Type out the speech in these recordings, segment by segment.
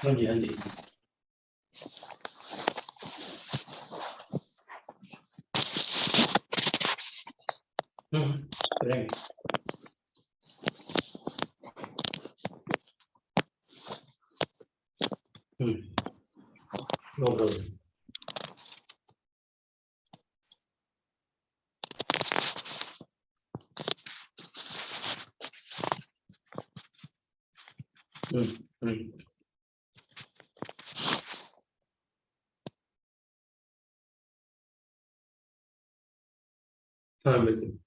हाँ जी, हाँ जी। करेंगे। No problem. हाँ, बिल्कुल।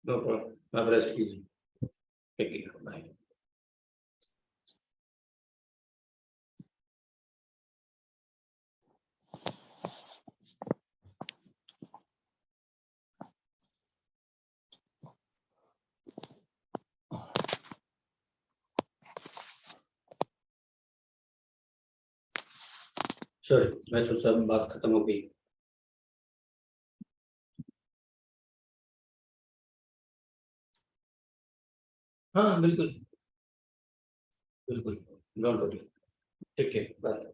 नो प्रॉब्लम, आप रेस्ट कीजिए। Take care, bye. सॉरी, मैं तो सब बात खत्म हो गई। हाँ, बिल्कुल, बिल्कुल। Don't worry. Take care, bye.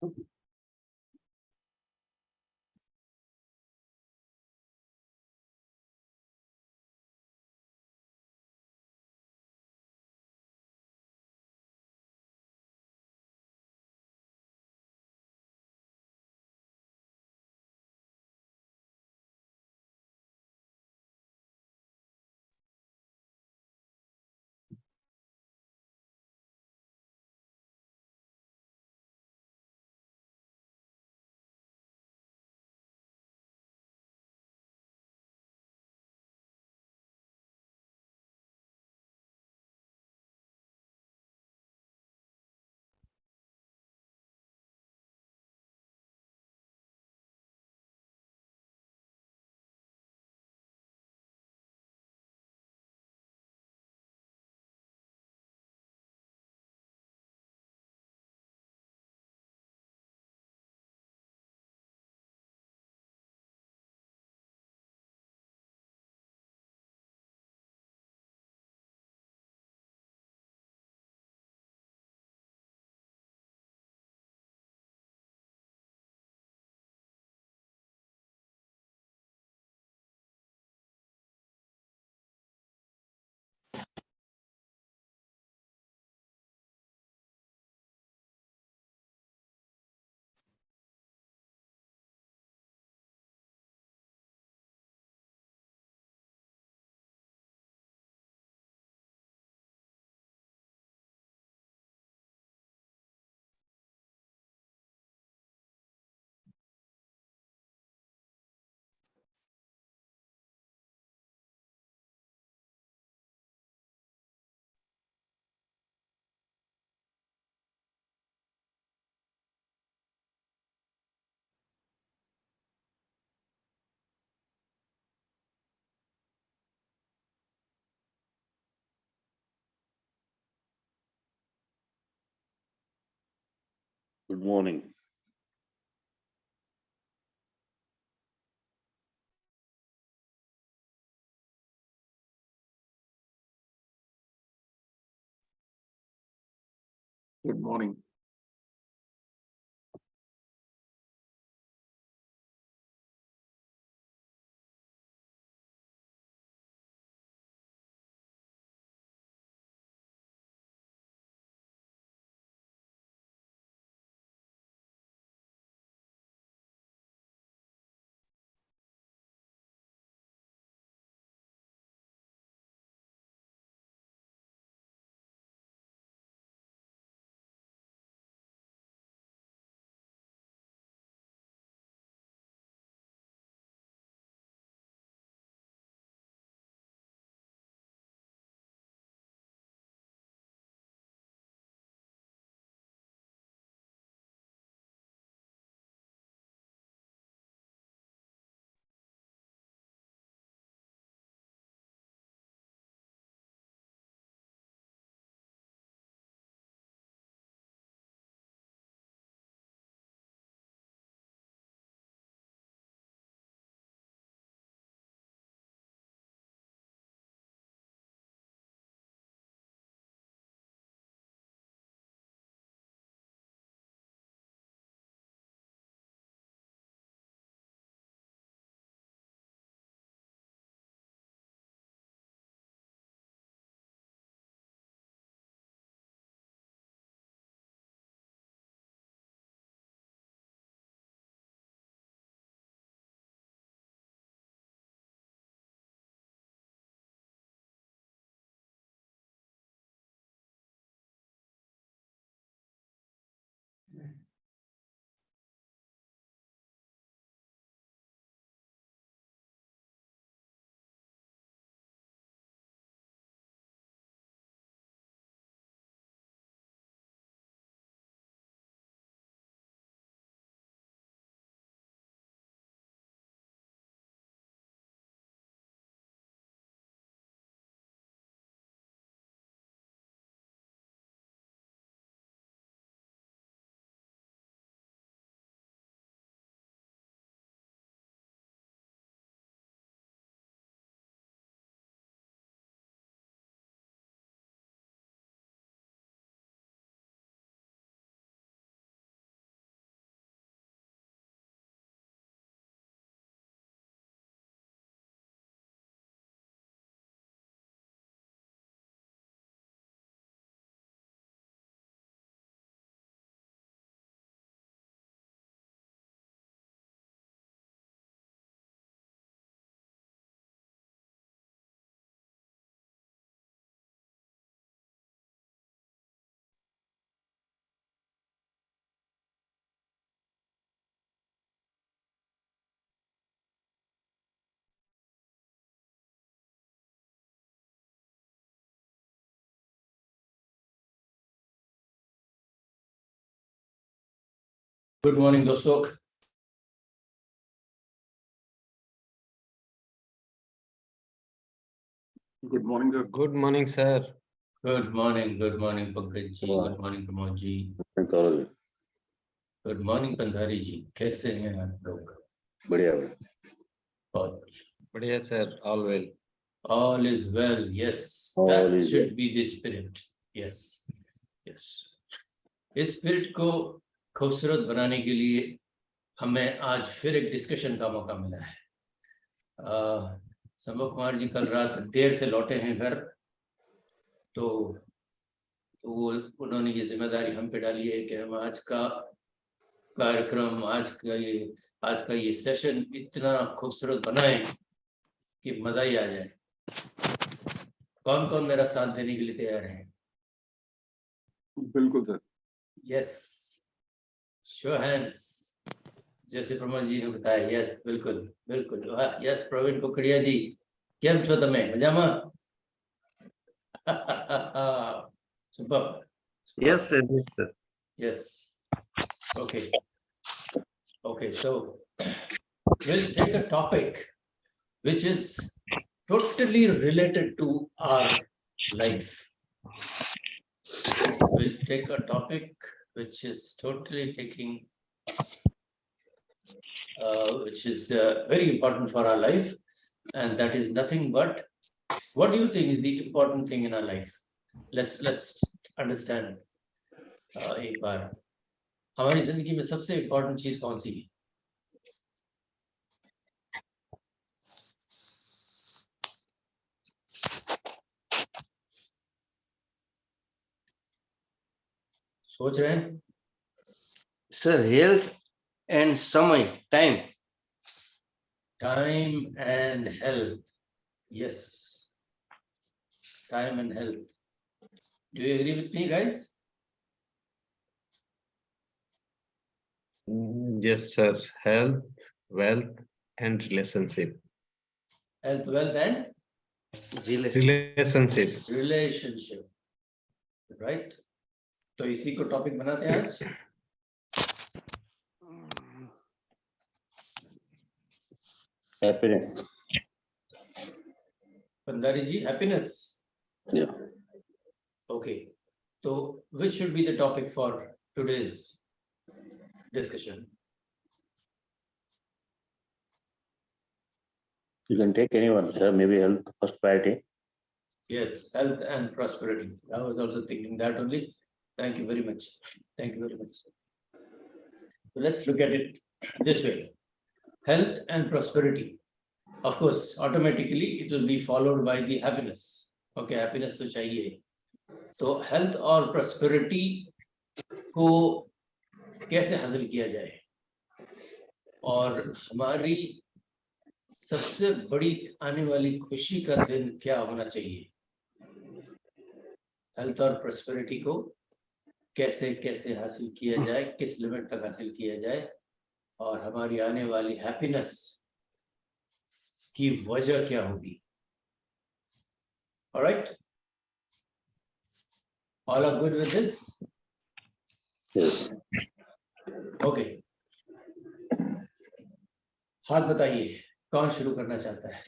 Good morning. Good morning. Good morning दोस्तों. Good morning, sir. Good morning, sir. Good morning Pankaj ji. Good morning Pramod ji. Mythology. Good morning Pandhari ji. कैसे हैं आप लोग? बढ़िया. बहुत बढ़िया sir, all well. all is well. Yes, All that is should well. be the spirit. Yes, yes. इस spirit को खूबसूरत बनाने के लिए हमें आज फिर एक डिस्कशन का मौका मिला है. संभव कुमार जी कल रात देर से लौटे हैं घर, तो वो उन्होंने ये जिम्मेदारी हम पे डाली है कि हम आज का कार्यक्रम, आज का ये सेशन इतना खूबसूरत बनाएं कि मजा ही आ जाए. कौन कौन मेरा साथ देने के लिए तैयार है? बिल्कुल सर. Yes, show hands. जैसे प्रमोद जी ने बताया, यस बिल्कुल बिल्कुल. यस, प्रवीण कुकड़िया जी, केम छो तमे? मजामा? Super. Yes, sir. Yes, sir. Yes. Okay. Okay. So we'll take a topic which is totally related to our life. We'll take a topic which is totally which is very important for our life, and that is nothing but, what do you think is the important thing in our life? Let's understand. एक बार हमारी जिंदगी में सबसे important चीज कौन सी है? सोच रहे हैं? Sir, health and samay, time. Time and health. Yes. Time and health. Do you agree with me, guys? Yes, sir. Health, wealth, and relationship. Health, wealth, and Relationship. relationship. Right? तो इसी को topic बनाते हैं आज. Happiness. Pendari ji, happiness. Yeah. Okay. So which should be the topic for today's discussion? You can take anyone, sir. Maybe health first priority. Yes, health and prosperity. I was also thinking that only. Thank you very much. Thank you very much. So let's look at it this way. Health and prosperity. Of course, automatically it will be followed by the happiness. Okay, happiness तो चाहिए. तो health और prosperity को कैसे हासिल किया जाए, और हमारी सबसे बड़ी आने वाली खुशी का दिन क्या होना चाहिए? हेल्थ और प्रॉस्पेरिटी को कैसे कैसे हासिल किया जाए, किस लिमिट तक हासिल किया जाए, और हमारी आने वाली हैप्पीनेस की वजह क्या होगी? Alright, all are good with this? Yes. Okay, हाथ बताइए, कौन शुरू करना चाहता है?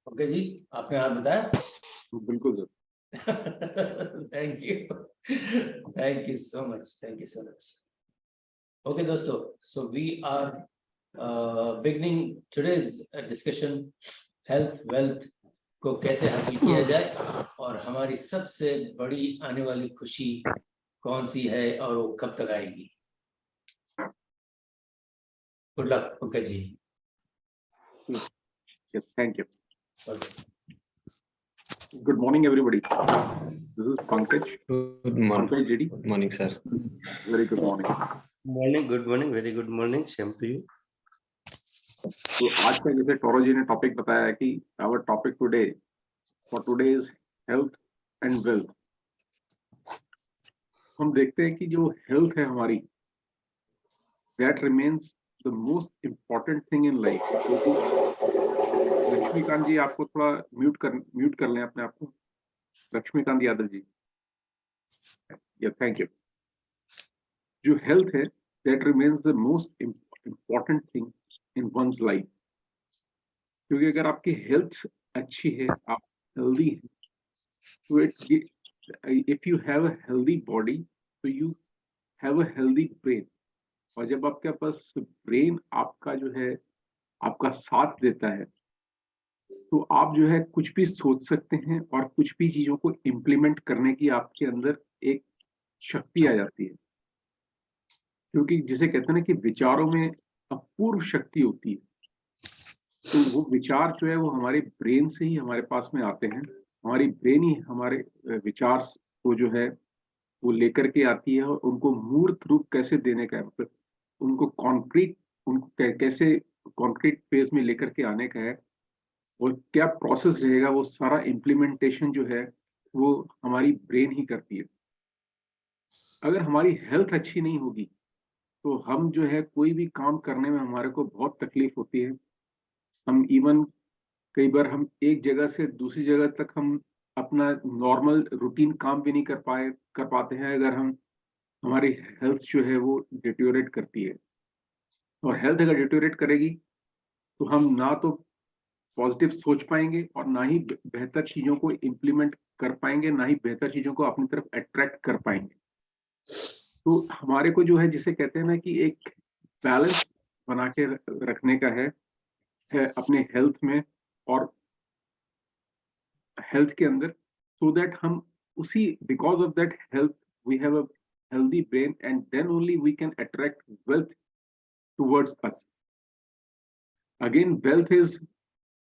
ओके जी, आपने हाथ बताया? बिल्कुल sir. Thank you so much. Okay दोस्तों, so we are beginning today's discussion. Health wealth को कैसे हासिल किया जाए, और हमारी सबसे बड़ी आने वाली खुशी कौन सी है, और वो कब तक आएगी? Good luck Pankaj ji. Yes, thank you. Okay. Good morning, everybody. This is Pankaj. Good morning. Pankaj GD. Good morning, sir. Very good morning. Morning, good morning, very good morning. Same to you. तो आज का जैसे Toro जी ने topic बताया है कि our topic today for today is health and wealth. हम देखते हैं कि जो हेल्थ है हमारी, that remains the most important thing in life. Laxmikant ji, आपको थोड़ा म्यूट कर लें अपने आप को। लक्ष्मीकांत यादव जी, या थैंक यू। जो हेल्थ है, that remains the most important thing in one's life. क्योंकि अगर आपकी हेल्थ अच्छी है, आप हेल्दी हैं, तो if you have a healthy body, तो you have a healthy brain. और जब आपके पास ब्रेन आपका जो है आपका साथ देता है, तो आप जो है कुछ भी सोच सकते हैं और कुछ भी चीजों को इम्प्लीमेंट करने की आपके अंदर एक शक्ति आ जाती है। क्योंकि जिसे कहते हैं ना कि विचारों में अपूर्व शक्ति होती है, तो वो विचार जो है वो हमारे ब्रेन से ही हमारे पास में आते हैं। हमारी ब्रेन ही हमारे विचार को जो है वो लेकर के आती है, और उनको मूर्त रूप कैसे देने का है, मतलब उनको कॉन्क्रीट, उनको कैसे कॉन्क्रीट फेज में लेकर के आने का है, और क्या प्रोसेस रहेगा, वो सारा इम्प्लीमेंटेशन जो है वो हमारी ब्रेन ही करती है। अगर हमारी हेल्थ अच्छी नहीं होगी, तो हम जो है कोई भी काम करने में हमारे को बहुत तकलीफ होती है। हम इवन कई बार हम एक जगह से दूसरी जगह तक हम अपना नॉर्मल रूटीन काम भी नहीं कर पाते हैं, अगर हम हमारी हेल्थ जो है वो डिटेरियोरेट करती है। और हेल्थ अगर डिटेरियोरेट करेगी, तो हम ना तो पॉजिटिव सोच पाएंगे, और ना ही बेहतर चीजों को इम्प्लीमेंट कर पाएंगे, ना ही बेहतर चीजों को अपनी तरफ अट्रैक्ट कर पाएंगे। तो हमारे को जो है, जिसे कहते हैं ना कि एक बैलेंस बना के रखने का है अपने हेल्थ में और हेल्थ के अंदर, सो दैट हम उसी because of that health we have a healthy brain, and then only we can attract wealth towards us. Again, wealth is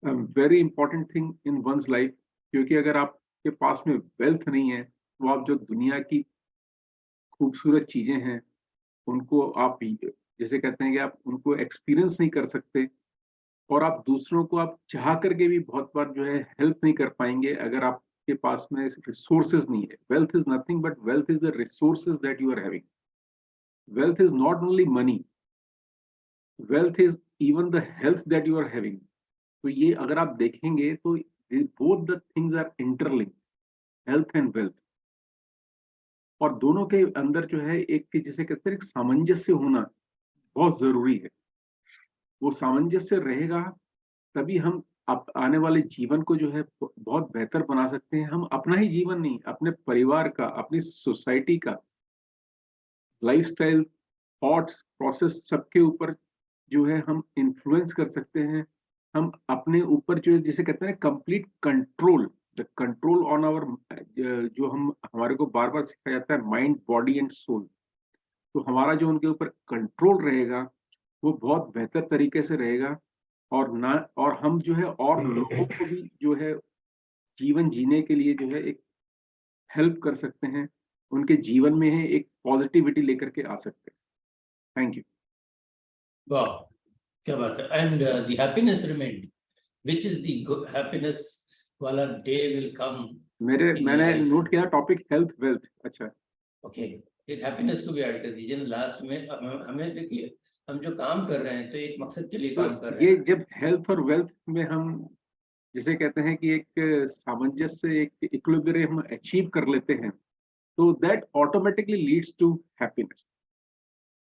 very important thing in one's life. क्योंकि अगर आपके पास में वेल्थ नहीं है, तो आप जो दुनिया की खूबसूरत चीजें हैं उनको आप जैसे कहते हैं कि आप उनको एक्सपीरियंस नहीं कर सकते, और आप दूसरों को आप चाह करके भी बहुत बार जो है हेल्प नहीं कर पाएंगे, अगर आपके पास में रिसोर्सेज नहीं है। Wealth is nothing but wealth is the resources that you are having. Wealth is not only money, wealth is even the health that you are having. तो ये अगर आप देखेंगे तो both the things are interlinked, health and wealth. और दोनों के अंदर जो है एक जिसे कहते हैं एक सामंजस्य होना बहुत जरूरी है। वो सामंजस्य रहेगा, तभी हम आने वाले जीवन को जो है बहुत बेहतर बना सकते हैं। हम अपना ही जीवन नहीं, अपने परिवार का, अपनी सोसाइटी का लाइफस्टाइल, थॉट्स, प्रोसेस, सबके ऊपर जो है हम इन्फ्लुएंस कर सकते हैं। हम अपने ऊपर जो है जिसे कहते हैं complete control, the control on our, जो हम हमारे को बार बार सिखाया जाता है, माइंड, बॉडी एंड सोल। तो हमारा जो उनके ऊपर कंट्रोल रहेगा, वो बहुत बेहतर तरीके से रहेगा। और ना, और हम जो है और लोगों को भी जो है जीवन जीने के लिए जो है एक हेल्प कर सकते हैं, उनके जीवन में है एक पॉजिटिविटी लेकर के आ सकते हैं। Thank you. वाह, क्या बात है। And the happiness remained, which is the happiness वाला day will come in your मैंने लाइफ। नोट किया टॉपिक हेल्थ वेल्थ। अच्छा, ओके, एक हैप्पीनेस को भी ऐड कर दीजिए ना लास्ट में। अब हमें देखिए, हम जो काम कर रहे हैं तो एक मकसद के लिए तो काम कर रहे ये हैं। जब हेल्थ और वेल्थ में हम जिसे कहते हैं कि एक सामंजस्य, एक इक्विलिब्रियम हम अचीव कर लेते हैं, तो that automatically leads to happiness.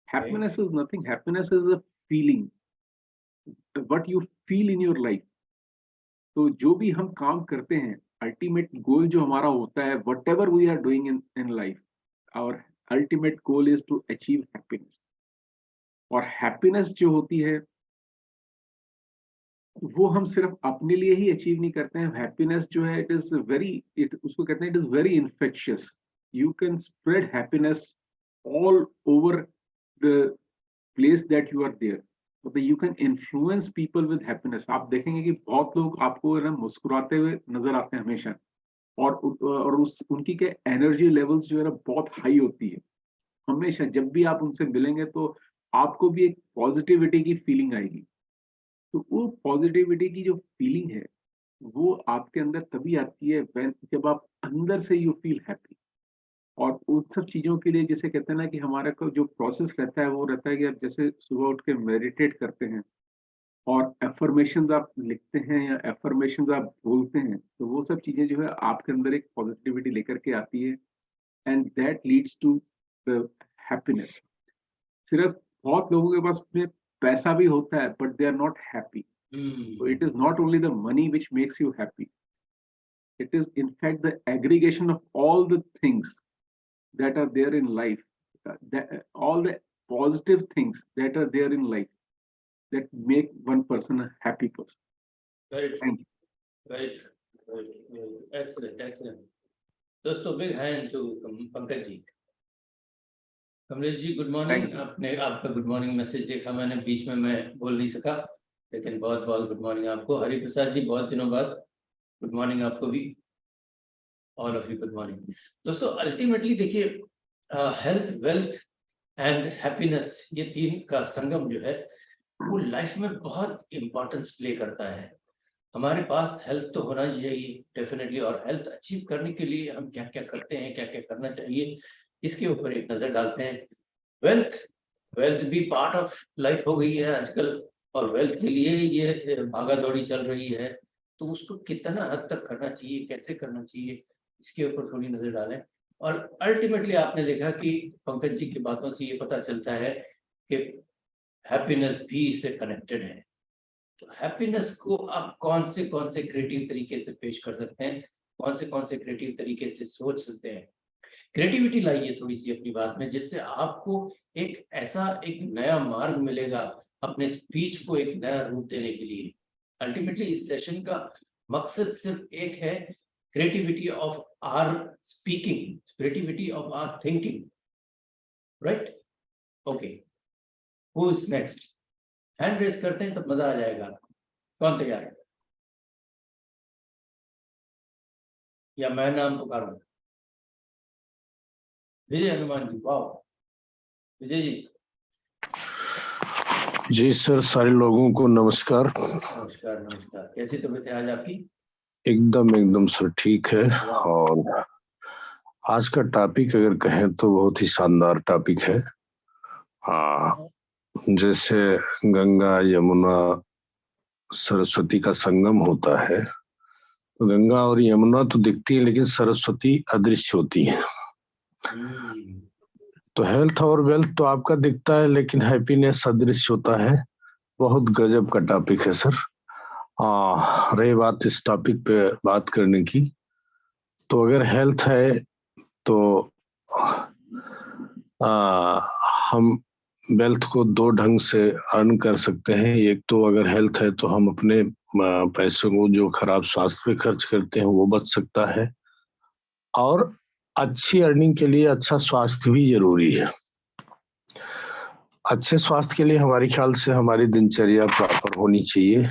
Happiness is nothing, happiness is a feeling, what you feel in your life. तो जो भी हम काम करते हैं, अल्टीमेट गोल जो हमारा होता है, whatever we are doing in life, our ultimate goal is to achieve happiness. और हैप्पीनेस जो होती है, वो हम सिर्फ अपने लिए ही अचीव नहीं करते हैं। हैप्पीनेस जो है इट इज वेरी, इट उसको कहते हैं it is very infectious. You can spread happiness all over the place that you are there. मतलब you can influence people with happiness. आप देखेंगे कि बहुत लोग आपको ना मुस्कुराते हुए नजर आते हैं हमेशा, और उस उनकी के एनर्जी लेवल्स जो है ना बहुत हाई होती है। हमेशा जब भी आप उनसे मिलेंगे, तो आपको भी एक पॉजिटिविटी की फीलिंग आएगी। तो वो पॉजिटिविटी की जो फीलिंग है, वो आपके अंदर तभी आती है जब आप अंदर से यू फील हैप्पी। और उन सब चीजों के लिए जैसे कहते हैं ना कि हमारा को जो प्रोसेस रहता है वो रहता है कि आप जैसे सुबह उठ के मेडिटेट करते हैं और एफर्मेशंस आप लिखते हैं या एफर्मेशंस आप बोलते हैं, तो वो सब चीजें जो है आपके अंदर एक पॉजिटिविटी लेकर के आती है, and that leads to the happiness. सिर्फ बहुत लोगों के पास में पैसा भी होता है but they are not happy. So it is not only the money which makes you happy. It is in fact the aggregation of all the things that are there in life, all the positive things that are there in life that make one person a happy person. Very true. Thank you. Very true. Very true. Very true. Excellent, excellent. दोस्तों big hand to Pankaj ji. Kamlesh ji good Thank morning. you. आपने आपका good morning message देखा मैंने, बीच में मैं बोल नहीं सका, लेकिन बहुत बहुत गुड मॉर्निंग आपको। हरि प्रसाद जी बहुत दिनों बाद गुड मॉर्निंग आपको भी, all of you good morning. दोस्तों अल्टीमेटली देखिए, हेल्थ, वेल्थ एंड हैप्पीनेस, ये तीन का संगम जो है वो लाइफ में बहुत इंपॉर्टेंस प्ले करता है। हमारे पास हेल्थ तो होना चाहिए डेफिनेटली, और हेल्थ अचीव करने के लिए हम क्या क्या करते हैं, क्या क्या करना चाहिए, इसके ऊपर एक नजर डालते हैं। वेल्थ, वेल्थ भी पार्ट ऑफ लाइफ हो गई है आजकल, और वेल्थ के लिए ये भागा दौड़ी चल रही है, तो उसको कितना हद तक करना चाहिए, कैसे करना चाहिए, इसके ऊपर थोड़ी नजर डालें। और अल्टीमेटली आपने देखा कि पंकज जी की बातों से ये पता चलता है कि हैप्पीनेस भी इससे कनेक्टेड है। तो हैप्पीनेस को आप कौन से क्रिएटिव तरीके से पेश कर सकते हैं, कौन से क्रिएटिव तरीके से सोच सकते हैं। क्रिएटिविटी लाइए थोड़ी सी अपनी बात में, जिससे आपको एक ऐसा एक नया मार्ग मिलेगा अपने स्पीच को एक नया रूप देने के लिए। अल्टीमेटली इस सेशन का मकसद सिर्फ एक है, creativity of our speaking, creativity of our thinking, right? Okay, who is next? Hand raise करते हैं तब मजा आ जाएगा। कौन तैयार है, या मैं नाम पुकारूं? विजय हनुमान जी, वाह, विजय जी। जी सर, सारे लोगों को नमस्कार। नमस्कार नमस्कार, कैसी तबीयत है आज आपकी? एकदम सर ठीक है। और आज का टॉपिक अगर कहें तो बहुत ही शानदार टॉपिक है। जैसे गंगा यमुना सरस्वती का संगम होता है, तो गंगा और यमुना तो दिखती है लेकिन सरस्वती अदृश्य होती है। तो हेल्थ और वेल्थ तो आपका दिखता है लेकिन हैप्पीनेस अदृश्य होता है। बहुत गजब का टॉपिक है सर। रही बात इस टॉपिक पे बात करने की, तो अगर हेल्थ है तो हम वेल्थ को दो ढंग से अर्न कर सकते हैं। एक तो अगर हेल्थ है तो हम अपने पैसों को जो खराब स्वास्थ्य पे खर्च करते हैं वो बच सकता है, और अच्छी अर्निंग के लिए अच्छा स्वास्थ्य भी जरूरी है। अच्छे स्वास्थ्य के लिए हमारे ख्याल से हमारी दिनचर्या प्रॉपर होनी चाहिए,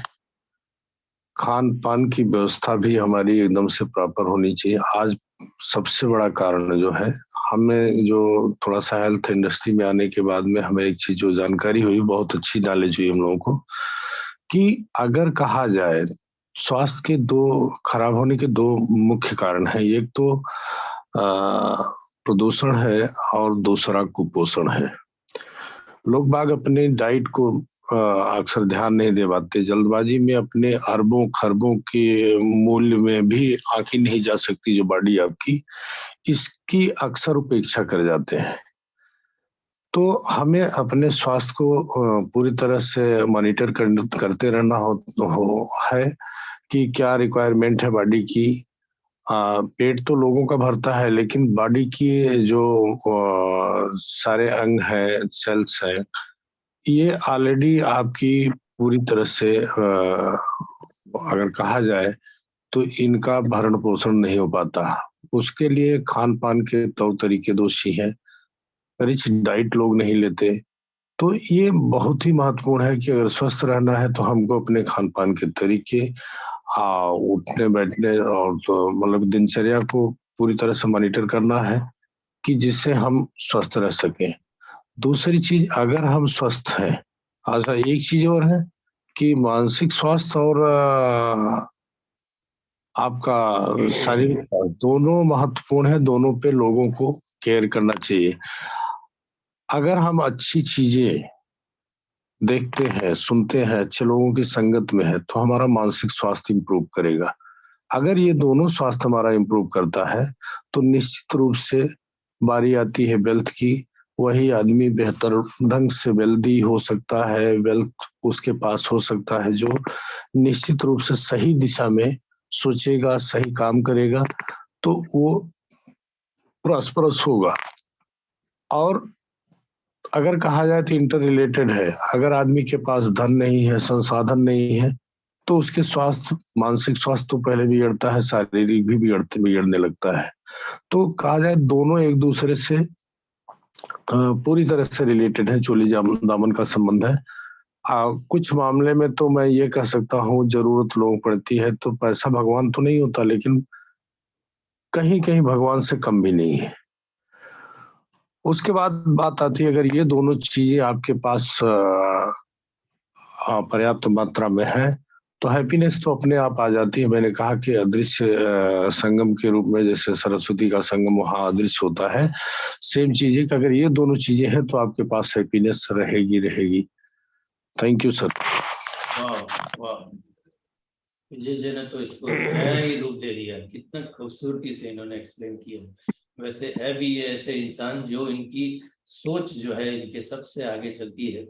खान पान की व्यवस्था भी हमारी एकदम से प्रॉपर होनी चाहिए। आज सबसे बड़ा कारण जो है, हमें जो थोड़ा सा हेल्थ इंडस्ट्री में आने के बाद में हमें एक चीज जो जानकारी हुई, बहुत अच्छी नॉलेज हुई हम लोगों को, कि अगर कहा जाए स्वास्थ्य के दो खराब होने के दो मुख्य कारण हैं। एक तो प्रदूषण है और दूसरा कुपोषण है। लोग बाग अपने डाइट को अक्सर ध्यान नहीं दे पाते, जल्दबाजी में अपने अरबों खरबों के मूल्य में भी आंकी नहीं जा सकती जो बॉडी आपकी, इसकी अक्सर उपेक्षा कर जाते हैं। तो हमें अपने स्वास्थ्य को पूरी तरह से मॉनिटर करते रहना है कि क्या रिक्वायरमेंट है बॉडी की। पेट तो लोगों का भरता है लेकिन बॉडी की जो सारे अंग है, सेल्स है, ये ऑलरेडी आपकी पूरी तरह से अगर कहा जाए तो इनका भरण पोषण नहीं हो पाता। उसके लिए खान पान के तौर तरीके दोषी हैं, रिच डाइट लोग नहीं लेते। तो ये बहुत ही महत्वपूर्ण है कि अगर स्वस्थ रहना है तो हमको अपने खान पान के तरीके, उठने बैठने और तो मतलब दिनचर्या को पूरी तरह से मॉनिटर करना है कि जिससे हम स्वस्थ रह सकें। दूसरी चीज, अगर हम स्वस्थ हैं, अच्छा एक चीज और है कि मानसिक स्वास्थ्य और आपका शारीरिक दोनों महत्वपूर्ण है, दोनों पे लोगों को केयर करना चाहिए। अगर हम अच्छी चीजें देखते हैं, सुनते हैं, अच्छे लोगों की संगत में है, तो हमारा मानसिक स्वास्थ्य इंप्रूव करेगा। अगर ये दोनों स्वास्थ्य हमारा इंप्रूव करता है तो निश्चित रूप से बारी आती है वेल्थ की। वही आदमी बेहतर ढंग से वेल्दी हो सकता है, वेल्थ उसके पास हो सकता है, जो निश्चित रूप से सही दिशा में सोचेगा, सही काम करेगा, तो वो प्रॉस्परस होगा। और अगर कहा जाए तो इंटर रिलेटेड है। अगर आदमी के पास धन नहीं है, संसाधन नहीं है, तो उसके स्वास्थ्य, मानसिक स्वास्थ्य तो पहले बिगड़ता है, शारीरिक भी बिगड़ने लगता है। तो कहा जाए दोनों एक दूसरे से पूरी तरह से रिलेटेड है, चोली दामन का संबंध है। कुछ मामले में तो मैं ये कह सकता हूँ जरूरत लोगों पड़ती है तो पैसा भगवान तो नहीं होता, लेकिन कहीं कहीं भगवान से कम भी नहीं है। उसके बाद बात आती है, अगर ये दोनों चीजें आपके पास पर्याप्त मात्रा में है तो हैप्पीनेस तो अपने आप आ जाती है। मैंने कहा कि अदृश्य संगम के रूप में जैसे सरस्वती का संगम वहां अदृश्य होता है, सेम चीजें कि अगर ये दोनों चीजें हैं तो आपके पास हैप्पीनेस रहेगी। Thank you sir. वाह वाह, विजय जी ने तो इसको नया ही रूप दे दिया, कितना खूबसूरती से इन्होंने एक्सप्लेन किया। वैसे है भी ये ऐसे इंसान जो इनकी सोच जो है इनके सबसे आगे चलती है,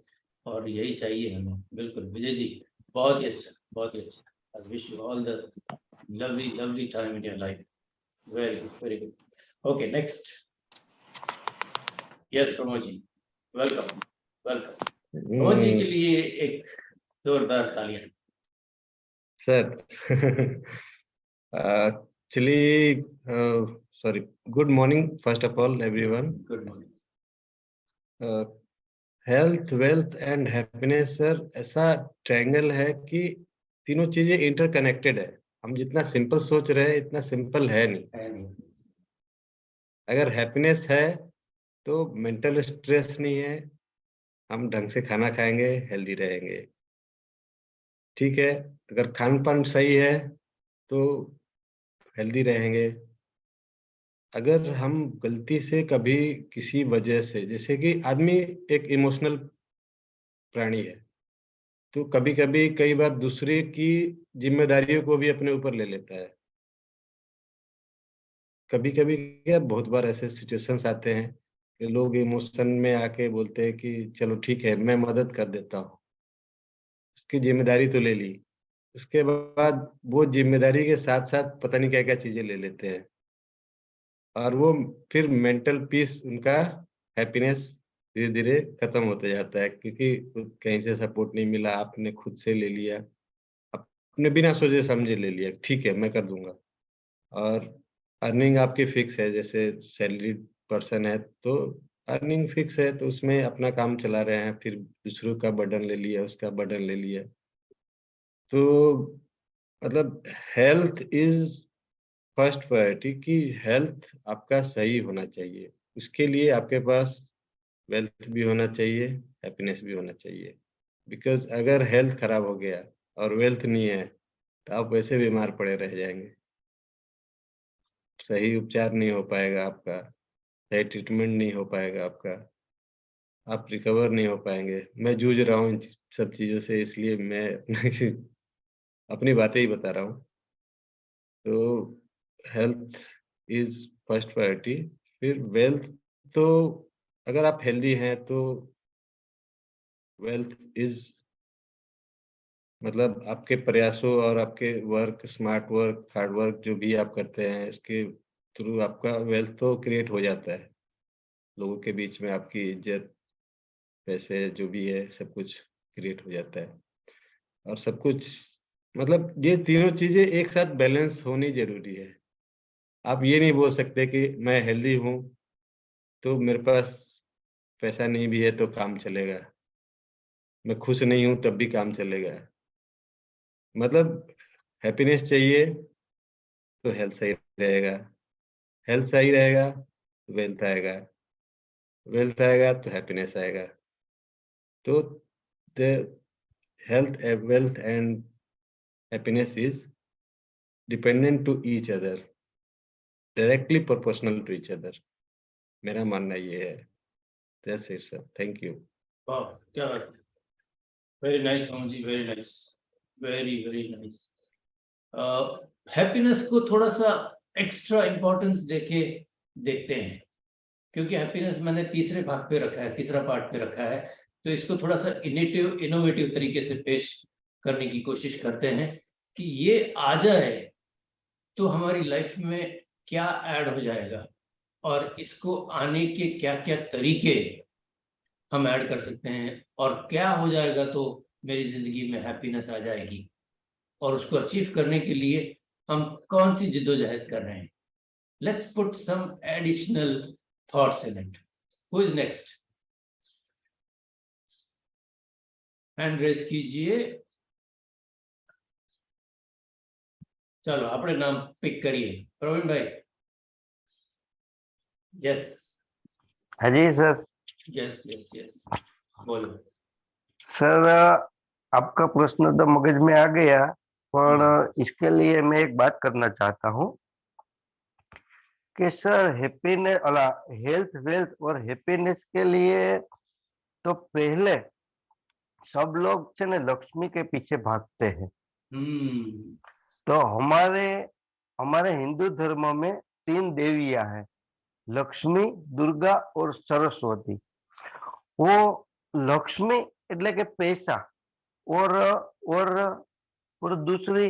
और यही चाहिए हमें। बिल्कुल विजय जी, बहुत ही अच्छा, बहुत ही अच्छा। I wish you all the lovely lovely time in your life. Very good, very good. Okay, next. Yes Pramod ji, welcome welcome. Pramod ji के लिए एक जोरदार तालियां। Sir actually sorry, good morning first of all everyone. Good morning. Health, wealth and happiness sir ऐसा triangle है कि तीनों चीजें इंटरकनेक्टेड है। हम जितना सिंपल सोच रहे हैं इतना सिंपल है नहीं। अगर हैप्पीनेस है तो मेंटल स्ट्रेस नहीं है, हम ढंग से खाना खाएंगे, हेल्दी रहेंगे। ठीक है, अगर खान पान सही है तो हेल्दी रहेंगे। अगर हम गलती से कभी किसी वजह से, जैसे कि आदमी एक इमोशनल प्राणी है, तो कभी कभी कई बार दूसरे की जिम्मेदारियों को भी अपने ऊपर ले लेता है। कभी कभी क्या, बहुत बार ऐसे सिचुएशंस आते हैं कि लोग इमोशन में आके बोलते हैं कि चलो ठीक है मैं मदद कर देता हूँ, उसकी जिम्मेदारी तो ले ली, उसके बाद वो जिम्मेदारी के साथ साथ पता नहीं क्या क्या चीजें ले लेते हैं, और वो फिर मेंटल पीस उनका, हैप्पीनेस धीरे धीरे खत्म होते जाता है, क्योंकि कहीं से सपोर्ट नहीं मिला, आपने खुद से ले लिया, आपने बिना सोचे समझे ले लिया, ठीक है मैं कर दूंगा। और अर्निंग आपकी फिक्स है, जैसे सैलरी पर्सन है तो अर्निंग फिक्स है, तो उसमें अपना काम चला रहे हैं, फिर दूसरों का बर्डन ले लिया, उसका बर्डन ले लिया। तो मतलब हेल्थ इज फर्स्ट प्रायोरिटी, कि हेल्थ आपका सही होना चाहिए। उसके लिए आपके पास वेल्थ भी होना चाहिए, हैप्पीनेस भी होना चाहिए। बिकॉज अगर हेल्थ खराब हो गया और वेल्थ नहीं है तो आप वैसे बीमार पड़े रह जाएंगे, सही उपचार नहीं हो पाएगा आपका, सही ट्रीटमेंट नहीं हो पाएगा आपका, आप रिकवर नहीं हो पाएंगे। मैं जूझ रहा हूँ इन सब चीज़ों से, इसलिए मैं अपनी बातें ही बता रहा हूँ। तो हेल्थ इज फर्स्ट प्रायोरिटी, फिर वेल्थ। तो अगर आप हेल्दी हैं तो वेल्थ इज, मतलब आपके प्रयासों और आपके work, smart work, hard work जो भी आप करते हैं, इसके थ्रू आपका वेल्थ तो क्रिएट हो जाता है। लोगों के बीच में आपकी इज्जत, पैसे जो भी है सब कुछ क्रिएट हो जाता है। और सब कुछ, मतलब ये तीनों चीजें एक साथ बैलेंस होनी जरूरी है। आप ये नहीं बोल सकते कि मैं हेल्दी हूँ तो मेरे पास पैसा नहीं भी है तो काम चलेगा, मैं खुश नहीं हूँ तब भी काम चलेगा। मतलब हैप्पीनेस चाहिए तो हेल्थ सही रहेगा, हेल्थ सही रहेगा तो वेल्थ आएगा, वेल्थ आएगा तो हैप्पीनेस आएगा। तो the health, wealth and happiness is dependent to each other, directly proportional to each other. मेरा मानना ये है। That's it sir, thank you. वाह, क्या बात है। Very nice Pawan ji, very nice, very nice. Happiness को थोड़ा सा एक्स्ट्रा इम्पोर्टेंस देके देखते हैं, क्योंकि हैप्पीनेस मैंने तीसरे भाग पे रखा है, तीसरा पार्ट पे रखा है, तो इसको थोड़ा सा इनोवेटिव तरीके से पेश करने की कोशिश करते हैं कि ये आ जाए तो हमारी लाइफ में क्या ऐड हो जाएगा और इसको आने के क्या क्या तरीके हम ऐड कर सकते हैं, और क्या हो जाएगा तो मेरी जिंदगी में हैप्पीनेस आ जाएगी, और उसको अचीव करने के लिए हम कौन सी जिद्दोजहद कर रहे हैं। Let's put some additional thoughts in it. Who is next? Hand raise कीजिए। चलो अपने नाम पिक करिए। प्रवीण भाई। यस हाँ जी सर। यस यस यस, बोलो। सर आपका प्रश्न तो मगज में आ गया, पर इसके लिए मैं एक बात करना चाहता हूँ कि सर हैप्पीनेस हेल्थ वेल्थ और हैप्पीनेस के लिए तो पहले सब लोग से लक्ष्मी के पीछे भागते हैं। तो हमारे हमारे हिंदू धर्म में 3 देवियां हैं, लक्ष्मी, दुर्गा और सरस्वती। वो लक्ष्मी એટલે કે पैसा, और और दूसरी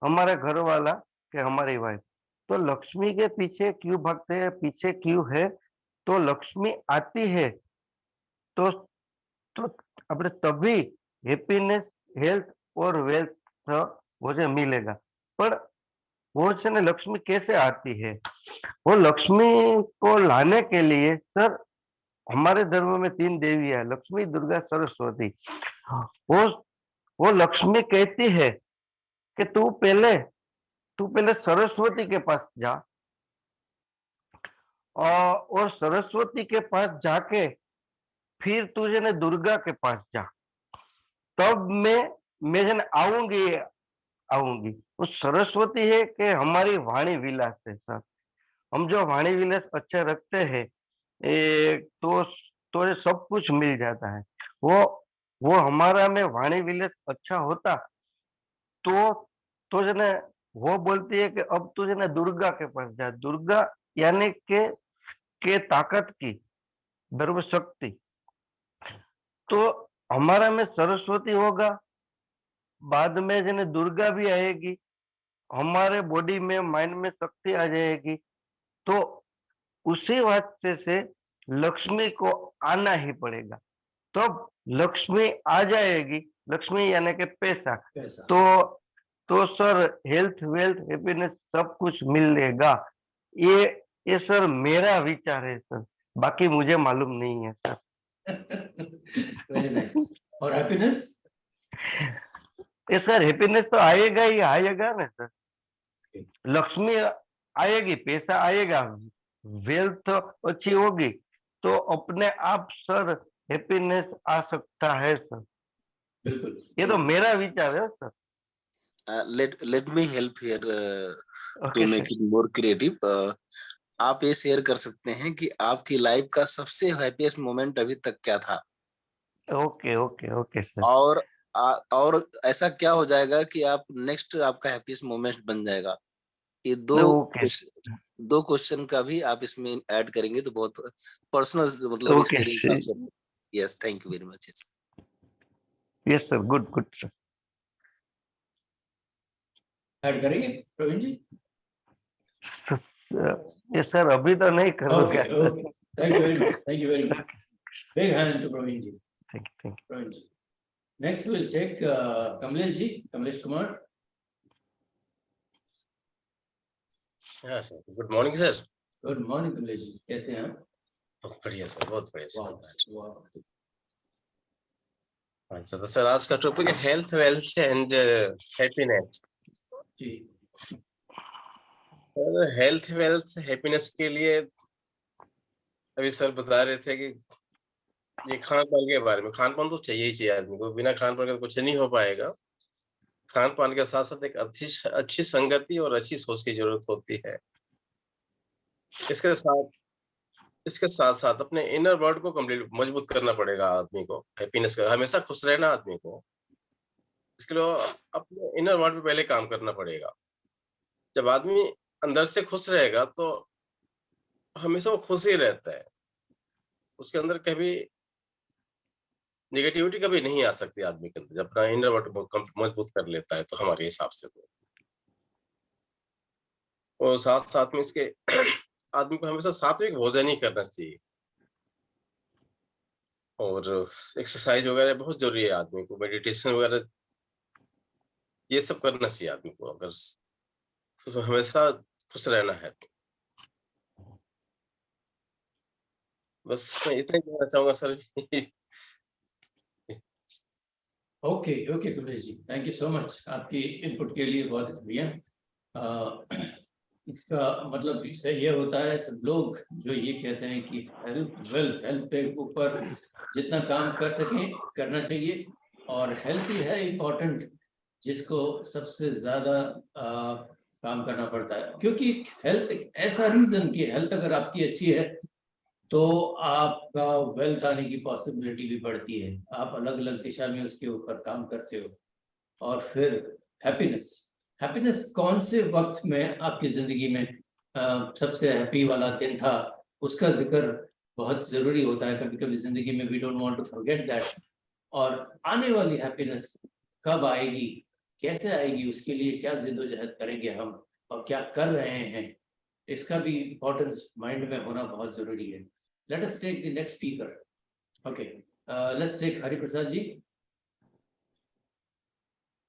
हमारे घर वाला कि हमारी वाइफ। तो लक्ष्मी के पीछे क्यों भागते हैं, पीछे क्यों है? तो लक्ष्मी आती है तो अपने तभी हैप्पीनेस, हेल्थ और वेल्थ मुझे मिलेगा। पर वो लक्ष्मी कैसे आती है? वो लक्ष्मी को लाने के लिए सर हमारे धर्म में 3 देवी है, लक्ष्मी, दुर्गा, सरस्वती। वो लक्ष्मी कहती है कि तू पहले सरस्वती के पास जा, और सरस्वती के पास जाके फिर तुझे ने दुर्गा के पास जा, तब मैं आऊंगी। वो सरस्वती है कि हमारी वाणी विलास है सर। हम जो वाणी विलास अच्छे रखते हैं तो ये सब कुछ मिल जाता है। वो हमारा में वाणी विलास अच्छा होता तो वो बोलती है कि अब तुझे ना दुर्गा के पास जा। दुर्गा यानी के ताकत की, धर्म शक्ति। तो हमारा में सरस्वती होगा, बाद में दुर्गा भी आएगी, हमारे बॉडी में, माइंड में शक्ति आ जाएगी। तो उसी वास्ते से लक्ष्मी को आना ही पड़ेगा, तब लक्ष्मी आ जाएगी। लक्ष्मी यानी कि पैसा। तो सर हेल्थ वेल्थ हैप्पीनेस सब कुछ मिलेगा। ये सर मेरा विचार है सर, बाकी मुझे मालूम नहीं है सर। Very nice. और हैप्पीनेस? ये सर हैप्पीनेस तो आएगा ही आएगा ना सर। लक्ष्मी आएगी, पैसा आएगा, वेल्थ अच्छी होगी, तो अपने आप सर हैप्पीनेस आ सकता है सर। बिल्कुल, ये तो मेरा विचार है sir. let me help here to Okay, make sir. it more creative. आप ये शेयर कर सकते हैं कि आपकी लाइफ का सबसे हैप्पीएस्ट मोमेंट अभी तक क्या था, ओके सर। और ऐसा क्या हो जाएगा कि आप नेक्स्ट आपका हैप्पीएस्ट मोमेंट बन जाएगा। ये ओके दो क्वेश्चन का भी आप इसमें ऐड करेंगे तो बहुत पर्सनल मतलब okay experience. Yes, thank you very much. Yes sir, good sir. Add करेंगे प्रवीण जी? ये सर अभी तो नहीं करूँगा। Okay, thank you very much, thank you very much. Big hand to Praveen ji. Thank you. Praveen ji. Next will take Kamlesh ji, Kamlesh Kumar. Sir good morning sir. Good morning Kamlesh ji, कैसे हैं आप? बहुत बढ़िया सर, बहुत बढ़िया सर। वाह। अच्छा तो सर आज का टॉपिक है हेल्थ वेल्थ एंड हैप्पीनेस। जी। हेल्थ वेल्थ हैप्पीनेस के लिए अभी सर बता रहे थे कि ये खान पान के बारे में। खान पान तो चाहिए ही चाहिए आदमी को, बिना खान पान के तो कुछ नहीं हो पाएगा। खान पान के साथ साथ एक अच्छी संगति और अच्छी सोच की जरूरत होती है। इसके साथ साथ अपने इनर वर्ल्ड को कंप्लीट मजबूत करना पड़ेगा आदमी को, हैप्पीनेस का, हमेशा खुश रहना आदमी को। इसके लिए अपने इनर वर्ल्ड पे पहले काम करना पड़ेगा। जब आदमी अंदर से खुश रहेगा तो हमेशा वो खुश ही रहता है, उसके अंदर कभी नेगेटिविटी कभी नहीं आ सकती आदमी के अंदर, जब अपना इनर वर्ल्ड मजबूत कर लेता है तो हमारे हिसाब से तो। और साथ साथ में इसके आदमी को हमेशा सात्विक भोजन ही करना चाहिए, और एक्सरसाइज वगैरह बहुत जरूरी है आदमी को, मेडिटेशन वगैरह ये सब करना चाहिए आदमी को, अगर हमेशा खुश रहना है तो। बस मैं इतना ही कहना चाहूंगा sir. Okay okay Kulesh ji, thank you so much आपकी इनपुट के लिए, बहुत शुक्रिया। इसका मतलब इससे ये होता है, सब लोग जो ये कहते हैं कि हेल्थ के ऊपर जितना काम कर सकें करना चाहिए, और हेल्थ ही है इम्पोर्टेंट जिसको सबसे ज़्यादा काम करना पड़ता है, क्योंकि हेल्थ एक ऐसा रीज़न कि हेल्थ अगर आपकी अच्छी है तो आपका वेल्थ आने की पॉसिबिलिटी भी बढ़ती है, आप अलग अलग दिशा में उसके ऊपर काम करते हो। और फिर हैप्पीनेस कौन से वक्त में आपकी ज़िंदगी में सबसे हैप्पी वाला दिन था, उसका जिक्र बहुत ज़रूरी होता है कभी कभी ज़िंदगी में, we don't want to forget that. और आने वाली हैप्पीनेस कब आएगी, कैसे आएगी, उसके लिए क्या जिद्दोजहद करेंगे हम और क्या कर रहे हैं, इसका भी इम्पोर्टेंस माइंड में होना बहुत ज़रूरी है। Let us take the next speaker. Okay, let's take Hariprasad ji.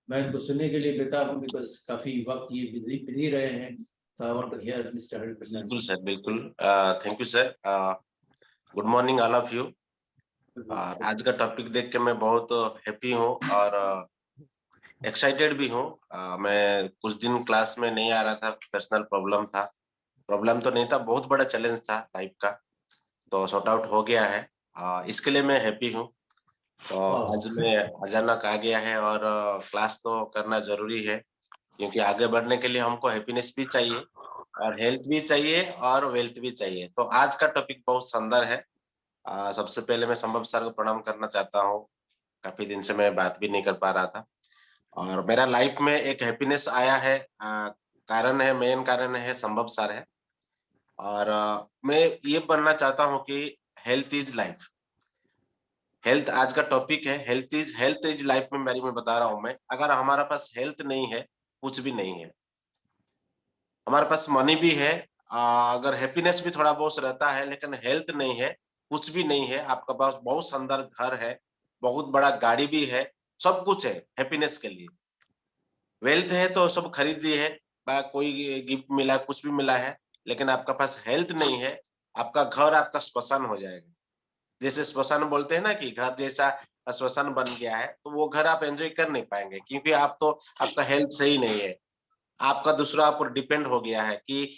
मैं इनको सुनने के लिए बेताब हूँ बिकॉज काफी वक्त ये बिजी रहे हैं, तो I want to hear mister Hariprasad. बिल्कुल सर, बिल्कुल। Thank you sir. Good morning all of you. आज का टॉपिक देख के मैं बहुत हैप्पी हूँ और एक्साइटेड भी हूँ। मैं कुछ दिन क्लास में नहीं आ रहा था, पर्सनल प्रॉब्लम तो नहीं था, बहुत बड़ा चैलेंज था लाइफ का, तो सॉर्ट आउट हो गया है। इसके लिए मैं हैप्पी हूँ। तो आज मैं अचानक आ गया है और क्लास तो करना जरूरी है, क्योंकि आगे बढ़ने के लिए हमको हैप्पीनेस भी चाहिए और हेल्थ भी चाहिए और वेल्थ भी चाहिए। तो आज का टॉपिक बहुत सुंदर है। सबसे पहले मैं संभव सर को प्रणाम करना चाहता हूँ, काफी दिन से मैं बात भी नहीं कर पा रहा था, और मेरा लाइफ में एक हैप्पीनेस आया है। मेन कारण है संभव सर है, और मैं ये बनना चाहता हूँ कि हेल्थ इज लाइफ। हेल्थ आज का टॉपिक है, हेल्थ इज लाइफ में मैं बता रहा हूँ मैं, अगर हमारा पास हेल्थ नहीं है कुछ भी नहीं है। हमारे पास मनी भी है, अगर हैप्पीनेस भी थोड़ा बहुत रहता है, लेकिन हेल्थ नहीं है कुछ भी नहीं है। आपका पास बहुत सुंदर घर है, बहुत बड़ा गाड़ी भी है, सब कुछ है हैप्पीनेस के लिए। वेल्थ है तो सब खरीद ली है, कोई गिफ्ट मिला, कुछ भी मिला है, लेकिन आपका पास हेल्थ नहीं है, आपका घर आपका श्मशान हो जाएगा। जैसे श्मशान बोलते हैं ना कि घर जैसा श्मशान बन गया है, तो वो घर आप एंजॉय कर नहीं पाएंगे, क्योंकि आपका हेल्थ सही नहीं है। आपका दूसरा ऊपर डिपेंड हो गया है कि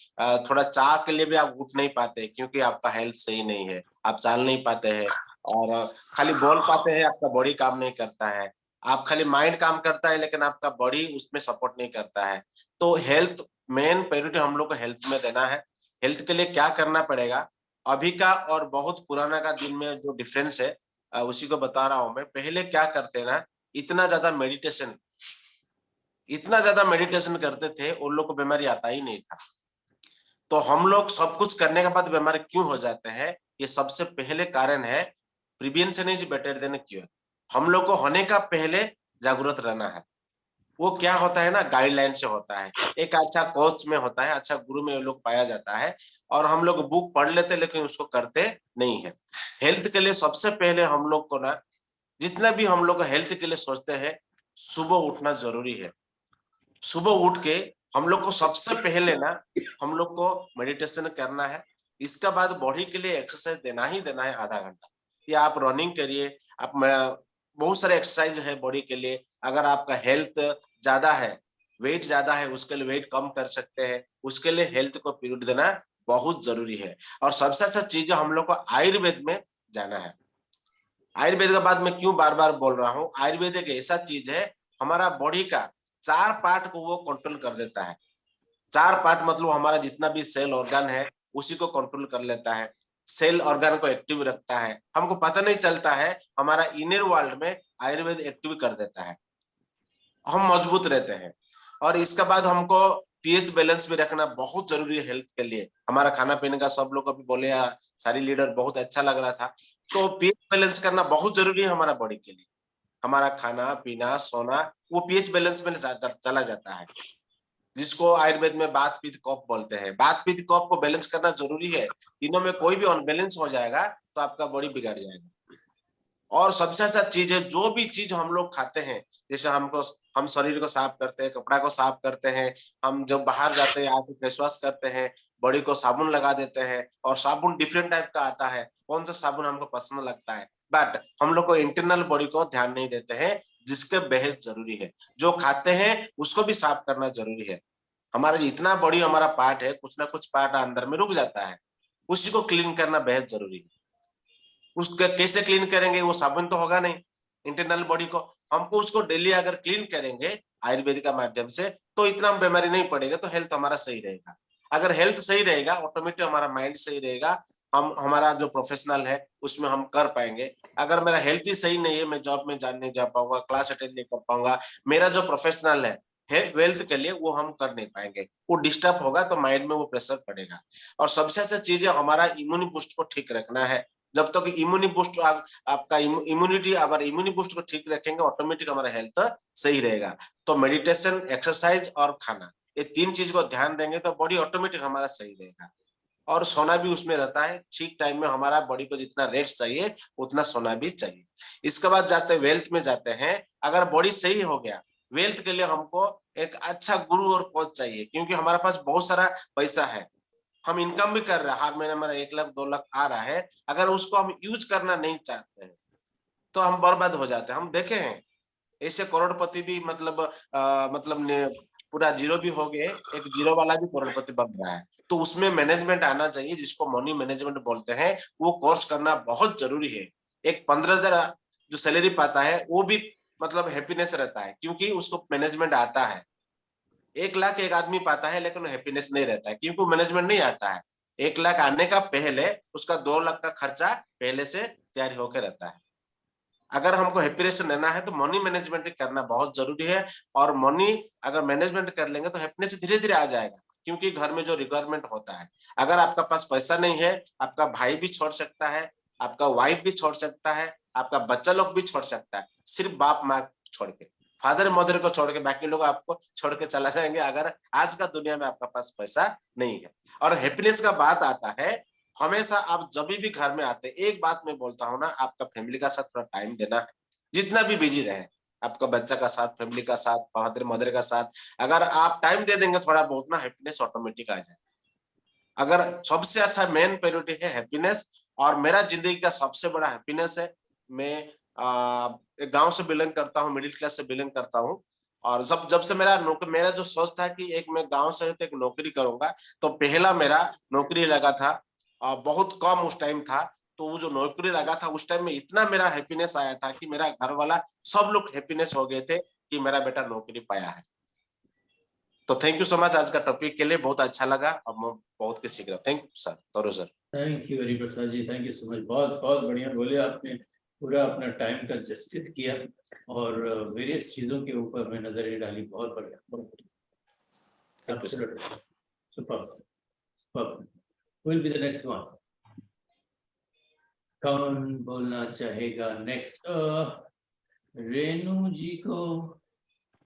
थोड़ा चाह के लिए भी आप उठ नहीं पाते, क्योंकि आपका हेल्थ सही नहीं है, आप चाल नहीं पाते हैं, और खाली बोल पाते हैं, आपका बॉडी काम नहीं करता है। आप खाली माइंड काम करता है, लेकिन आपका बॉडी उसमें सपोर्ट नहीं करता है। तो हेल्थ मेन प्रायोरिटी हम लोग को हेल्थ में देना है। हेल्थ के लिए क्या करना पड़ेगा, अभी का और बहुत पुराना का दिन में जो डिफरेंस है, उसी को बता रहा हूं मैं। पहले क्या करते ना, इतना ज्यादा मेडिटेशन करते थे, उन लोग को बीमारी आता ही नहीं था। तो हम लोग सब कुछ करने के बाद बीमार क्यों हो जाते हैं, ये सबसे पहले कारण है prevention is better than cure. हम लोग को होने का पहले जागरूक रहना है। वो क्या होता है ना, गाइडलाइन से होता है, एक अच्छा कोच में होता है, अच्छा गुरु में लोग पाया जाता है, और हम लोग बुक पढ़ लेते लेकिन उसको करते नहीं है। हेल्थ के लिए सबसे पहले हम लोग को ना, जितना भी हम लोग हेल्थ के लिए सोचते हैं, सुबह उठना जरूरी है। सुबह उठ के हम लोग को सबसे पहले ना, हम लोग को मेडिटेशन करना है। इसके बाद बॉडी के लिए एक्सरसाइज देना ही देना है, आधा घंटा, या आप रनिंग करिए। आप बहुत सारे एक्सरसाइज है बॉडी के लिए। अगर आपका हेल्थ ज्यादा है, वेट ज्यादा है, उसके लिए वेट कम कर सकते हैं, उसके लिए हेल्थ को पीरियड देना बहुत जरूरी है। और सबसे अच्छा चीज हम लोग को आयुर्वेद में जाना है। आयुर्वेद के बाद मैं क्यों बार बार बोल रहा हूँ, आयुर्वेद एक ऐसा चीज है, हमारा बॉडी का 4 पार्ट को वो कंट्रोल कर देता है। 4 पार्ट मतलब हमारा जितना भी सेल ऑर्गन है उसी को कंट्रोल कर लेता है, सेल ऑर्गन को एक्टिव रखता है, हमको पता नहीं चलता है, हमारा इनर वर्ल्ड में आयुर्वेद एक्टिव कर देता है, हम मजबूत रहते हैं। और इसके बाद हमको पीएच बैलेंस भी रखना बहुत जरूरी है हेल्थ के लिए। हमारा खाना पीने का सब लोग अभी बोले, सारी लीडर बहुत अच्छा लग रहा था, तो पीएच बैलेंस करना बहुत जरूरी है हमारा बॉडी के लिए। हमारा खाना पीना सोना वो पीएच बैलेंस में चला जाता है, जिसको आयुर्वेद में बात पित्त कफ बोलते हैं। बात पित्त कफ को बैलेंस करना जरूरी है, तीनों में कोई भी अनबैलेंस हो जाएगा तो आपका बॉडी बिगड़ जाएगा। और सबसे अच्छा चीज है, जो भी चीज हम लोग खाते हैं, जैसे हम शरीर को साफ करते हैं, कपड़ा को साफ करते हैं, हम जब बाहर जाते हैं आके फेस वॉश करते हैं, बॉडी को साबुन लगा देते हैं, और साबुन डिफरेंट टाइप का आता है, कौन सा साबुन हमको पसंद लगता है, बट हम लोग को इंटरनल बॉडी को ध्यान नहीं देते हैं, जिसके बेहद जरूरी है। जो खाते हैं उसको भी साफ करना जरूरी है। हमारा इतना बॉडी हमारा पार्ट है, कुछ ना कुछ पार्ट अंदर में रुक जाता है, उसी को क्लीन करना बेहद जरूरी है। उसका कैसे क्लीन करेंगे, वो साबुन तो होगा नहीं, इंटरनल बॉडी को हमको उसको डेली अगर क्लीन करेंगे आयुर्वेदिक का माध्यम से, तो इतना बीमारी नहीं पड़ेगा, तो हेल्थ हमारा सही रहेगा। अगर हेल्थ सही रहेगा, ऑटोमेटिक हमारा माइंड सही रहेगा, हम हमारा जो प्रोफेशनल है उसमें हम कर पाएंगे। अगर मेरा हेल्थ ही सही नहीं है, मैं जॉब में नहीं जा पाऊंगा, क्लास अटेंड नहीं कर पाऊंगा, मेरा जो प्रोफेशनल है वेल्थ के लिए वो हम कर नहीं पाएंगे, वो डिस्टर्ब होगा, तो माइंड में वो प्रेशर पड़ेगा। और सबसे अच्छा चीज है हमारा इम्यूनि बूस्ट को ठीक रखना है। जब तक इम्यूनि बूस्ट आपका इम्यूनिटी, अगर इम्यूनि बूस्ट को ठीक रखेंगे, ऑटोमेटिक हमारा हेल्थ सही रहेगा। तो मेडिटेशन, एक्सरसाइज और खाना, ये 3 चीज को ध्यान देंगे तो बॉडी ऑटोमेटिक हमारा सही रहेगा। और सोना भी उसमें रहता है, ठीक टाइम में हमारा बॉडी को जितना रेस्ट चाहिए उतना सोना भी चाहिए। इसके बाद जाते हैं वेल्थ में जाते हैं। अगर बॉडी सही हो गया, वेल्थ के लिए हमको एक अच्छा गुरु और कोच चाहिए, क्योंकि हमारे पास बहुत सारा पैसा है, हम इनकम भी कर रहे हैं, हर महीने हमारा 1 लाख 2 लाख आ रहा है, अगर उसको हम यूज करना नहीं चाहते हैं तो हम बर्बाद हो जाते हैं। हम देखे हैं ऐसे करोड़पति भी पूरा जीरो भी हो गए, एक जीरो वाला भी करोड़पति बन रहा है। तो उसमें मैनेजमेंट आना चाहिए, जिसको मनी मैनेजमेंट बोलते हैं, वो कोर्स करना बहुत जरूरी है। एक 15,000 जो सैलरी पाता है वो भी हैप्पीनेस रहता है, क्योंकि उसको मैनेजमेंट आता है। 1 लाख एक आदमी पाता है लेकिन हैप्पीनेस नहीं रहता है, क्योंकि मैनेजमेंट नहीं आता है। 1 लाख आने का पहले उसका 2 लाख का खर्चा पहले से तैयारी होकर रहता है। अगर हमको हैप्पीनेस लेना है तो मनी मैनेजमेंट करना बहुत जरूरी है, और मनी अगर मैनेजमेंट कर लेंगे तो हैप्पीनेस धीरे धीरे आ जाएगा, क्योंकि घर में जो रिक्वायरमेंट होता है, अगर आपका पास पैसा नहीं है, आपका भाई भी छोड़ सकता है, आपका वाइफ भी छोड़ सकता है, आपका बच्चा लोग भी छोड़ सकता है, सिर्फ बाप माँ छोड़ के, फादर मदर को छोड़ के बाकी लोग आपको छोड़ के चला जाएंगे, अगर आज का दुनिया में आपका पास पैसा नहीं है। और हैप्पीनेस का बात आता है, हमेशा आप जब भी घर में आते, एक बात मैं बोलता हूँ ना, आपका फैमिली का साथ थोड़ा टाइम देना है, जितना भी बिजी रहे, आपका बच्चा का साथ, फैमिली का साथ, फादर मदर का साथ, अगर आप टाइम दे देंगे थोड़ा बहुत ना, हैप्पीनेस ऑटोमेटिक आ जाए। अगर सबसे अच्छा मेन प्रायोरिटी है हैप्पीनेस, और मेरा जिंदगी का सबसे बड़ा हैप्पीनेस है, मैं एक गांव से बिलोंग करता हूँ, मिडिल क्लास से बिलोंग करता हूँ, और जब से मेरा जो सोच था कि एक मैं गांव से तो एक नौकरी करूंगा, तो पहला मेरा नौकरी लगा था, बहुत कम उस टाइम था, तो वो जो नौकरी लगा था उस टाइम में इतना मेरा हैप्पीनेस आया था कि मेरा घर वाला सब लोग हैप्पीनेस हो गए थे कि मेरा बेटा नौकरी पाया है। तो थैंक यू सो मच, आज का टॉपिक के लिए बहुत अच्छा लगा, अब मैं बहुत कुछ सीख रहा हूँ। थैंक यू सर, तोरो sir. Thank you very Prasad ji, thank you so much, बहुत बहुत बढ़िया बोले आपने, पूरा अपना टाइम का जस्टिस किया और वेरियस चीजों के ऊपर में नजर डाली, बहुत बढ़िया, बहुत बढ़िया। Super, will be the next one. कौन बोलना चाहेगा नेक्स्ट? रेणु जी को।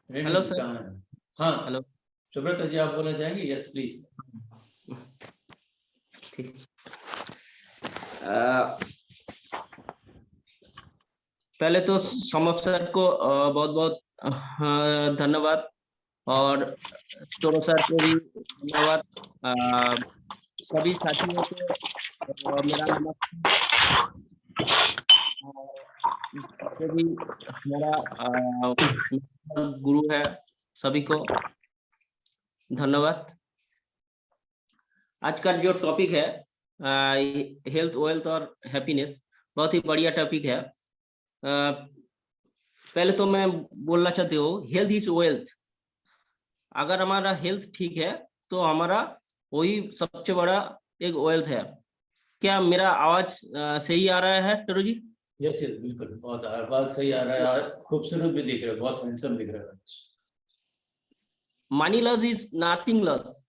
Hello sir. हाँ हेलो सुब्रता जी, आप बोलना चाहेंगे? Yes please. ठीक। पहले तो समर सर को बहुत बहुत धन्यवाद, और तोरो सर को भी धन्यवाद, सभी साथियों को मेरा नमस्कार, जो भी हमारा गुरु है सभी को धन्यवाद। आज का जो टॉपिक है हेल्थ, वेल्थ और हैप्पीनेस, बहुत ही बढ़िया टॉपिक है। पहले तो मैं बोलना चाहती हूँ, हेल्थ इज वेल्थ, अगर हमारा हेल्थ ठीक है तो हमारा वही सबसे बड़ा एक वेल्थ है। क्या मेरा आवाज सही आ रहा है टरू जी? यस यस, बिल्कुल, बहुत आवाज सही आ रहा है, खूबसूरत भी दिख रहा है, बहुत हैंडसम दिख रहा है। Money loss is nothing loss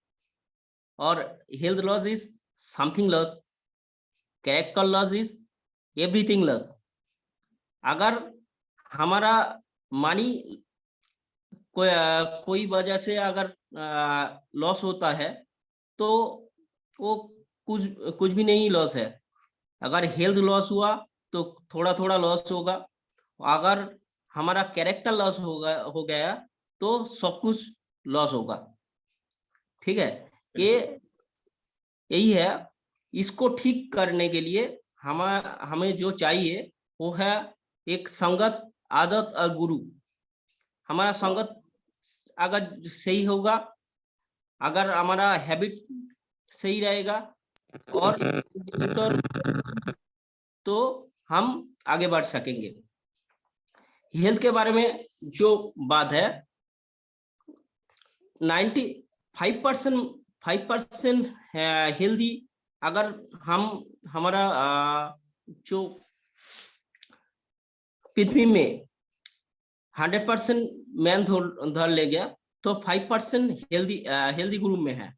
और health loss is something loss, character loss is everything loss. अगर हमारा मनी कोई वजह से अगर लॉस होता है तो वो कुछ कुछ भी नहीं लॉस है। अगर हेल्थ लॉस हुआ तो थोड़ा थोड़ा लॉस होगा। अगर हमारा कैरेक्टर लॉस हो गया तो सब कुछ लॉस होगा। ठीक है, ये यही है। इसको ठीक करने के लिए हमें जो चाहिए वो है एक संगत, आदत और गुरु। हमारा संगत अगर सही होगा, अगर हमारा हैबिट सही रहेगा और तो हम आगे बढ़ सकेंगे। हेल्थ के बारे में जो बात है, 5% हेल्दी, अगर हम हमारा जो पृथ्वी में 100% मैन धर ले गया तो 5% हेल्दी ग्रुप में है।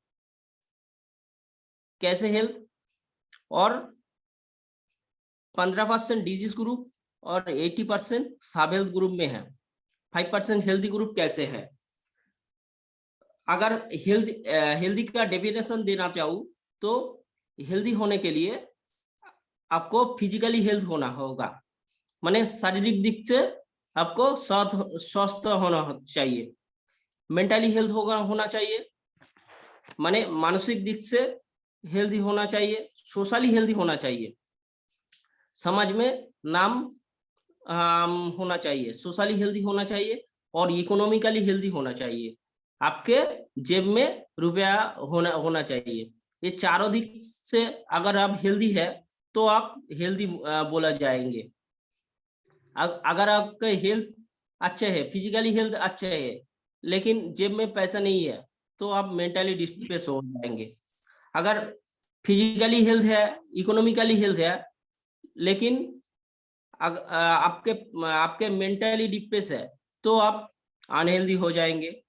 कैसे हेल्थ? और 15% डिजीज ग्रुप और 80% सब हेल्थ ग्रुप में है। 5% हेल्दी ग्रुप कैसे है? अगर हेल्दी का डेफिनेशन देना चाहूँ तो हेल्दी होने के लिए आपको फिजिकली हेल्थ होना होगा, माने शारीरिक दिख से आपको स्वस्थ होना चाहिए। मेंटली हेल्थ होना चाहिए, माने मानसिक दिख से हेल्दी होना चाहिए। सोशली हेल्दी होना चाहिए, समाज में नाम होना चाहिए। सोशली हेल्दी होना चाहिए और इकोनॉमिकली हेल्दी होना चाहिए। आपके जेब में रुपया होना चाहिए। ये चारों दिक से अगर आप हेल्दी है तो आप हेल्दी बोला जाएंगे। अगर आपका हेल्थ अच्छे है, फिजिकली हेल्थ अच्छे है, लेकिन जेब में पैसा नहीं है तो आप मेंटली डिस्ट्रेस हो जाएंगे। अगर फिजिकली हेल्थ है, इकोनॉमिकली हेल्थ है, लेकिन आपके मेंटली डिप्रेस है तो आप अनहेल्दी हो जाएंगे।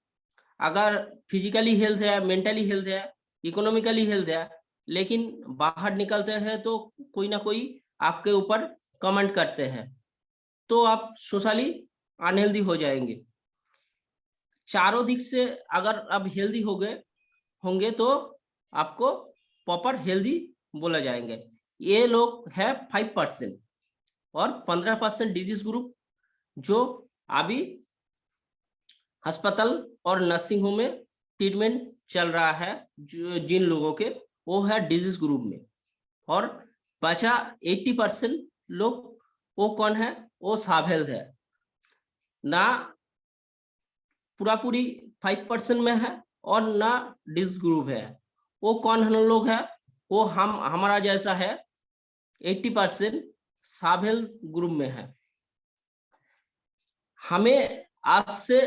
अगर फिजिकली हेल्थ है, मेंटली हेल्थ है, इकोनॉमिकली हेल्थ है, लेकिन बाहर निकलते हैं तो कोई ना कोई आपके ऊपर कमेंट करते हैं तो आप सोशली अनहेल्दी हो जाएंगे। चारों दिक से अगर आप हेल्दी होंगे तो आपको प्रॉपर हेल्दी बोला जाएंगे। ये लोग है 5% और 15% डिजीज ग्रुप जो अभी अस्पताल और नर्सिंग होम में ट्रीटमेंट चल रहा है। जिन लोगों के वो है डिजीज ग्रुप में, और बचा 80% लोग वो कौन है? वो सब हेल्थ है ना, पूरी 5% में है और ना डिजीज ग्रुप है। वो कौन हम लोग है? वो हमारा जैसा है, 80% सब हेल्थ ग्रुप में है। हमें आज से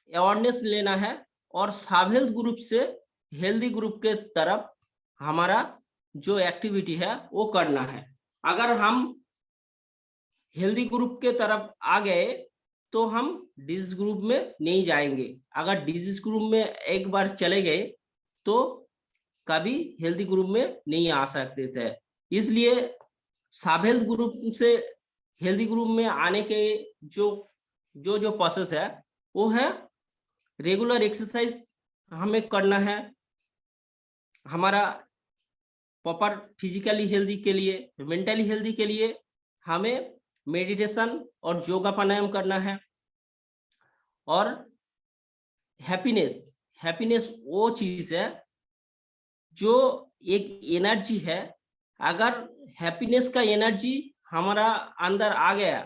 अवेयरनेस लेना है और सब हेल्थ ग्रुप से हेल्दी ग्रुप के तरफ हमारा जो एक्टिविटी है वो करना है। अगर हम हेल्दी ग्रुप के तरफ आ गए तो हम डिजीज ग्रुप में नहीं जाएंगे। अगर डिजीज ग्रुप में एक बार चले गए तो कभी हेल्दी ग्रुप में नहीं आ सकते थे। इसलिए सब हेल्थ ग्रुप से हेल्दी ग्रुप में आने के जो प्रोसेस है वो है रेगुलर एक्सरसाइज हमें करना है। हमारा प्रॉपर फिजिकली हेल्दी के लिए, मेंटली हेल्दी के लिए हमें मेडिटेशन और योगा प्राणायाम करना है। और हैप्पीनेस वो चीज है जो एक एनर्जी है। अगर हैप्पीनेस का एनर्जी हमारा अंदर आ गया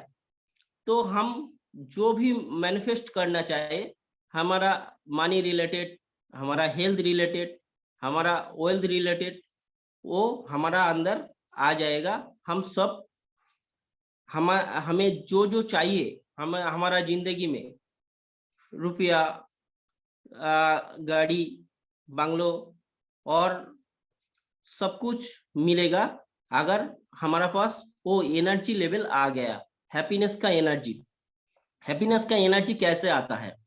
तो हम जो भी मैनिफेस्ट करना चाहे, हमारा मनी रिलेटेड, हमारा हेल्थ रिलेटेड, हमारा वेल्थ रिलेटेड, वो हमारा अंदर आ जाएगा। हम सब हमें जो चाहिए हमारा जिंदगी में रुपया, गाड़ी, बंगलो और सब कुछ मिलेगा अगर हमारा पास वो एनर्जी लेवल आ गया। हैप्पीनेस का एनर्जी, हैप्पीनेस का एनर्जी कैसे आता है?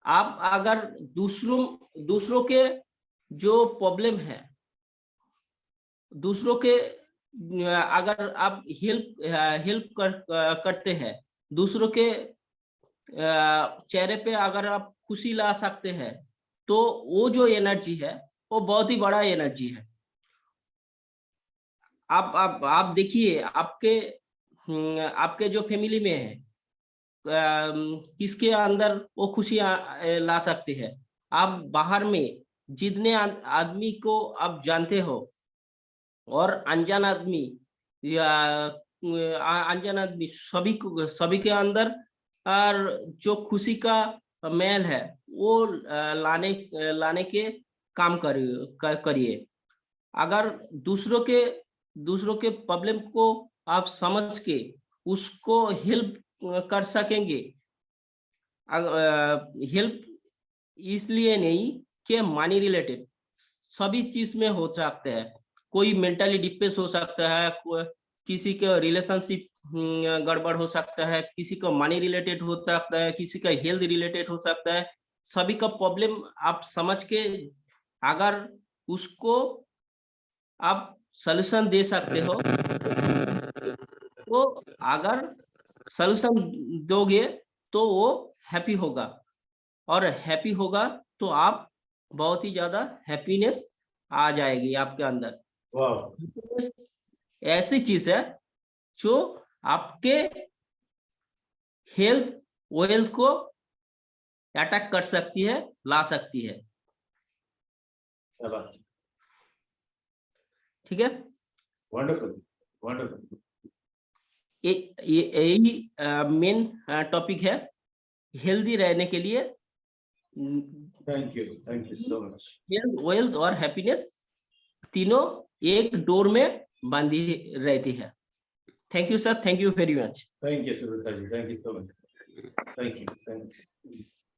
आप अगर दूसरों के जो प्रॉब्लम है, दूसरों के अगर आप हेल्प करते हैं, दूसरों के चेहरे पे अगर आप खुशी ला सकते हैं, तो वो जो एनर्जी है वो बहुत ही बड़ा एनर्जी है। आप देखिए, आपके जो फैमिली में है, किसके अंदर वो खुशियां ला सकते हैं। आप बाहर में जितने आदमी को आप जानते हो और अनजान आदमी सभी के अंदर और जो खुशी का मेल है वो लाने के काम करिए। अगर दूसरों के प्रॉब्लम को आप समझ के उसको हेल्प कर सकेंगे। हेल्प इसलिए नहीं कि मनी रिलेटेड, सभी चीज में हो सकते हैं। कोई मेंटली डिप्रेस हो सकता है, किसी का रिलेशनशिप गड़बड़ हो सकता है, किसी का मनी रिलेटेड हो सकता है, किसी का हेल्थ रिलेटेड हो सकता है। सभी का प्रॉब्लम आप समझ के अगर उसको आप सॉल्यूशन दे सकते हो, तो अगर सॉल्यूशन दोगे तो वो हैप्पी होगा, और हैप्पी होगा तो आप बहुत ही ज्यादा हैप्पीनेस आ जाएगी आपके अंदर। हैप्पीनेस ऐसी चीज है जो आपके हेल्थ वेल्थ को अटैक कर सकती है, ला सकती है। ठीक है, वंडरफुल वंडरफुल। यही मेन टॉपिक है हेल्दी रहने के लिए। Thank you so much. Health wealth और हैप्पीनेस तीनों एक डोर में बांधी रहती है। Thank you sir, thank you very much. Thank you Subrata ji, thank you so much. Thank you.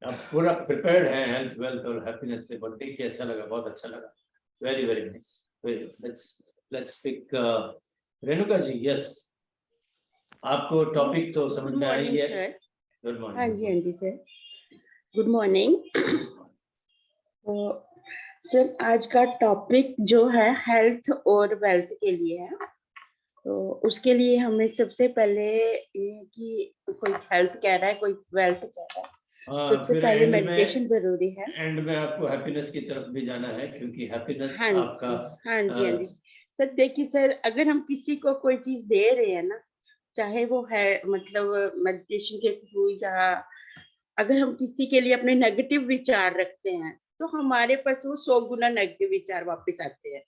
आप पूरा प्रिपेयर्ड हैं हेल्थ वेल्थ और हैप्पीनेस से, बहुत देख के अच्छा लगा, बहुत अच्छा लगा। Very very nice. Let's pick Renuka ji. Yes, आपको टॉपिक तो समझ में आ ही है। Good morning. हाँ जी, हाँ जी सर, गुड मॉर्निंग। तो सर आज का टॉपिक जो है हेल्थ और वेल्थ के लिए है, तो उसके लिए हमें सबसे पहले ये कि कोई हेल्थ कह रहा है, कोई वेल्थ कह रहा है, सबसे फिर पहले एंड मेडिटेशन जरूरी है। एंड में आपको हैप्पीनेस की तरफ भी जाना है, क्योंकि हैप्पीनेस हाँ आपका जी, हाँ जी, हाँ जी सर। देखिए सर, अगर हम किसी को कोई चीज दे रहे हैं ना, चाहे वो है मतलब मेडिटेशन के थ्रू, या अगर हम किसी के लिए अपने नेगेटिव विचार रखते हैं तो हमारे पास वो 100 गुना नेगेटिव विचार वापस आते हैं।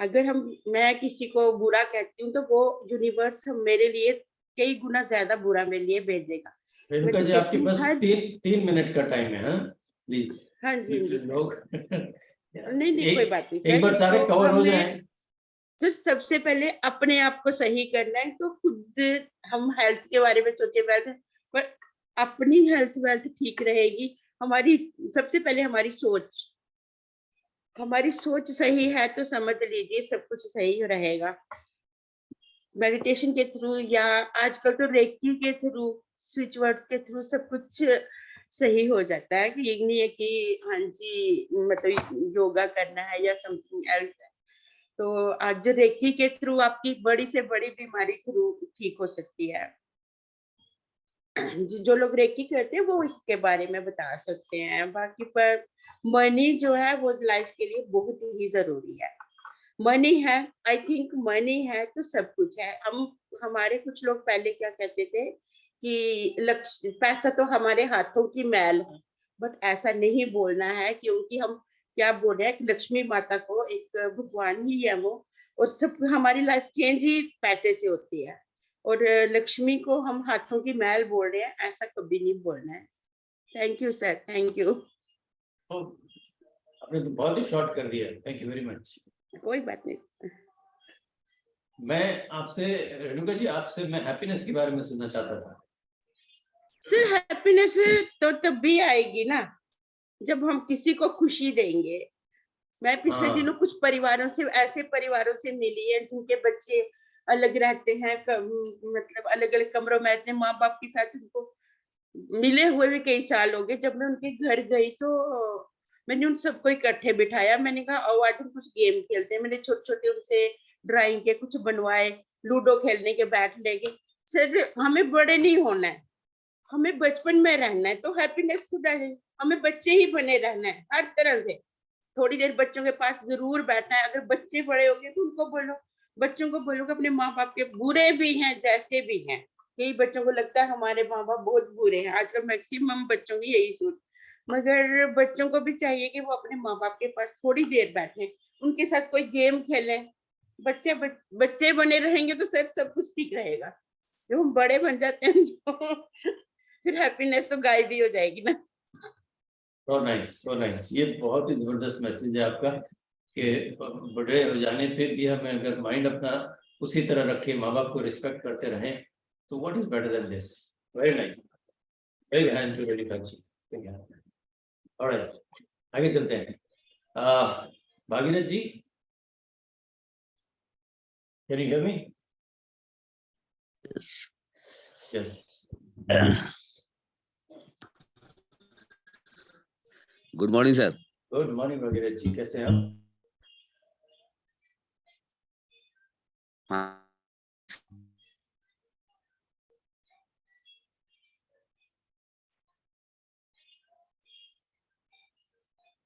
अगर मैं किसी को बुरा कहती हूँ तो वो यूनिवर्स मेरे लिए कई गुना ज्यादा बुरा मेरे लिए भेजेगा। रेणुका जी, आपके पास 3 मिनट का टाइम है, हाँ प्लीज। हाँ जी, हाँ जी सर। लोग नहीं कोई बात नहीं सर, एक बार सारे तो कवर हो हमने जाए। सर सबसे पहले अपने आप को सही करना है, तो खुद हम हेल्थ के बारे में सोचे वेल्थ, पर अपनी हेल्थ वेल्थ ठीक रहेगी हमारी। सबसे पहले हमारी सोच सही है तो समझ लीजिए सब कुछ सही रहेगा। मेडिटेशन के थ्रू या आजकल तो रेकी के थ्रू, स्विच वर्ड्स के थ्रू सब कुछ सही हो जाता है। कि ये नहीं है कि हाँ जी मतलब योगा करना है या समथिंग एल्स है। तो आज रेकी के थ्रू आपकी बड़ी से बड़ी बीमारी थ्रू ठीक हो सकती है। जो लोग रेकी करते हैं वो इसके बारे में बता सकते हैं। बाकी पर मनी जो है वो लाइफ के लिए बहुत ही जरूरी है। मनी है, आई थिंक मनी है तो सब कुछ है। हमारे कुछ लोग पहले क्या कहते थे कि पैसा तो हमारे हाथों की मैल है, बट ऐसा नहीं बोलना है, क्योंकि हम क्या बोल रहे हैं कि लक्ष्मी माता को एक भगवान ही है वो, और सब हमारी लाइफ चेंज ही पैसे से होती है। और लक्ष्मी को हम हाथों की मैल बोल रहे हैं, ऐसा कभी नहीं बोलना है। Thank you sir, thank you. आपने तो बहुत ही शॉर्ट कर दिया, थैंक यू वेरी मच। कोई बात नहीं। मैं आपसे रेणुका जी, आपसे मैं हैप्पीनेस के बारे में सुनना चाहता था। सर हैप्पीनेस तो तब भी आएगी ना जब हम किसी को खुशी देंगे। मैं पिछले हाँ। दिनों कुछ परिवारों से, ऐसे परिवारों से मिली है जिनके बच्चे अलग रहते हैं, मतलब अलग अलग कमरों में रहते हैं, माँ बाप के साथ उनको मिले हुए भी कई साल हो गए। जब मैं उनके घर गई तो मैंने उन सबको इकट्ठे बिठाया, मैंने कहा आओ आज हम कुछ गेम खेलते हैं। मैंने छोटे छोटे उनसे ड्राइंग के कुछ बनवाए, लूडो खेलने के बैठ लेके। सर हमें बड़े नहीं होना है, हमें बचपन में रहना है, तो हैप्पीनेस खुद आ जाएगी। हमें बच्चे ही बने रहना है हर तरह से। थोड़ी देर बच्चों के पास जरूर बैठना है। अगर बच्चे बड़े हो गए तो उनको बोलो, बच्चों को बोलो कि अपने माँ बाप के बुरे भी हैं जैसे भी हैं। कई बच्चों को लगता है हमारे माँ बाप बहुत बुरे हैं, आजकल मैक्सिमम बच्चों की यही सोच। मगर बच्चों को भी चाहिए कि वो अपने माँ बाप के पास थोड़ी देर बैठे, उनके साथ कोई गेम खेलें। बच्चे बने रहेंगे तो सर सब कुछ ठीक रहेगा। जब हम बड़े बन जाते हैं तो फिर हैप्पीनेस तो गायब ही हो जाएगी ना। So nice, so nice. ये बहुत ही जबरदस्त मैसेज है आपका कि बड़े हो जाने पे भी हमें अगर माइंड अपना उसी तरह रखे, माँ बाप को रिस्पेक्ट करते रहें, तो what is better than this. Very nice, very hand to Reddy Kanchi. Alright, आगे चलते हैं। Bhagirath ji, can you hear me? Yes. Good morning sir. Good morning Bhagirath ji, कैसे हैं आप? हाँ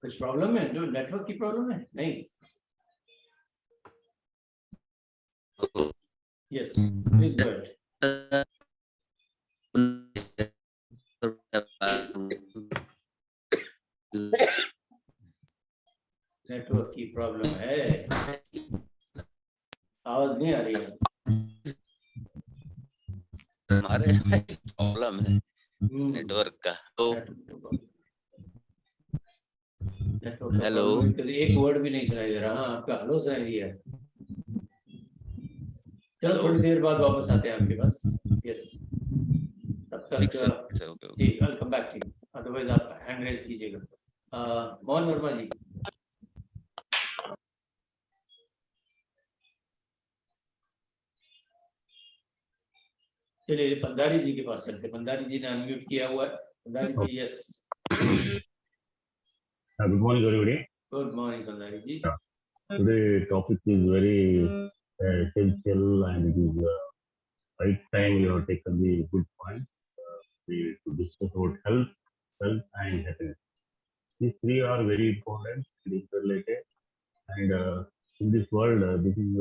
कुछ प्रॉब्लम है? जो नेटवर्क की प्रॉब्लम है? नहीं। Yes, please go ahead. Network की प्रॉब्लम है, आवाज नहीं आ रही है। हमारे प्रॉब्लम है नेटवर्क का। तो हेलो, एक वर्ड भी नहीं सुनाई दे रहा। हाँ, आपका हेलो सुनाई दिया है। चलो थोड़ी देर बाद वापस आते हैं आपके पास। यस, तब तक जी I will come back to you, otherwise आप हैंड रेज कीजिएगा। मोहन वर्मा जी। चलिए पंडारी जी के पास चलते। पंडारी जी ने अनम्यूट किया हुआ है। Pandari ji, yes. Good morning, everybody. Good morning Pandari ji. Today topic is very essential and it is right time you have taken the good point to discuss about health and happiness. These three are very important and interrelated. And in this world, this is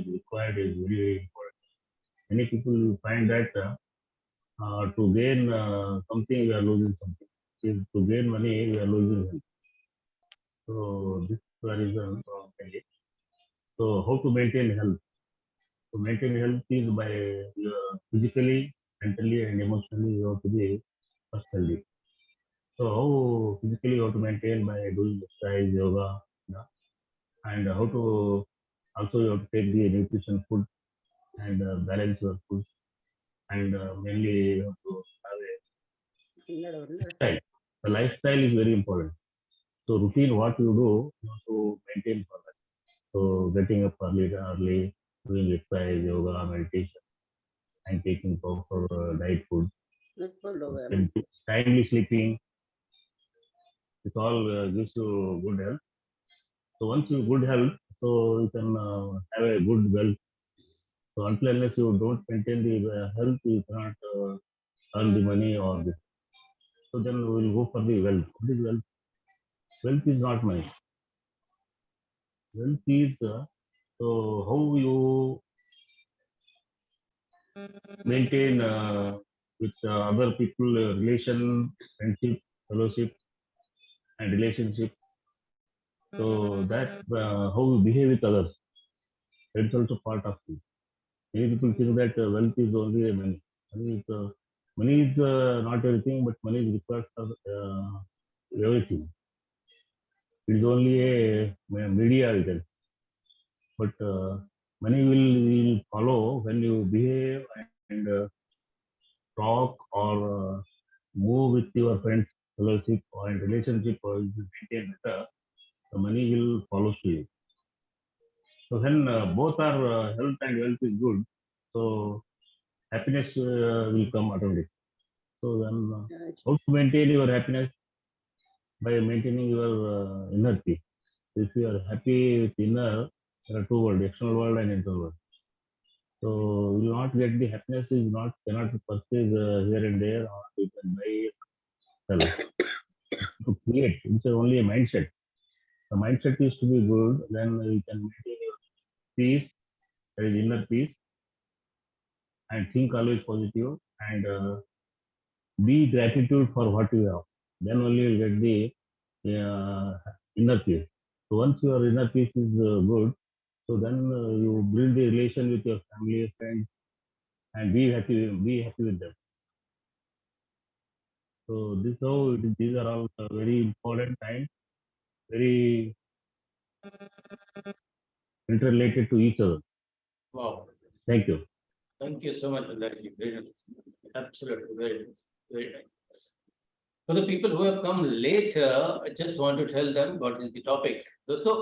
required is very, very important. Many people find that to gain something, we are losing something. To gain money, we are losing health. So this is the reason. So how to maintain health? To maintain health is by physically, mentally, and emotionally you have to be first healthy. So how physically you have to maintain by doing exercise, yoga, and how to also you have to take the nutrition food and balance your food, and mainly you have to have a lifestyle. The lifestyle is very important. So routine, what you do, you have to maintain for that. So getting up early, doing exercise, yoga, meditation, and taking proper diet food, and timely sleeping. It all gives you good health. So once you good health, so you can have a good wealth. So until unless you don't maintain the health, you cannot earn the money or this. So then we will go for the wealth. What is wealth? Wealth is not money. Wealth is so how you maintain with other people relation, friendship, fellowship, and relationship. So that how you behave with others. That's also part of it. Many people think that wealth is only money. Money is not everything, but money is required for everything. It is only a media item. But money will follow when you behave and talk or move with your friends, fellowship or in relationship or you maintain better, the money will follow to you. So when both are health and wealth is good, so happiness will come automatically. So then how to maintain your happiness? By maintaining your inner peace. If you are happy with inner, there are two worlds, external world and internal world. So you will not get the happiness is not cannot purchase here and there, or you can buy it, sell. To create, it's only a mindset. The mindset is to be good, then you can maintain your peace, that is inner peace, and think always positive and be gratitude for what you have. Then only you get the inner peace. So once your inner peace is good, so then you build the relation with your family, friends, and be happy with them. So this how these are all very important times, very interrelated to each other. Wow. Thank you. Thank you so much, Andarji. Very nice. Absolutely, very nice. Very nice. For the people who have come later, I just want to tell them what is the topic. दोस्तों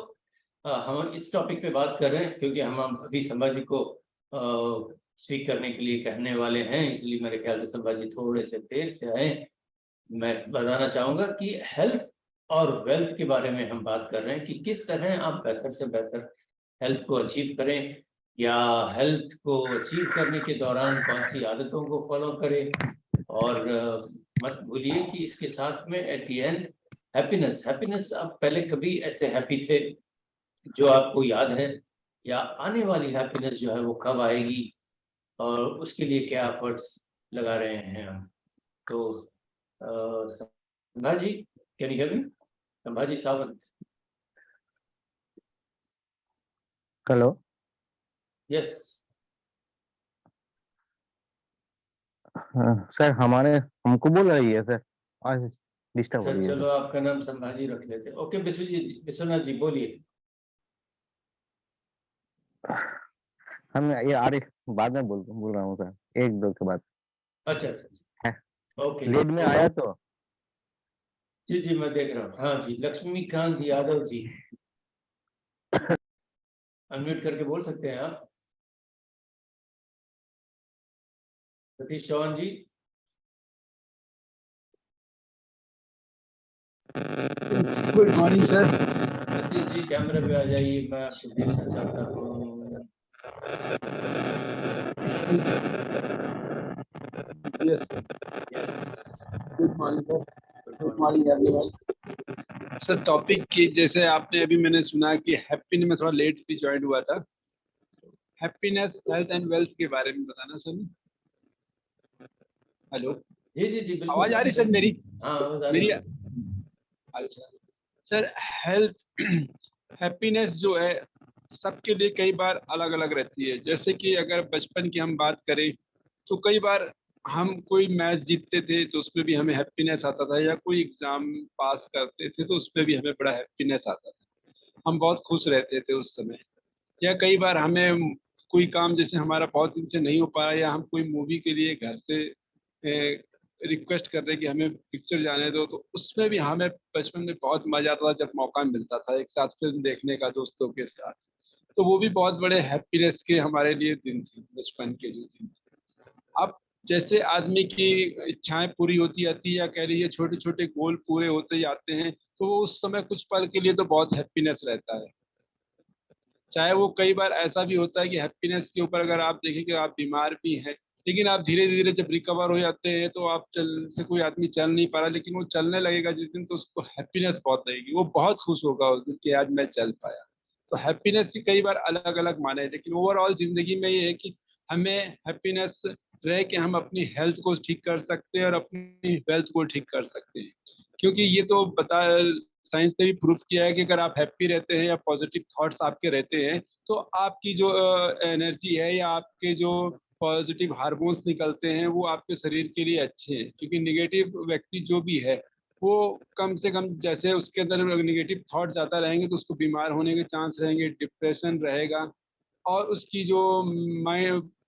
हम इस topic पे बात कर रहे हैं क्योंकि हम अभी संभाजी को स्पीक करने के लिए कहने वाले हैं, इसलिए मेरे ख्याल से संभाजी थोड़े से देर से आए। मैं बताना चाहूँगा कि हेल्थ और वेल्थ के बारे में हम बात कर रहे हैं कि किस तरह आप बेहतर से बेहतर हेल्थ को अचीव करें, या हेल्थ को अचीव करने के दौरान कौन सी आदतों को फॉलो करें, और मत भूलिए कि इसके साथ में एट द एंड हैप्पीनेस। आप पहले कभी ऐसे हैप्पी थे जो आपको याद है, या आने वाली हैप्पीनेस जो है वो कब आएगी, और उसके लिए क्या एफर्ट्स लगा रहे हैं हम। तो Sambhaji, can you hear me? Sambhaji Sawant. Hello. Yes sir हमको बोल रही है सर, आज डिस्टर्ब हो रही है। चलो आपका नाम संभाजी रख लेते हैं। ओके विश्वनाथ जी बोलिए। हम ये आरे बाद में बोल रहा हूँ सर, एक दो के बाद। अच्छा ओके। लीड में आया तो जी मैं देख रहा हूँ। हाँ जी, लक्ष्मीकांत यादव जी अनम्यूट करके बोल सकते हैं आप। Satish Chauhan ji. Good morning sir. Satish ji कैमरे पे आ जाइए, मैं आपको देखना चाहता हूँ। Good morning sir. Good morning everyone. Sir topic की जैसे आपने अभी मैंने सुना कि हैप्पीनेस में थोड़ा लेट भी ज्वाइन हुआ था, हैप्पीनेस हेल्थ एंड वेल्थ के बारे में बताना सर। हेलो जी आवाज आ रही सर मेरी? हाँ मेरी। अच्छा सर, हेल्थ हैप्पीनेस जो है सबके लिए कई बार अलग अलग रहती है। जैसे कि अगर बचपन की हम बात करें तो कई बार हम कोई मैच जीतते थे तो उसमें भी हमें हैप्पीनेस आता था, या कोई एग्जाम पास करते थे तो उसमें भी हमें बड़ा हैप्पीनेस आता था, हम बहुत खुश रहते थे उस समय। या कई बार हमें कोई काम जैसे हमारा बहुत दिन से नहीं हो पा रहा, या हम कोई मूवी के लिए घर से रिक्वेस्ट कर रहे कि हमें पिक्चर जाने दो, तो उसमें भी हमें बचपन में बहुत मजा आता था जब मौका मिलता था एक साथ फिल्म देखने का दोस्तों के साथ। तो वो भी बहुत बड़े हैप्पीनेस के हमारे लिए दिन थे, बचपन के जो दिन थे। अब जैसे आदमी की इच्छाएं पूरी होती जाती है, या कह लीजिए छोटे छोटे गोल पूरे होते जाते हैं, तो उस समय कुछ पल के लिए तो बहुत हैप्पीनेस रहता है। चाहे वो कई बार ऐसा भी होता है कि हैप्पीनेस के ऊपर अगर आप देखें कि आप बीमार भी हैं, लेकिन आप धीरे धीरे जब रिकवर हो जाते हैं तो आप से कोई आदमी चल नहीं पा रहा, लेकिन वो चलने लगेगा जिस दिन, तो उसको हैप्पीनेस बहुत लगेगी, वो बहुत खुश होगा उस दिन कि आज मैं चल पाया। तो हैप्पीनेस की कई बार अलग अलग माने, लेकिन ओवरऑल जिंदगी में ये है कि हमें हैप्पीनेस रहे कि हम अपनी हेल्थ को ठीक कर सकते हैं और अपनी वेल्थ को ठीक कर सकते हैं। क्योंकि ये तो साइंस ने भी प्रूफ किया है कि अगर आप हैप्पी रहते हैं या पॉजिटिव थॉट्स आपके रहते हैं, तो आपकी जो एनर्जी है या आपके जो पॉजिटिव हार्मोन्स निकलते हैं वो आपके शरीर के लिए अच्छे हैं। क्योंकि निगेटिव व्यक्ति जो भी है वो कम से कम जैसे उसके अंदर निगेटिव थॉट ज़्यादा रहेंगे तो उसको बीमार होने के चांस रहेंगे, डिप्रेशन रहेगा, और उसकी जो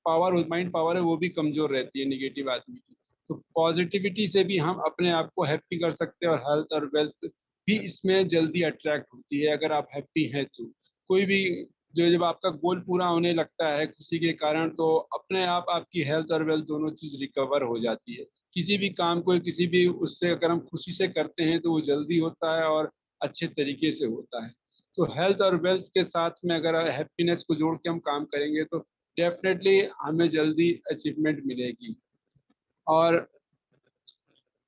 पावर, माइंड पावर है वो भी कमजोर रहती है निगेटिव आदमी की। तो पॉजिटिविटी से भी हम अपने आप को हैप्पी कर सकते हैं, और हेल्थ और वेल्थ भी इसमें जल्दी अट्रैक्ट होती है अगर आप हैप्पी हैं तो। कोई भी जो जब आपका गोल पूरा होने लगता है खुशी के कारण, तो अपने आप आपकी हेल्थ और वेल्थ दोनों चीज रिकवर हो जाती है। किसी भी काम को किसी भी उससे अगर हम खुशी से करते हैं तो वो जल्दी होता है और अच्छे तरीके से होता है। तो हेल्थ और वेल्थ के साथ में अगर हैप्पीनेस को जोड़ के हम काम करेंगे तो डेफिनेटली हमें जल्दी अचीवमेंट मिलेगी। और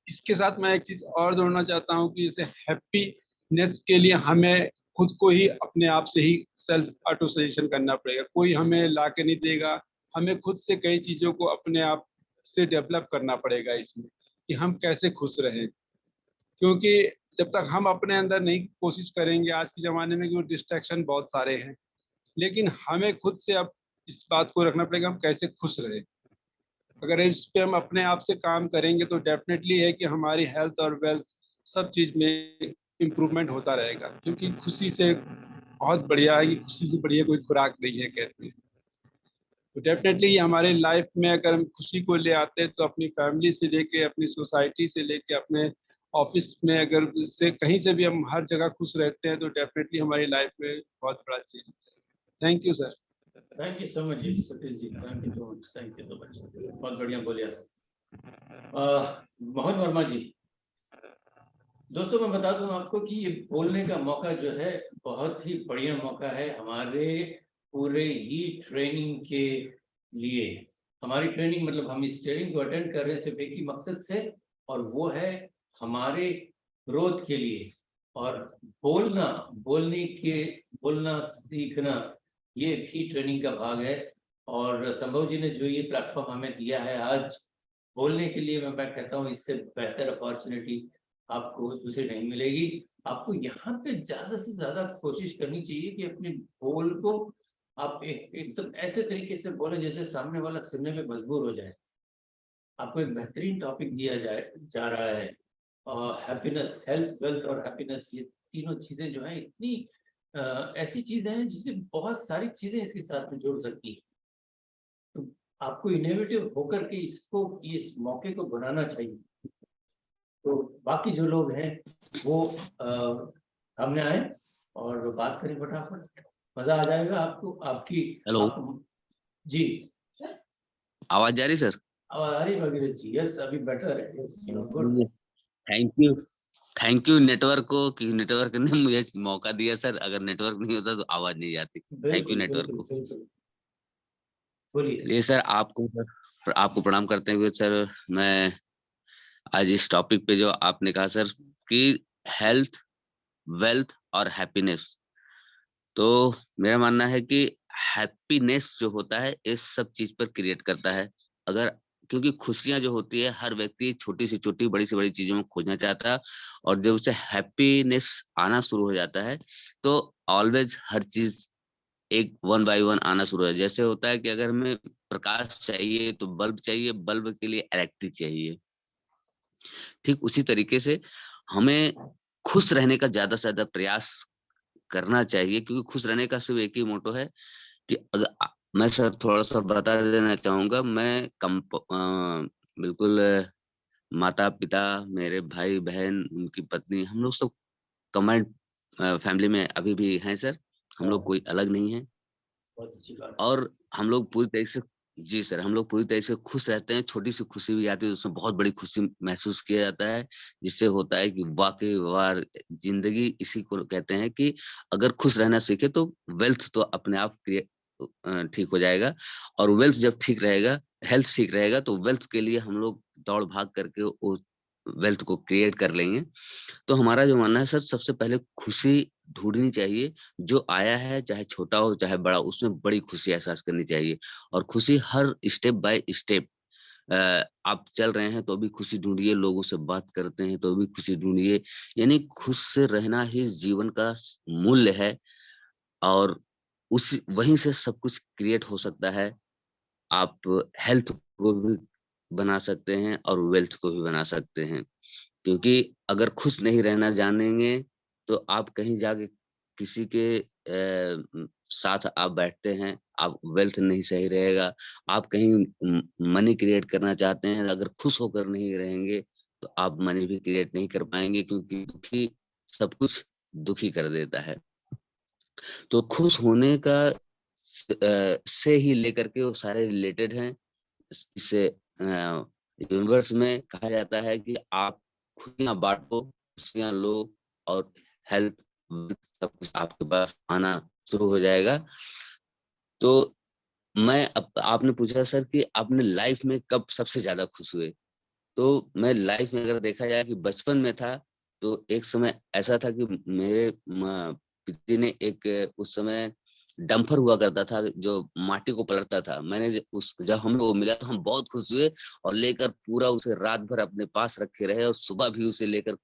इसके साथ मैं एक चीज और जोड़ना चाहता हूँ कि जैसे हैप्पीनेस के लिए हमें खुद को ही अपने आप से ही सेल्फ ऑटो सजेशन करना पड़ेगा। कोई हमें ला के नहीं देगा, हमें खुद से कई चीजों को अपने आप से डेवलप करना पड़ेगा इसमें, कि हम कैसे खुश रहें। क्योंकि जब तक हम अपने अंदर नहीं कोशिश करेंगे, आज के ज़माने में जो डिस्ट्रैक्शन बहुत सारे हैं, लेकिन हमें खुद से अब इस बात को रखना पड़ेगा हम कैसे खुश रहें। अगर इस पे हम अपने आप से काम करेंगे तो डेफिनेटली है कि हमारी हेल्थ और वेल्थ सब चीज़ में इम्प्रूवमेंट होता रहेगा। क्योंकि खुशी से बहुत बढ़िया है कि खुशी से बढ़िया कोई खुराक नहीं है कहते हैं। तो डेफिनेटली हमारे लाइफ में अगर हम खुशी को ले आते हैं तो अपनी फैमिली से लेके, अपनी सोसाइटी से लेके, अपने ऑफिस में अगर से कहीं से भी हम हर जगह खुश रहते हैं तो डेफिनेटली हमारी लाइफ में बहुत बड़ा चेंज है। Thank you sir. Thank you so much जी Satish ji, thank you so much, thank you so much, बहुत बढ़िया बोले आप। मोहन वर्मा जी, दोस्तों मैं बता दूं आपको कि ये बोलने का मौका जो है बहुत ही बढ़िया मौका है हमारे पूरे ही ट्रेनिंग के लिए। हमारी ट्रेनिंग मतलब हम इस ट्रेनिंग को अटेंड कर रहे हैं सिर्फ एक ही मकसद से, और वो है हमारे ग्रोथ के लिए। और बोलना सीखना ये भी ट्रेनिंग का भाग है। और संभव जी ने जो ये प्लेटफॉर्म हमें दिया है आज बोलने के लिए, मैं कहता हूँ इससे बेहतर अपॉर्चुनिटी आपको दूसरी नहीं मिलेगी। आपको यहाँ पे ज्यादा से ज्यादा कोशिश करनी चाहिए कि अपने बोल को आप एकदम ऐसे तरीके से बोले जैसे सामने वाला सुनने में मजबूर हो जाए। आपको एक बेहतरीन टॉपिक दिया जा रहा है, और हैप्पीनेस, हेल्थ, वेल्थ और हैप्पीनेस, ये तीनों चीजें जो है इतनी ऐसी चीजें हैं जिसमें बहुत सारी चीजें इसके साथ में जुड़ सकती है। तो आपको इनोवेटिव होकर के इस मौके को बनाना चाहिए। तो बाकी जो लोग हैं वो सामने आए और बात करें फटाफट, मजा आ जाएगा आपको। आपकी हेलो, जी आवाज जा रही सर? आवाज आ रही है भगीरथ जी? यस, अभी बेटर है। Yes, good. Thank you network को कि नेटवर्क ने मुझे मौका दिया सर। अगर नेटवर्क नहीं होता तो आवाज नहीं जाती। थैंक यू नेटवर्क को। बोलिए। चलिए सर, आपको प्रणाम करते हुए सर, मैं आज इस टॉपिक पे जो आपने कहा सर कि हेल्थ, वेल्थ और हैप्पीनेस, तो मेरा मानना है कि हैप्पीनेस जो होता है इस सब चीज पर क्रिएट करता है। अगर क्योंकि खुशियां जो होती है हर व्यक्ति छोटी से छोटी, बड़ी से बड़ी चीजों में खोजना चाहता है, और जब उसे हैप्पीनेस आना शुरू हो जाता है तो ऑलवेज हर चीज एक वन बाय वन आना शुरू हो। जैसे होता है कि अगर हमें प्रकाश चाहिए तो बल्ब चाहिए, बल्ब के लिए इलेक्ट्रिक चाहिए। ठीक उसी तरीके से हमें खुश रहने का ज्यादा से ज्यादा प्रयास करना चाहिए, क्योंकि खुश रहने का सिर्फ एक ही मोटो है कि मैं सर थोड़ा सा बता देना चाहूंगा। मैं बिल्कुल माता पिता, मेरे भाई बहन, उनकी पत्नी, हम लोग सब कमांड फैमिली में अभी भी हैं सर। हम लोग कोई अलग नहीं है, बहुत अच्छी बात। और हम लोग पूरी तरीके से, जी सर, हम लोग पूरी तरीके से खुश रहते हैं। छोटी सी खुशी भी आती है तो उसमें बहुत बड़ी खुशी महसूस किया जाता है, जिससे होता है कि वाकई वार जिंदगी इसी को कहते हैं कि अगर खुश रहना सीखे तो वेल्थ तो अपने आप ठीक हो जाएगा। और वेल्थ जब ठीक रहेगा, हेल्थ ठीक रहेगा, तो वेल्थ के लिए हम लोग दौड़ भाग करके उस वेल्थ को क्रिएट कर लेंगे। तो हमारा जो मानना है सर, सबसे पहले खुशी ढूंढनी चाहिए। जो आया है चाहे छोटा हो चाहे बड़ा, उसमें बड़ी खुशी एहसास करनी चाहिए। और खुशी हर स्टेप बाय स्टेप, आप चल रहे हैं तो भी खुशी ढूंढिए, लोगों से बात करते हैं तो भी खुशी ढूंढिए। यानी खुश से रहना ही जीवन का मूल्य है, और उस वहीं से सब कुछ क्रिएट हो सकता है। आप हेल्थ को भी बना सकते हैं और वेल्थ को भी बना सकते हैं। क्योंकि अगर खुश नहीं रहना जानेंगे तो आप कहीं जाके किसी के साथ आप बैठते हैं, आप वेल्थ नहीं सही रहेगा। आप कहीं मनी क्रिएट करना चाहते हैं, अगर खुश होकर नहीं रहेंगे तो आप मनी भी क्रिएट नहीं कर पाएंगे, क्योंकि दुखी सब कुछ दुखी कर देता है। तो खुश होने का से ही लेकर के वो सारे रिलेटेड हैं। इससे यूनिवर्स में कहा जाता है कि आप खुशियां बांटो, खुशियां लो, और हेल्थ सब कुछ आपके पास आना शुरू हो जाएगा। तो आपने पूछा सर कि आपने लाइफ में कब सबसे ज्यादा खुश हुए? तो मैं लाइफ में अगर देखा जाए कि बचपन में था, तो एक समय ऐसा था कि मेरे पिताजी ने एक उस समय डंपर हुआ करता था जो माटी को पलटता था। जब हमें वो मिला तो हम बहुत खुश हुए और लेकर पूरा उसे रात भर अपने पास रखे रहे, और सुबह भी उसे लेकर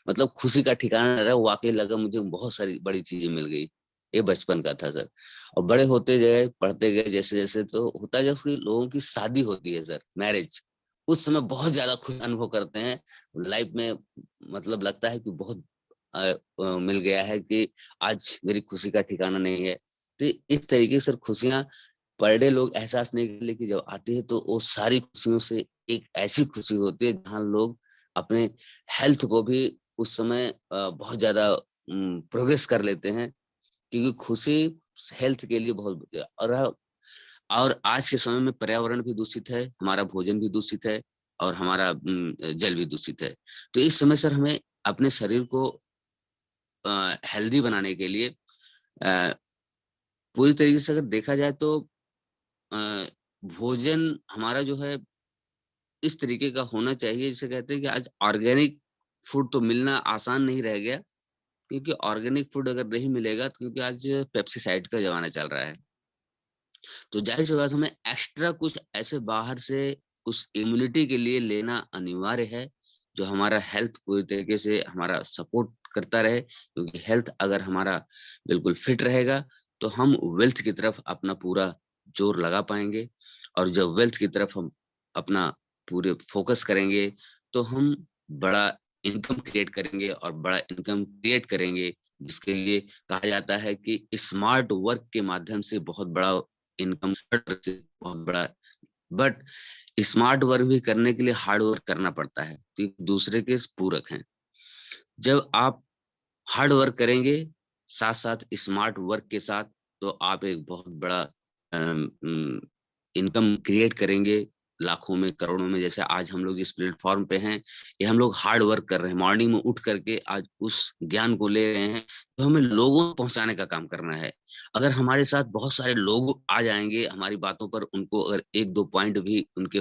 मतलब खुशी का ठिकाना न रहा। वाकई लगा मुझे बहुत सारी बड़ी चीजें मिल गई। ये बचपन का था सर। और बड़े होते गए, पढ़ते गए जैसे जैसे, तो होता जब लोगों की शादी होती है सर, मैरिज, उस समय बहुत ज्यादा खुश अनुभव करते हैं लाइफ में। मतलब लगता है कि बहुत मिल गया है कि आज मेरी खुशी का ठिकाना नहीं है। तो इस तरीके से खुशियां पर डे लोग एहसास नहीं कर, लेकिन जब आती है तो वो सारी खुशियों से एक ऐसी खुशी होती है जहाँ लोग अपने हेल्थ को भी उस समय बहुत ज्यादा प्रोग्रेस कर लेते हैं, क्योंकि खुशी हेल्थ के लिए बहुत। और आज के समय में पर्यावरण भी दूषित है, हमारा भोजन भी दूषित है, और हमारा जल भी दूषित है। तो इस समय सर हमें अपने शरीर को हेल्दी बनाने के लिए पूरी तरीके से अगर देखा जाए तो भोजन हमारा जो है इस तरीके का होना चाहिए, जिसे कहते हैं कि आज ऑर्गेनिक फूड तो मिलना आसान नहीं रह गया, क्योंकि ऑर्गेनिक फूड अगर नहीं मिलेगा तो, क्योंकि आज पेप्सिसाइड का जमाना चल रहा है, तो जाहिर सी बात हमें एक्स्ट्रा कुछ ऐसे बाहर से उस इम्यूनिटी के लिए लेना अनिवार्य है, जो हमारा हेल्थ पूरी तरीके से हमारा सपोर्ट करता रहे। क्योंकि हेल्थ अगर हमारा बिल्कुल फिट रहेगा तो हम वेल्थ की तरफ अपना पूरा जोर लगा पाएंगे, और जब वेल्थ की तरफ हम अपना पूरे फोकस करेंगे तो हम बड़ा इनकम क्रिएट करेंगे, और बड़ा इनकम क्रिएट करेंगे जिसके लिए कहा जाता है कि स्मार्ट वर्क के माध्यम से बहुत बड़ा इनकम, बहुत बड़ा। बट स्मार्ट वर्क भी करने के लिए हार्ड वर्क करना पड़ता है, तो दूसरे के पूरक हैं। जब आप हार्ड वर्क करेंगे साथ साथ स्मार्ट वर्क के साथ, तो आप एक बहुत बड़ा इनकम क्रिएट करेंगे, लाखों में, करोड़ों में। जैसे आज हम लोग जिस प्लेटफॉर्म पे हैं, ये हम लोग हार्ड वर्क कर रहे हैं, मॉर्निंग में उठ करके आज उस ज्ञान को ले रहे हैं, तो हमें लोगों को पहुंचाने का काम करना है। अगर हमारे साथ बहुत सारे लोग आ जाएंगे हमारी बातों पर, उनको अगर एक दो पॉइंट भी उनके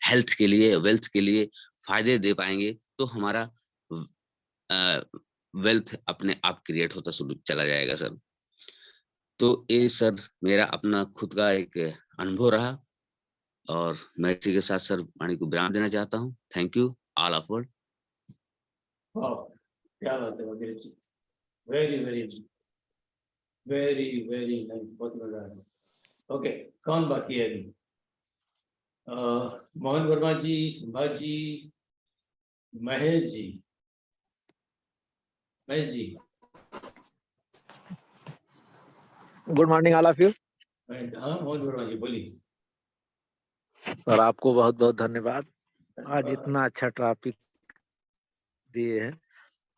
हेल्थ के लिए, वेल्थ के लिए फायदे दे पाएंगे, तो हमारा वेल्थ अपने आप क्रिएट होता शुरू चला जाएगा सर। तो ये सर मेरा अपना खुद का एक अनुभव रहा, और मैं इसी के साथ सर वाणी को विराम देना चाहता हूँ। Thank you all of world. क्या बात है वगैरह जी, very very very very nice, बहुत मजा आया। ओके, कौन बाकी है अभी? Mohan Verma ji, Sambhaji, Mahesh ji. Mahesh ji, good morning all of you. हाँ मोहन वर्मा जी बोलिए। और आपको बहुत बहुत धन्यवाद, आज इतना अच्छा टॉपिक दिए हैं,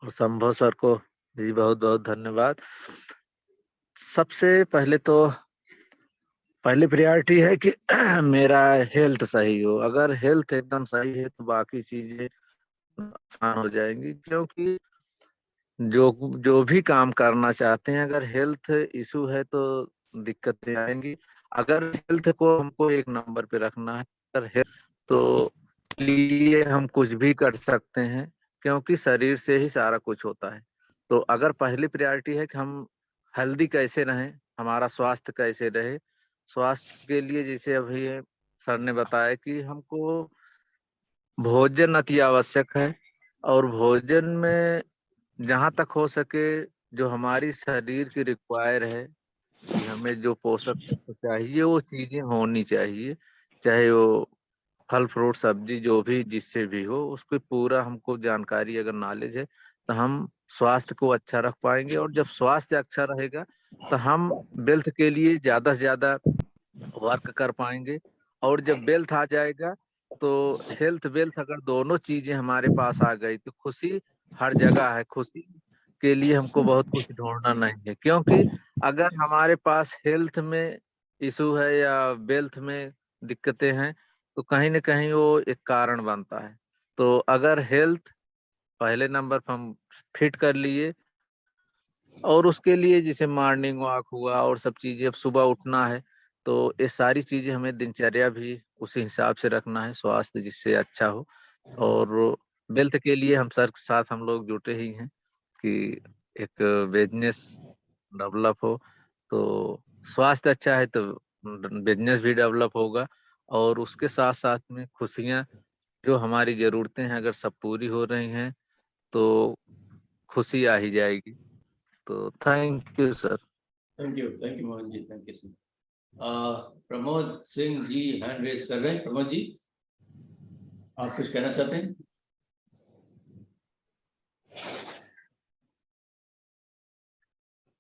और संभव सर को जी बहुत बहुत धन्यवाद। सबसे पहले तो पहली प्रायोरिटी है कि मेरा हेल्थ सही हो। अगर हेल्थ एकदम सही है तो बाकी चीजें आसान हो जाएंगी, क्योंकि जो जो भी काम करना चाहते हैं, अगर हेल्थ इशू है तो दिक्कतें आएंगी। अगर हेल्थ को हमको एक नंबर पे रखना है, अगर हेल्थ, तो लिए हम कुछ भी कर सकते हैं, क्योंकि शरीर से ही सारा कुछ होता है। तो अगर पहली प्रायोरिटी है कि हम हेल्दी कैसे रहें, हमारा स्वास्थ्य कैसे रहे, स्वास्थ्य के लिए जैसे अभी सर ने बताया कि हमको भोजन अति आवश्यक है, और भोजन में जहां तक हो सके जो हमारी शरीर की रिक्वायर है, कि हमें जो पोषक तत्व चाहिए वो चीजें होनी चाहिए, चाहे वो फल फ्रूट सब्जी जो भी जिससे भी हो, उसकी पूरा हमको जानकारी अगर नॉलेज है तो हम स्वास्थ्य को अच्छा रख पाएंगे, और जब स्वास्थ्य अच्छा रहेगा तो हम वेल्थ के लिए ज्यादा से ज्यादा वर्क कर पाएंगे। और जब वेल्थ आ जाएगा तो हेल्थ वेल्थ अगर दोनों चीजें हमारे पास आ गई तो खुशी हर जगह है। खुशी के लिए हमको बहुत कुछ ढूंढना नहीं है, क्योंकि अगर हमारे पास हेल्थ में इशू है या वेल्थ में दिक्कतें हैं तो कहीं ना कहीं वो एक कारण बनता है। तो अगर हेल्थ पहले नंबर पर हम फिट कर लिए, और उसके लिए जैसे मॉर्निंग वॉक हुआ और सब चीजें, अब सुबह उठना है तो ये सारी चीजें हमें दिनचर्या भी उसी हिसाब से रखना है, स्वास्थ्य जिससे अच्छा हो। और वेल्थ के लिए हम सर के साथ हम लोग जुटे ही हैं कि एक बिजनेस डेवलप हो, तो स्वास्थ्य अच्छा है तो बिजनेस भी डेवलप होगा, और उसके साथ साथ में खुशियां जो हमारी जरूरतें हैं अगर सब पूरी हो रही हैं तो खुशी आ ही जाएगी। तो thank you sir. Thank you Mohan ji, thank you sir. Pramod Singh ji hand raise कर रहे हैं। प्रमोद जी, आप कुछ कहना चाहते हैं?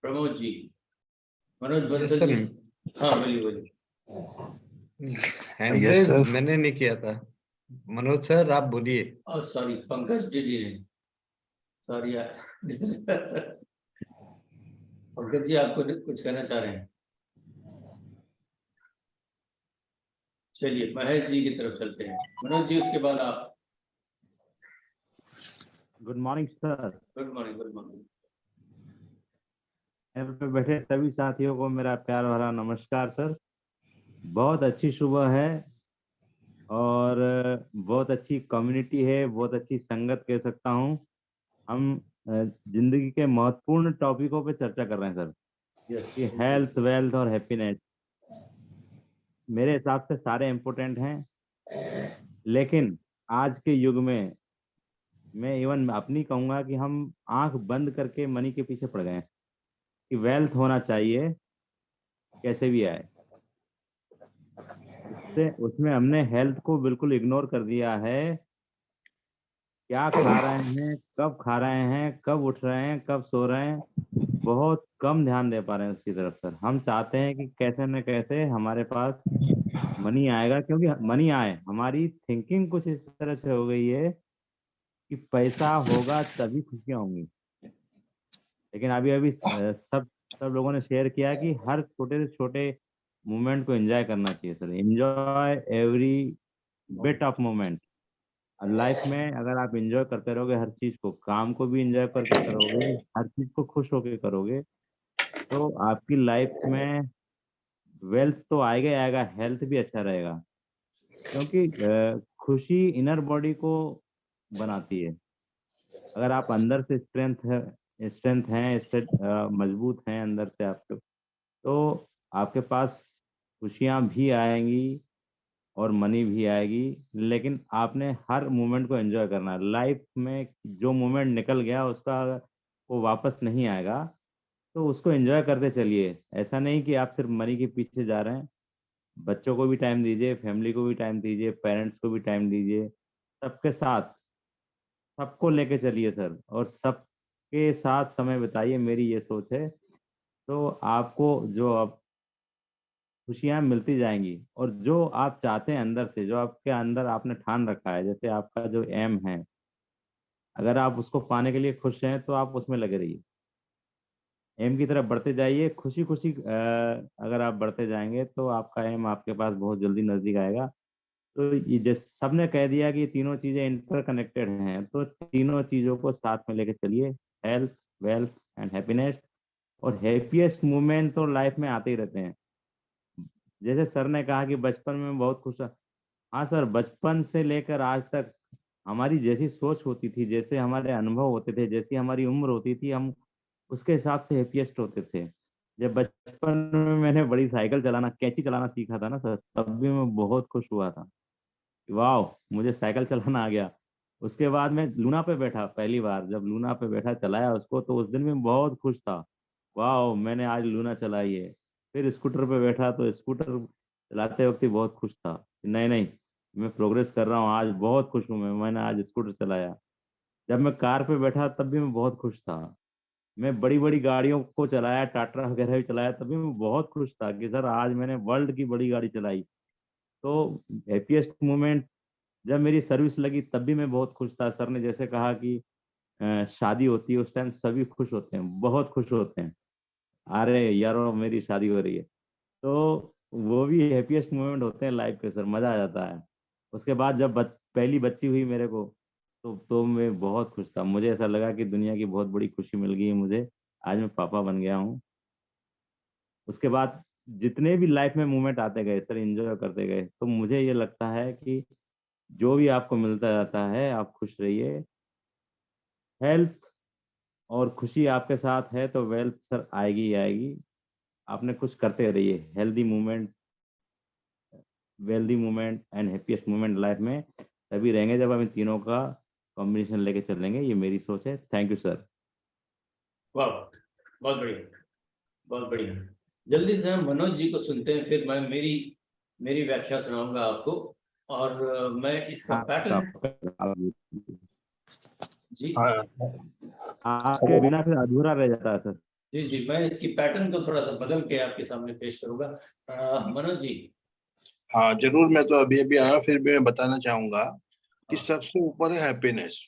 प्रमोद जी, मनोज बंसल जी, हाँ बोलिए बोलिए। हैंड रेज मैंने नहीं किया था। मनोज सर आप बोलिए। सॉरी, पंकज डिडी ने, सॉरी यार। पंकज जी, आपको कुछ कहना चाह रहे हैं? चलिए महेश जी की तरफ चलते हैं। मनोज जी, उसके बाद आप। Good morning sir. Good morning, good morning. पे बैठे सभी साथियों को मेरा प्यार भरा नमस्कार सर। बहुत अच्छी सुबह है और बहुत अच्छी कम्युनिटी है, बहुत अच्छी संगत कह सकता हूँ। हम जिंदगी के महत्वपूर्ण टॉपिकों पे चर्चा कर रहे हैं सर, कि हेल्थ, वेल्थ और हैप्पीनेस। मेरे हिसाब से सारे इम्पोर्टेंट हैं, लेकिन आज के युग में मैं इवन अपनी कहूँगा कि हम आंख बंद करके मनी के पीछे पड़ गए हैं कि वेल्थ होना चाहिए कैसे भी आए। उसमें हमने हेल्थ को बिल्कुल इग्नोर कर दिया है। क्या खा रहे हैं, कब खा रहे हैं, कब उठ रहे हैं, कब सो रहे हैं, बहुत कम ध्यान दे पा रहे हैं उसकी तरफ सर। हम चाहते हैं कि कैसे न कैसे हमारे पास मनी आएगा, क्योंकि मनी आए, हमारी थिंकिंग कुछ इस तरह से हो गई है कि पैसा होगा तभी खुशियाँ होंगी। लेकिन अभी अभी सब लोगों ने शेयर किया कि हर छोटे से छोटे मोमेंट को एंजॉय करना चाहिए sir. Enjoy every bit of moment. Life में अगर आप एंजॉय करते रहोगे हर चीज को, काम को भी एंजॉय करके करोगे, हर चीज को खुश होके करोगे, तो आपकी लाइफ में वेल्थ तो आएगा ही आएगा, हेल्थ भी अच्छा रहेगा। क्योंकि खुशी इनर बॉडी को बनाती है। अगर आप अंदर से स्ट्रेंथ हैं, मजबूत हैं अंदर से आपके, तो आपके पास खुशियाँ भी आएंगी और मनी भी आएगी। लेकिन आपने हर मोमेंट को एंजॉय करना है। लाइफ में जो मोमेंट निकल गया उसका वो वापस नहीं आएगा, तो उसको एंजॉय करते चलिए। ऐसा नहीं कि आप सिर्फ मनी के पीछे जा रहे हैं। बच्चों को भी टाइम दीजिए, फैमिली को भी टाइम दीजिए, पेरेंट्स को भी टाइम दीजिए, सबके साथ सबको लेके चलिए सर, और सबके साथ समय बिताइए। मेरी ये सोच है। तो आपको जो आप खुशियाँ मिलती जाएंगी, और जो आप चाहते हैं अंदर से, जो आपके अंदर आपने ठान रखा है, जैसे आपका जो एम है, अगर आप उसको पाने के लिए खुश हैं तो आप उसमें लगे रहिए, एम की तरफ बढ़ते जाइए। खुशी खुशी अगर आप बढ़ते जाएंगे तो आपका एम आपके पास बहुत जल्दी नजदीक आएगा। तो ये जैसे सबने कह दिया कि ये तीनों चीजें इंटरकनेक्टेड हैं, तो तीनों चीजों को साथ में लेके चलिए, हेल्थ, वेल्थ एंड हैप्पीनेस। और हैप्पीएस्ट मोमेंट तो लाइफ में आते ही रहते हैं। जैसे सर ने कहा कि बचपन में बहुत खुश था। हाँ सर, बचपन से लेकर आज तक हमारी जैसी सोच होती थी, जैसे हमारे अनुभव होते थे, जैसी हमारी उम्र होती थी, हम उसके हिसाब से हैप्पीएस्ट होते थे। जब बचपन में मैंने बड़ी साइकिल चलाना, कैंची चलाना सीखा था ना सर, तब भी मैं बहुत खुश हुआ था। वाह, मुझे साइकिल चलाना आ गया। उसके बाद मैं लूना पे बैठा, पहली बार जब लूना पे बैठा, चलाया उसको, तो उस दिन मैं बहुत खुश था। वाह, मैंने आज लूना चलाई है। फिर स्कूटर पे बैठा तो स्कूटर चलाते वक्त ही बहुत खुश था। नहीं नहीं, मैं प्रोग्रेस कर रहा हूँ, आज बहुत खुश हूँ मैंने आज स्कूटर चलाया। जब मैं कार पे बैठा तब भी मैं बहुत खुश था। मैं बड़ी बड़ी गाड़ियों को चलाया, टाटा वगैरह भी चलाया, तभी मैं बहुत खुश था कि सर आज मैंने वर्ल्ड की बड़ी गाड़ी चलाई। तो हैप्पीएस्ट मोमेंट जब मेरी सर्विस लगी तब भी मैं बहुत खुश था। सर ने जैसे कहा कि शादी होती है उस टाइम सभी खुश होते हैं, बहुत खुश होते हैं, अरे यारो मेरी शादी हो रही है। तो वो भी हैप्पीएस्ट मोमेंट होते हैं लाइफ के सर, मजा आ जाता है। उसके बाद जब पहली बच्ची हुई मेरे को, तो मैं बहुत खुश था। मुझे ऐसा लगा कि दुनिया की बहुत बड़ी खुशी मिल गई है मुझे, आज मैं पापा बन गया हूँ। उसके बाद जितने भी लाइफ में मोमेंट आते गए सर, एंजॉय करते गए, तो मुझे ये लगता है कि जो भी आपको मिलता जाता है आप खुश रहिए। हेल्थ और खुशी आपके साथ है तो वेल्थ सर आएगी ही आएगी। आपने कुछ करते रहिए, healthy movement, wealthy movement and happiest movement life में तभी रहेंगे जब हम इन तीनों का कॉम्बिनेशन लेके चलेंगे। ये मेरी सोच है। Thank you sir. वाह, बहुत बढ़िया, बहुत बढ़िया। जल्दी से हम मनोज जी को सुनते हैं, फिर मैं मेरी व्याख्या सुनाऊंगा आपको। और मैं इसका पैटर्न जी आपके बिना फिर अधूरा रह जाता है सर। जी मैं इसकी पैटर्न को थोड़ा सा बदल के आपके सामने पेश करूंगा। मनोज जी। हाँ जरूर, मैं तो अभी अभी आया, फिर भी मैं बताना चाहूंगा कि सबसे ऊपर है हैप्पीनेस।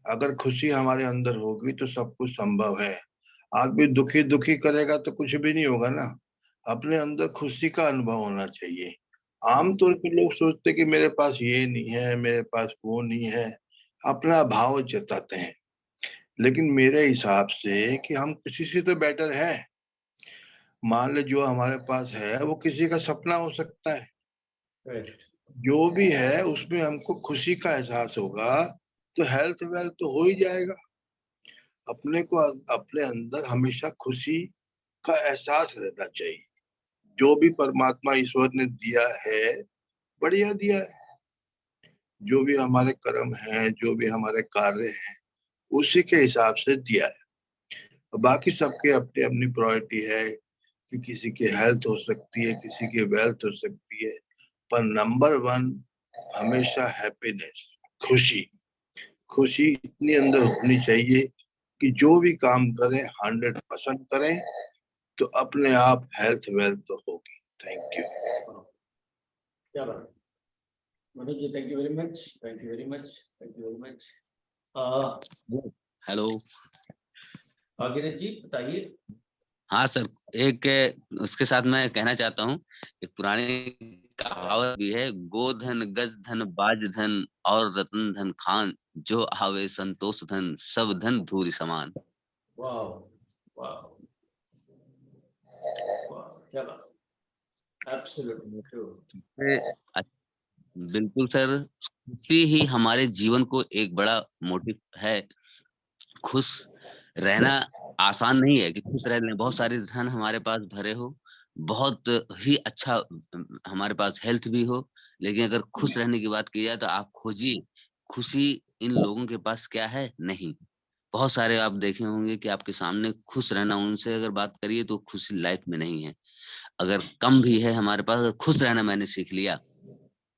अगर खुशी हमारे अंदर होगी तो सब कुछ संभव है। आदमी दुखी दुखी करेगा तो कुछ भी नहीं होगा ना। अपने अंदर खुशी का अनुभव होना चाहिए। आमतौर पे लोग सोचते कि मेरे पास ये नहीं है, मेरे पास वो नहीं है, अपना भाव जताते हैं। लेकिन मेरे हिसाब से कि हम किसी से तो बेटर है। मान ले जो हमारे पास है वो किसी का सपना हो सकता है। जो भी है उसमें हमको खुशी का एहसास होगा तो हेल्थ वेल्थ तो हो ही जाएगा। अपने को अपने अंदर हमेशा खुशी का एहसास रहना चाहिए। जो भी परमात्मा ईश्वर ने दिया है बढ़िया दिया है। जो भी हमारे कर्म है, जो भी हमारे कार्य हैं, उसी के हिसाब से दिया है। बाकी सबके अपनी अपनी प्रायोरिटी है कि किसी की हेल्थ हो सकती है, किसी की वेल्थ हो सकती है, पर नंबर 1 हमेशा हैप्पीनेस, खुशी। खुशी इतनी अंदर होनी चाहिए कि जो भी काम करें 100% करें तो अपने आप हेल्थ वेल्थ तो होगी। Thank you. क्या बात, Manoj ji, thank you very much, thank you very much, thank you very much. Hello Bhagirath ji बताइए। हाँ सर, एक उसके साथ मैं कहना चाहता हूँ, एक पुरानी कहावत भी है, गोधन गज धन बाज धन और रतन धन खान, जो आवे संतोष धन सब धन धूरी समान। वाह वाह वाह, क्या बात, एब्सोल्युटली ट्रू। बिल्कुल सर, खुशी ही हमारे जीवन को एक बड़ा मोटिव है। खुश रहना आसान नहीं है कि खुश रह लें, बहुत सारे धन हमारे पास भरे हो, बहुत ही अच्छा हमारे पास हेल्थ भी हो, लेकिन अगर खुश रहने की बात की जाए तो आप खोजिए खुशी इन लोगों के पास क्या है। नहीं, बहुत सारे आप देखे होंगे कि आपके सामने खुश रहना, उनसे अगर बात करिए तो खुशी लाइफ में नहीं है। अगर कम भी है हमारे पास, खुश रहना मैंने सीख लिया,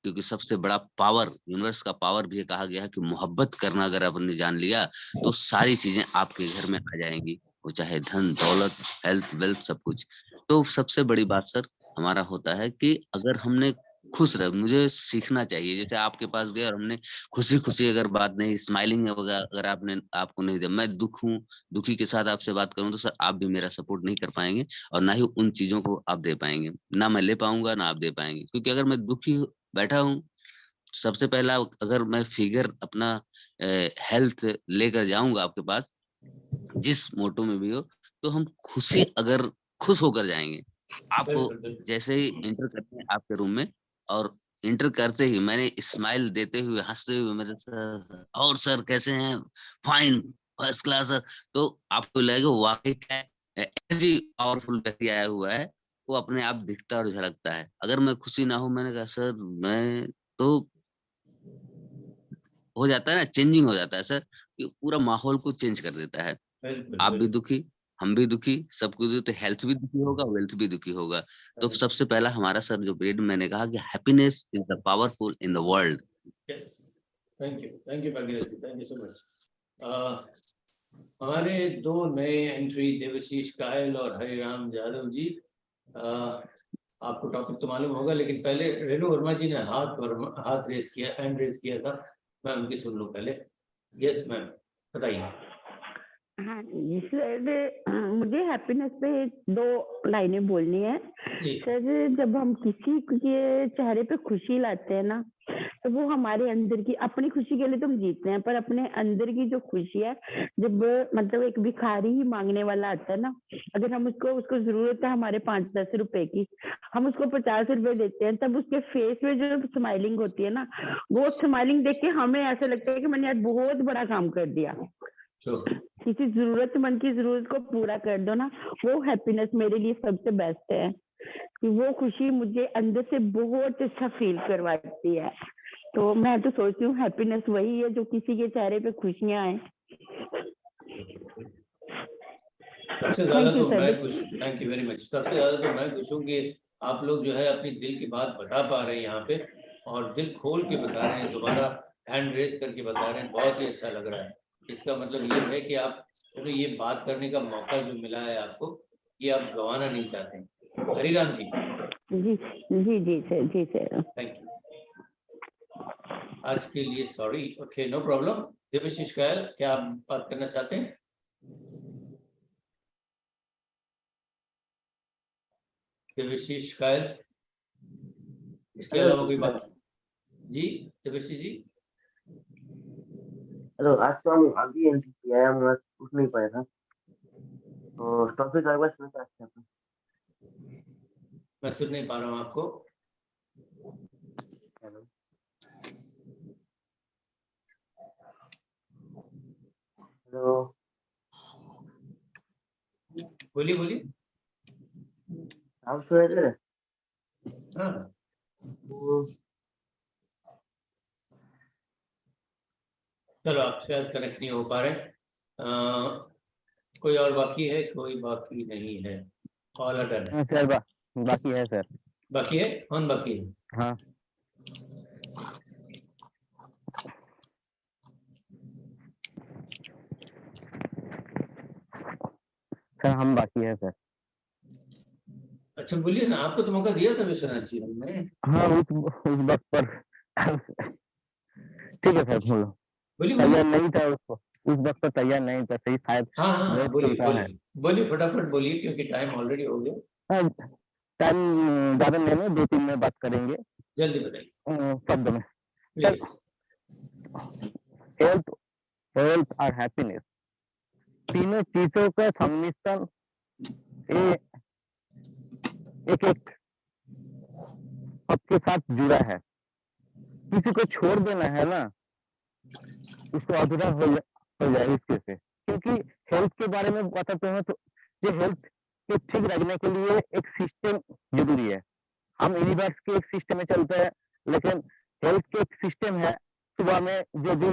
क्योंकि सबसे बड़ा पावर, यूनिवर्स का पावर भी कहा गया है कि मोहब्बत करना अगर आपने जान लिया तो सारी चीजें आपके घर में आ जाएंगी, वो चाहे धन दौलत हेल्थ वेल्थ सब कुछ। तो सबसे बड़ी बात सर हमारा होता है कि अगर हमने खुश रह, मुझे सीखना चाहिए, जैसे आपके पास गए और हमने खुशी खुशी अगर बात नहीं, स्माइलिंग अगर आपने आपको नहीं दिया, मैं दुखी के साथ आपसे बात करूं तो सर आप भी मेरा सपोर्ट नहीं कर पाएंगे और ना ही उन चीजों को आप दे पाएंगे, ना मैं ले पाऊंगा ना आप दे पाएंगे। क्योंकि अगर मैं दुखी बैठा हूँ, सबसे पहला अगर मैं फिगर अपना हेल्थ लेकर जाऊंगा आपके पास, जिस मोटो में भी हो, तो हम खुशी अगर खुश होकर जाएंगे। आपको जैसे ही एंटर करते हैं आपके रूम में, और एंटर करते ही मैंने स्माइल देते हुए हंसते हुए मेरे सर, और सर कैसे हैं, फाइन फर्स्ट क्लास सर, तो आपको लगेगा वाकई क्या एनर्जी पावरफुल व्यक्ति आया हुआ है, वो अपने आप दिखता और झलकता है। अगर मैं खुशी ना हूं, मैंने कहा सर मैं तो हो जाता है ना, चेंजिंग हो जाता है सर, कि पूरा माहौल को चेंज कर देता है। आप भी दुखी, हम भी दुखी, सब कुछ, तो हेल्थ भी दुखी होगा, वेल्थ भी दुखी होगा। तो सबसे पहला हमारा सर जो पीरियड मैंने कहा कि happiness is the powerful in the world. Yes, thank you Bhagirath ji, thank you so much. हमारे दो नए एंट्री देवशीष कायल और हरिराम यादव जी, आपको टॉपिक तो मालूम होगा, लेकिन पहले रेणु वर्मा जी ने हाथ रेस किया, हैंड रेस किया था। मैं उनकी सुन लूं पहले। यस मैम, बताइए। हाँ जी सर, मुझे हैप्पीनेस पे 2 लाइनें बोलनी है। सर, जब हम किसी के चेहरे पे खुशी लाते हैं ना, तो वो हमारे अंदर की, अपनी खुशी के लिए तो हम जीते हैं, पर अपने अंदर की जो खुशी है, जब मतलब एक भिखारी ही मांगने वाला आता है ना, अगर हम उसको जरूरत है हमारे 5-10 रुपए की, हम उसको 50 रुपए देते हैं, तब उसके फेस में जो स्माइलिंग होती है ना, वो स्माइलिंग देख के हमें ऐसा लगता है कि मैंने आज बहुत बड़ा काम कर दिया। किसी जरूरतमंद की जरूरत को पूरा कर दो ना, वो हैप्पीनेस मेरे लिए सबसे बेस्ट है, कि वो खुशी मुझे अंदर से बहुत अच्छा फील करवाती है। तो मैं तो सोचती हूँ हैप्पीनेस वही है जो किसी के चेहरे पे खुशियां आए। सबसे ज्यादा तो मैं खुश, थैंक यू वेरी मच। सबसे ज्यादा तो मैं खुश हूँ कि आप लोग जो है अपनी दिल की बात बता पा रहे हैं यहाँ पे, और दिल खोल के बता रहे हैं, दोबारा हैंड रेस करके बता रहे हैं, बहुत ही अच्छा लग रहा है। इसका मतलब ये है कि आप तो ये बात करने का मौका जो मिला है आपको, ये आप गंवाना नहीं चाहते हैं। हरिराम जी। जी जी जी सर, जी सर, थैंक यू। आज के लिए sorry, okay, no problem. Devashish Kayal, क्या आप बात करना चाहते हैं? देवशीष कायल, इसके अलावा कोई बात? जी देवशीष जी। हेलो, आज तो हम अभी एंट्री किया है, हम आज उठ नहीं पाए था, तो टॉपिक एक बार सुन सकते हैं? मैं सुन नहीं पा रहा हूँ आपको। हेलो, हेलो, बोलिए बोलिए। आप सुन रहे थे? हाँ, चलो आप शायद कनेक्ट नहीं हो पा रहे। कोई और बाकी है? कोई बाकी नहीं है, ऑल अटन है। सर बाकी है सर। बाकी है? कौन बाकी है? हाँ सर, हम बाकी है सर। अच्छा बोलिए ना, आपको तो मौका दिया था विश्वनाथ जी हमने। हाँ, उस वक्त पर ठीक है सर, बोलो। बोलिए तैयार नहीं था उसको, उस वक्त पर तैयार नहीं था, सही शायद। हाँ हाँ, नेट बोलिए चलता है। बोलिए बोलिए, फटाफट बोलिए, क्योंकि टाइम ऑलरेडी हो गया। टाइम ज्यादा नहीं है, 2-3 में बात करेंगे। जल्दी बताइए शब्द में। प्लीज। हेल्थ और हैप्पीनेस, तीनों चीजों का सम्मिश्रण एक सबके साथ जुड़ा है। किसी को छोड़ देना है ना, उसको अधूरा हो जाए इसके से, क्योंकि हेल्थ के बारे में बताते हैं तो ये हेल्थ के ठीक रखने के लिए एक सिस्टम जरूरी है। हम यूनिवर्स के एक सिस्टम में चलते हैं, लेकिन हेल्थ के एक सिस्टम है। सुबह में जो भी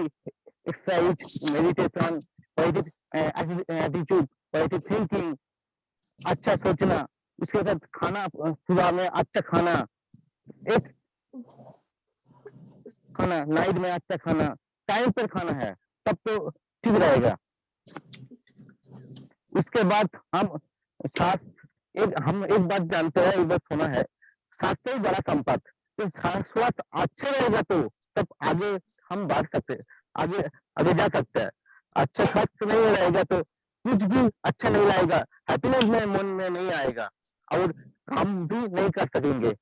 exercise, meditation, positive attitude, positive thinking, अच्छा सोचना, उसके साथ खाना, सुबह में अच्छा खाना, एक खाना, नाइट में अच्छा खाना, टाइम पर खाना है, तब तो ठीक रहेगा। उसके बाद हम एक बात जानते हैं, एक बात सुना है, स्वास्थ्य ही बड़ा संपत्त। तो स्वास्थ्य अच्छा रहेगा तो तब आगे हम बढ़ सकते, आगे जा सकते हैं। अच्छा स्वास्थ्य नहीं रहेगा तो कुछ भी अच्छा नहीं रहेगा, हैप्पीनेस में मन में नहीं आएगा, और काम भी नहीं कर सकेंगे।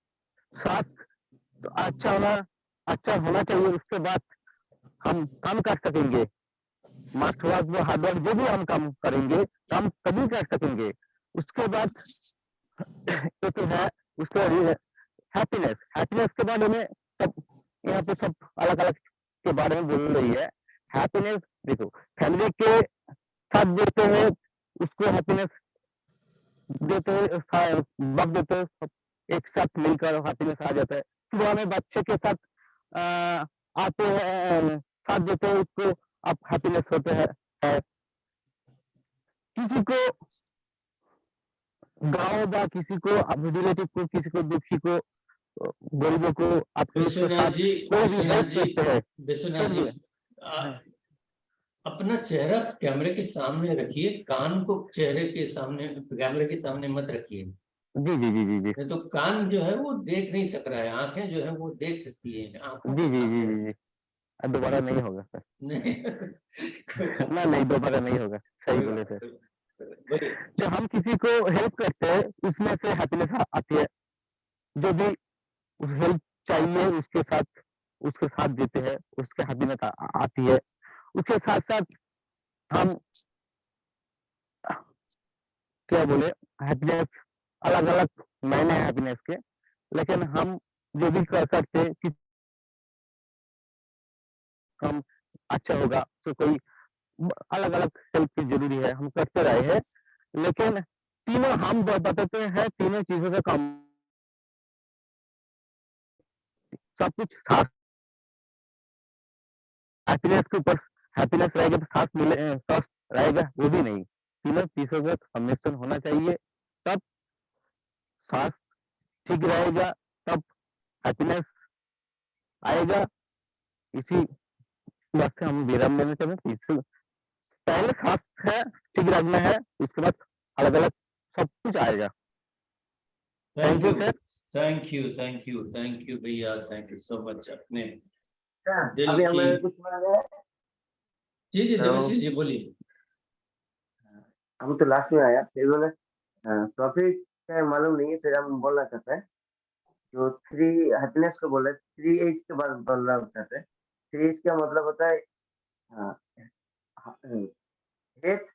स्वास्थ्य तो अच्छा होना चाहिए, उसके बाद हम काम कर सकेंगे। मार्क्स वर्क, हार्डवर्क, जो भी हम काम करेंगे, काम तभी कर सकेंगे। उसके बाद तो है उसके हैप्पीनेस के बारे में सब यहाँ पे सब अलग अलग के बारे में बोल रही है। हैप्पीनेस देखो, फैमिली के साथ देते हैं, उसको हैप्पीनेस देते हैं, वक्त देते हैं, सब एक साथ मिलकर हैप्पीनेस आ जाता है। सुबह में बच्चे के साथ आते हैं, साथ देते हैं, उसको आप हैप्पीनेस होते हैं। किसी को गाँव या किसी को रिलेटिव को, किसी को दुखी को, गरीबों को आपके विश्वनाथ जी, कोई भी हेल्प करते हैं। विश्वनाथ जी, अपना चेहरा कैमरे के सामने रखिए, कान को चेहरे के सामने, कैमरे के सामने मत रखिए। जी जी जी जी जी नहीं तो कान जो है वो देख नहीं सक रहा है, आंखें जो है वो देख सकती है, आंखों जी के जी जी सामने जी जी अब दोबारा नहीं होगा सर। नहीं ना नहीं दोबारा नहीं होगा, सही बोले सर। बोलिए। जब हम किसी को हेल्प करते हैं उसमें से हैप्पीनेस आती है। जो भी उस हेल्प चाहिए उसके साथ देते हैं, उसके हैप्पीनेस आती है। उसके साथ साथ हम क्या बोले, हैप्पीनेस अलग अलग मायने हैं हैप्पीनेस के, लेकिन हम जो भी कर सकते हैं कि हम अच्छा होगा, तो कोई अलग अलग हेल्प की जरूरी है, हम करते रहे हैं। लेकिन तीनों हम बताते हैं, तीनों चीजों का काम सब कुछ साथ हैप्पीनेस के ऊपर हैप्पीनेस रहेगा तो सांस मिले सांस रहेगा वो भी नहीं। तीनों चीजों का कॉम्बिनेशन होना चाहिए, तब सांस ठीक रहेगा, तब हैप्पीनेस आएगा। इसी बात से हम विराम लेना चाहते हैं। पहले सांस है ठीक रखना है, उसके बाद अलग अलग सब कुछ आएगा। Thank you sir, thank you thank you thank you भैया, थैंक यू सो मच। अपने दिल अभी की हमें कुछ मांगा है जी जी तो देवश्री जी बोलिए। हम तो लास्ट में आया, फिर बोले टॉपिक क्या है मालूम नहीं है, फिर हम बोलना चाहते हैं जो थ्री हैप्पीनेस को बोले, 3 H के बाद बोलना चाहते हैं। 3 H का मतलब होता है हेड,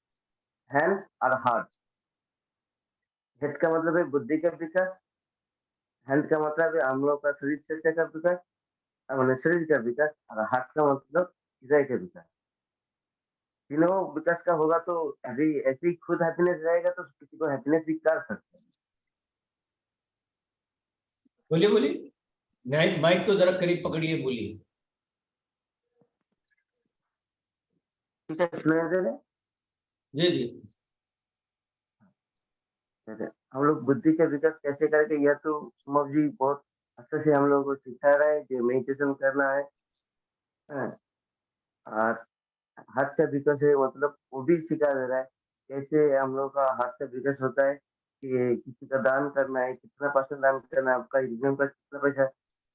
हैंड और हार्ट। हेड का मतलब है बुद्धि का विकास, हैंड का मतलब है हम लोग का शरीर चर्चा का विकास, मैंने शरीर का विकास, और हार्ट का मतलब हृदय का विकास। तीनों विकास का होगा तो अभी ऐसे ही खुद हैप्पीनेस रहेगा तो किसी को हैप्पीनेस भी कर सकते हैं। बोलिए बोलिए, माइक माइक को जरा करीब पकड़िए, बोलिए। ठीक है, सुनाई दे रहे? जी जी हम लोग बुद्धि का विकास कैसे करेंगे, यह तो सुमव जी बहुत अच्छे से हम लोग को सिखा रहा है कि मेडिटेशन करना है। हाँ, और हाथ का विकास है मतलब वो भी सिखा दे रहा है कैसे हम लोग का हाथ का विकास होता है, कि किसी का दान करना है, कितना % दान करना है, आपका एग्जाम का कितना पैसा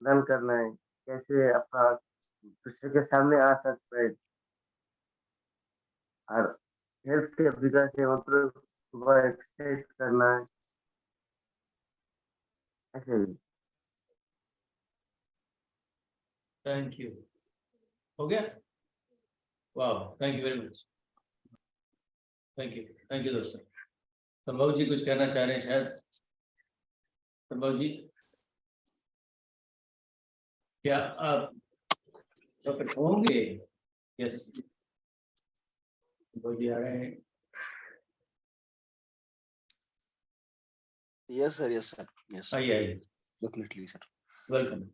दान करना है, कैसे आपका दूसरे के सामने आ सकता है। और हेल्थ का विकास है मतलब सुबह एक्सरसाइज करना है, ऐसे भी। थैंक यू, हो गया। वाह, thank you very much, thank you दोस्तों। संभव जी कुछ कहना चाह रहे हैं शायद। संभव जी, क्या आप टॉपिक होंगे? यस, संभव जी आ रहे हैं। Yes sir, yes sir, yes आइए आइए, डेफिनेटली सर। वेलकम।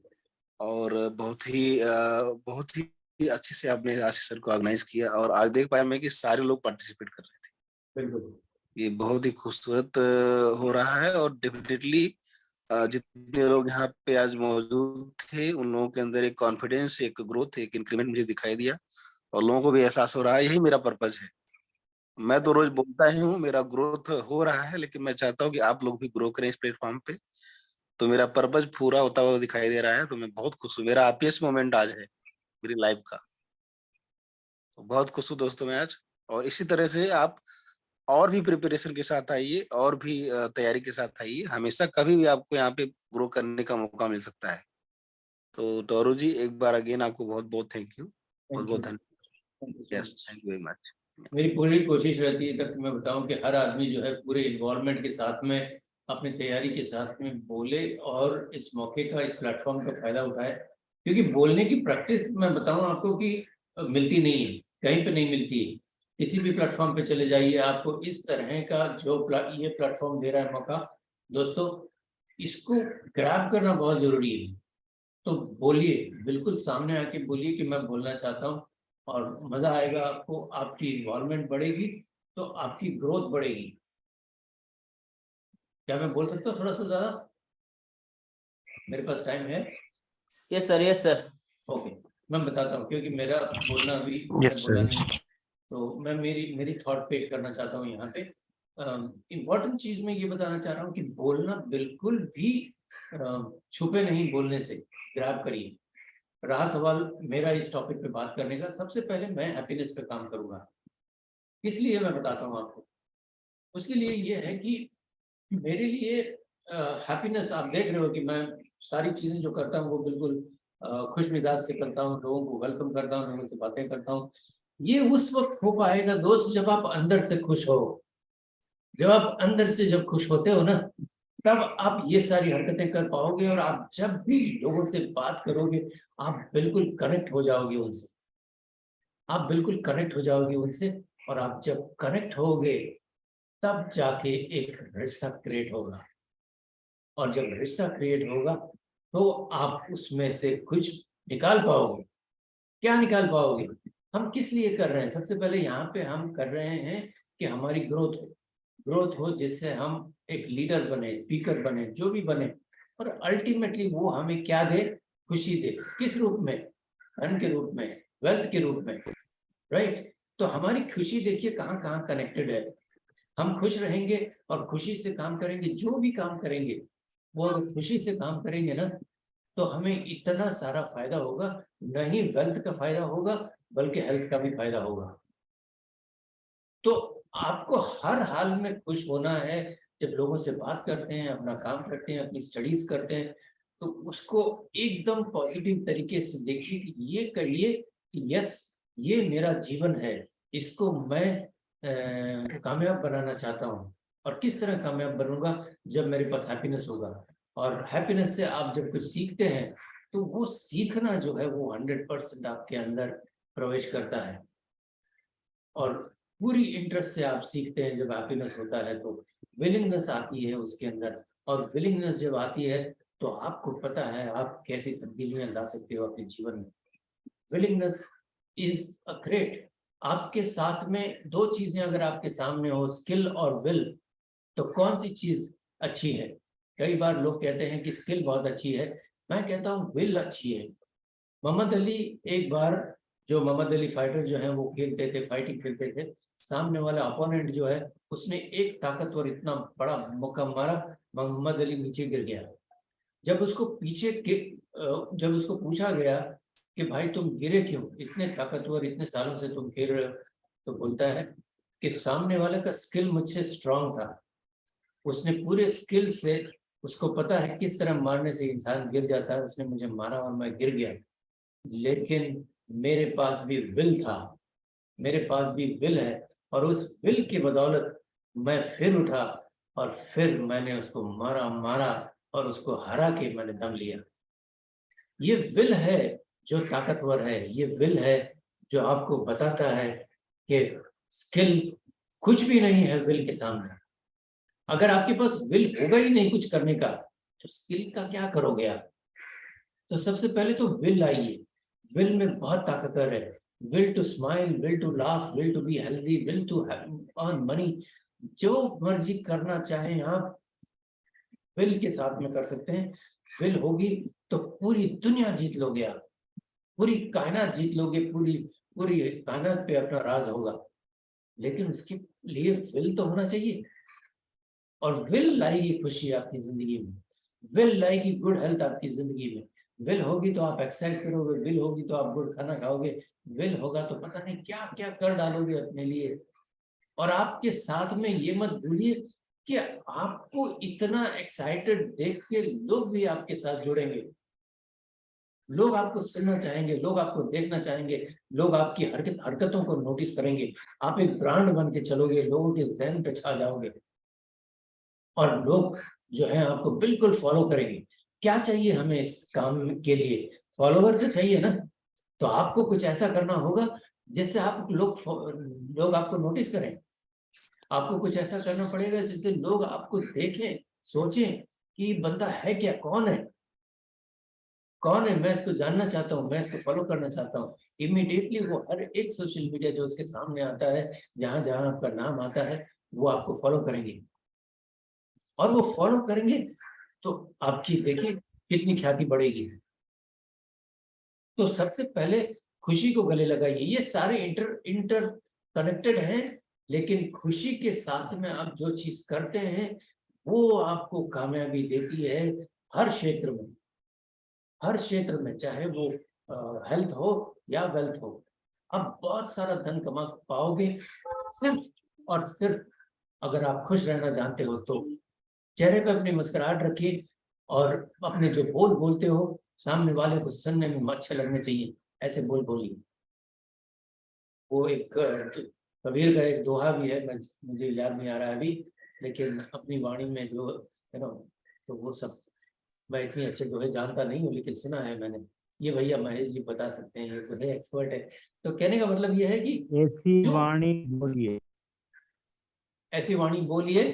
और बहुत ही अच्छे से आपने आशीष सर को ऑर्गेनाइज किया, और आज देख पाया मैं कि सारे लोग पार्टिसिपेट कर रहे थे। बिल्कुल, ये बहुत ही खूबसूरत हो रहा है, और डेफिनेटली जितने लोग यहाँ पे आज मौजूद थे उन लोगों के अंदर एक कॉन्फिडेंस, एक ग्रोथ, एक इंक्रीमेंट मुझे दिखाई दिया, और लोगों को भी एहसास हो रहा है। यही मेरा पर्पज है। मैं तो रोज बोलता ही हूँ मेरा ग्रोथ हो रहा है, लेकिन मैं चाहता हूँ कि आप लोग भी ग्रो करें इस प्लेटफॉर्म पे। तो मेरा पर्पज पूरा होता हुआ दिखाई दे रहा है, तो मैं बहुत खुश हूँ। मेरा हैप्पीएस्ट मोमेंट आज है मेरी लाइफ का, तो बहुत खुश हूँ दोस्तों मैं आज। और इसी तरह से आप और भी प्रिपरेशन के साथ आइए, और भी तैयारी के साथ आइए। हमेशा कभी भी आपको यहाँ पे ग्रो करने का मौका मिल सकता है। तो टोरू जी, एक बार अगेन आपको बहुत बहुत थैंक यू, बहुत बहुत धन्यवाद। Yes, thank you very much. मेरी पूरी कोशिश रहती है तक मैं बताऊं कि हर आदमी जो है पूरे इन्वॉल्वमेंट के साथ में, अपनी तैयारी के साथ में बोले, और इस मौके का, इस प्लेटफॉर्म का फायदा उठाए। क्योंकि बोलने की प्रैक्टिस मैं बताऊं आपको कि मिलती नहीं है, कहीं पे नहीं मिलती है। किसी भी प्लेटफॉर्म पे चले जाइए, आपको इस तरह का जो ये प्लेटफॉर्म दे रहा है मौका, दोस्तों इसको ग्रैब करना बहुत जरूरी है। तो बोलिए, बिल्कुल सामने आके बोलिए कि मैं बोलना चाहता हूँ, और मजा आएगा आपको, आपकी इन्वॉल्वमेंट बढ़ेगी तो आपकी ग्रोथ बढ़ेगी। क्या मैं बोल सकता हूँ थोड़ा सा ज्यादा? मेरे पास टाइम है? Yes sir, yes sir. Okay, मैं बताता हूँ, क्योंकि मेरा बोलना अभी Yes, बोला sir. नहीं। तो मैं मेरी थॉट पेश करना चाहता हूँ यहाँ पे। इम्पोर्टेंट चीज मैं ये बताना चाह रहा हूँ कि बोलना बिल्कुल भी छुपे नहीं बोलने से, ग्रैब करिए। रहा सवाल मेरा इस टॉपिक पे बात करने का, सबसे पहले मैं हैप्पीनेस पे काम करूंगा। इसलिए मैं बताता हूँ आपको, उसके लिए ये है कि मेरे लिए हैप्पीनेस, आप देख रहे हो कि मैं सारी चीजें जो करता हूँ वो बिल्कुल खुश मिजाज से करता हूँ, लोगों को वेलकम करता हूँ, लोगों से बातें करता हूँ। ये उस वक्त हो पाएगा दोस्त जब आप अंदर से खुश हो। जब आप अंदर से जब खुश होते हो ना, तब आप ये सारी हरकतें कर पाओगे, और आप जब भी लोगों से बात करोगे आप बिल्कुल कनेक्ट हो जाओगे उनसे, आप बिल्कुल कनेक्ट हो जाओगे उनसे। और आप जब कनेक्ट होगे तब जाके एक रिश्ता क्रिएट होगा, और जब रिश्ता क्रिएट होगा तो आप उसमें से कुछ निकाल पाओगे। क्या निकाल पाओगे? हम किस लिए कर रहे हैं? सबसे पहले यहाँ पे हम कर रहे हैं कि हमारी ग्रोथ हो, जिससे हम एक लीडर बने, स्पीकर बने, जो भी बने, और अल्टीमेटली वो हमें क्या दे? खुशी दे। किस रूप में? धन के रूप में, वेल्थ के रूप में, राइट? तो हमारी खुशी देखिए कहाँ कहाँ कनेक्टेड है। हम खुश रहेंगे और खुशी से काम करेंगे, जो भी काम करेंगे वो अगर खुशी से काम करेंगे ना, तो हमें इतना सारा फायदा होगा। नहीं वेल्थ का फायदा होगा, बल्कि हेल्थ का भी फायदा होगा। तो आपको हर हाल में खुश होना है। जब लोगों से बात करते हैं, अपना काम करते हैं, अपनी स्टडीज करते हैं, तो उसको एकदम पॉजिटिव तरीके से देखिए कि ये कहिए कि यस, ये मेरा जीवन है, इसको मैं कामयाब बनाना चाहता हूँ। और किस तरह कामयाब बनूंगा? जब मेरे पास हैप्पीनेस होगा। और हैप्पीनेस से आप जब कुछ सीखते हैं तो वो सीखना जो है वो 100% आपके अंदर प्रवेश करता है, और पूरी इंटरेस्ट से आप सीखते हैं। जब हैप्पीनेस होता है तो विलिंगनेस आती है उसके अंदर, और विलिंगनेस जब आती है तो आपको पता है आप कैसी तब्दीलियां ला सकते हो अपने जीवन में। Willingness is a great. आपके साथ में दो चीजें अगर आपके सामने हो, स्किल और विल, तो कौन सी चीज अच्छी है? कई बार लोग कहते हैं कि स्किल बहुत अच्छी है, मैं कहता हूँ विल अच्छी है। मोहम्मद अली, एक बार जो मोहम्मद अली फाइटर जो है वो खेलते थे, फाइटिंग खेलते थे, सामने वाला अपोनेंट जो है उसने एक ताकतवर इतना बड़ा मुक्का मारा, मोहम्मद अली नीचे गिर गया। जब उसको जब उसको पूछा गया कि भाई तुम गिरे क्यों, इतने ताकतवर, इतने सालों से तुम खेल रहे हो, तो बोलता है कि सामने वाले का स्किल मुझसे स्ट्रांग था। उसने पूरे स्किल से, उसको पता है किस तरह मारने से इंसान गिर जाता है, उसने मुझे मारा और मैं गिर गया, लेकिन मेरे पास भी विल था, मेरे पास भी विल है, और उस विल की बदौलत मैं फिर उठा और फिर मैंने उसको मारा और उसको हरा के मैंने दम लिया। ये विल है जो ताकतवर है, ये विल है जो आपको बताता है कि स्किल कुछ भी नहीं है विल के सामने। अगर आपके पास विल होगा ही नहीं कुछ करने का, तो स्किल का क्या करोगे आप? तो सबसे पहले तो विल आइए। विल में बहुत ताकतवर है। Will to smile, will to laugh, will to be healthy, will to earn money, जो मर्जी करना चाहें आप विल के साथ में कर सकते हैं। विल होगी तो पूरी दुनिया जीत लोगे आप, पूरी कायनात जीत लोगे, पूरी कायनात पे अपना राज होगा। लेकिन उसके लिए विल तो होना चाहिए, और विल लाएगी खुशी आपकी जिंदगी में, विल लाएगी गुड हेल्थ आपकी जिंदगी में। विल होगी तो आप एक्सरसाइज करोगे, विल होगी तो आप गुड खाना खाओगे, विल होगा तो पता नहीं क्या क्या कर डालोगे अपने लिए। और आपके साथ में ये मत भूलिए कि आपको इतना एक्साइटेड देख के लोग भी आपके साथ जुड़ेंगे, लोग आपको सुनना चाहेंगे, लोग आपको देखना चाहेंगे, लोग आपकी हरकतों को नोटिस करेंगे। आप एक ब्रांड बन के चलोगे, लोगों के ज़हन पे छा जाओगे, और लोग जो है आपको बिल्कुल फॉलो करेंगे। क्या चाहिए हमें इस काम के लिए? फॉलोवर तो चाहिए ना। तो आपको कुछ ऐसा करना होगा जिससे आप लोग आपको नोटिस करें। आपको कुछ ऐसा करना पड़ेगा जिससे लोग आपको देखें, सोचें कि बंदा है क्या, कौन है, कौन है, मैं इसको जानना चाहता हूँ, मैं इसको फॉलो करना चाहता हूँ। इमीडिएटली वो हर एक सोशल मीडिया जो उसके सामने आता है, जहां जहां आपका नाम आता है, वो आपको फॉलो करेंगे। और वो फॉलो करेंगे तो आपकी देखिए कितनी ख्याति बढ़ेगी। तो सबसे पहले खुशी को गले लगाइए। ये सारे कनेक्टेड हैं, लेकिन खुशी के साथ में आप जो चीज करते हैं वो आपको कामयाबी देती है हर क्षेत्र में, हर क्षेत्र में, चाहे वो हेल्थ हो या वेल्थ हो। आप बहुत सारा धन कमा पाओगे सिर्फ और सिर्फ अगर आप खुश रहना जानते हो तो। चेहरे पे अपनी मुस्कुराहट रखिए और अपने जो बोल बोलते हो सामने वाले को सुनने में अच्छे लगने चाहिए, ऐसे बोल बोलिए। वो एक कबीर का एक दोहा भी है, मुझे याद नहीं आ रहा है अभी, लेकिन अपनी वाणी में जो है ना, तो वो सब मैं इतनी अच्छे दोहे जानता नहीं हूँ, लेकिन सुना है मैंने। ये भैया महेश जी बता सकते हैं, ये तो है, एक्सपर्ट है। तो कहने का मतलब ये है कि ऐसी वाणी बोलिए, ऐसी वाणी बोलिए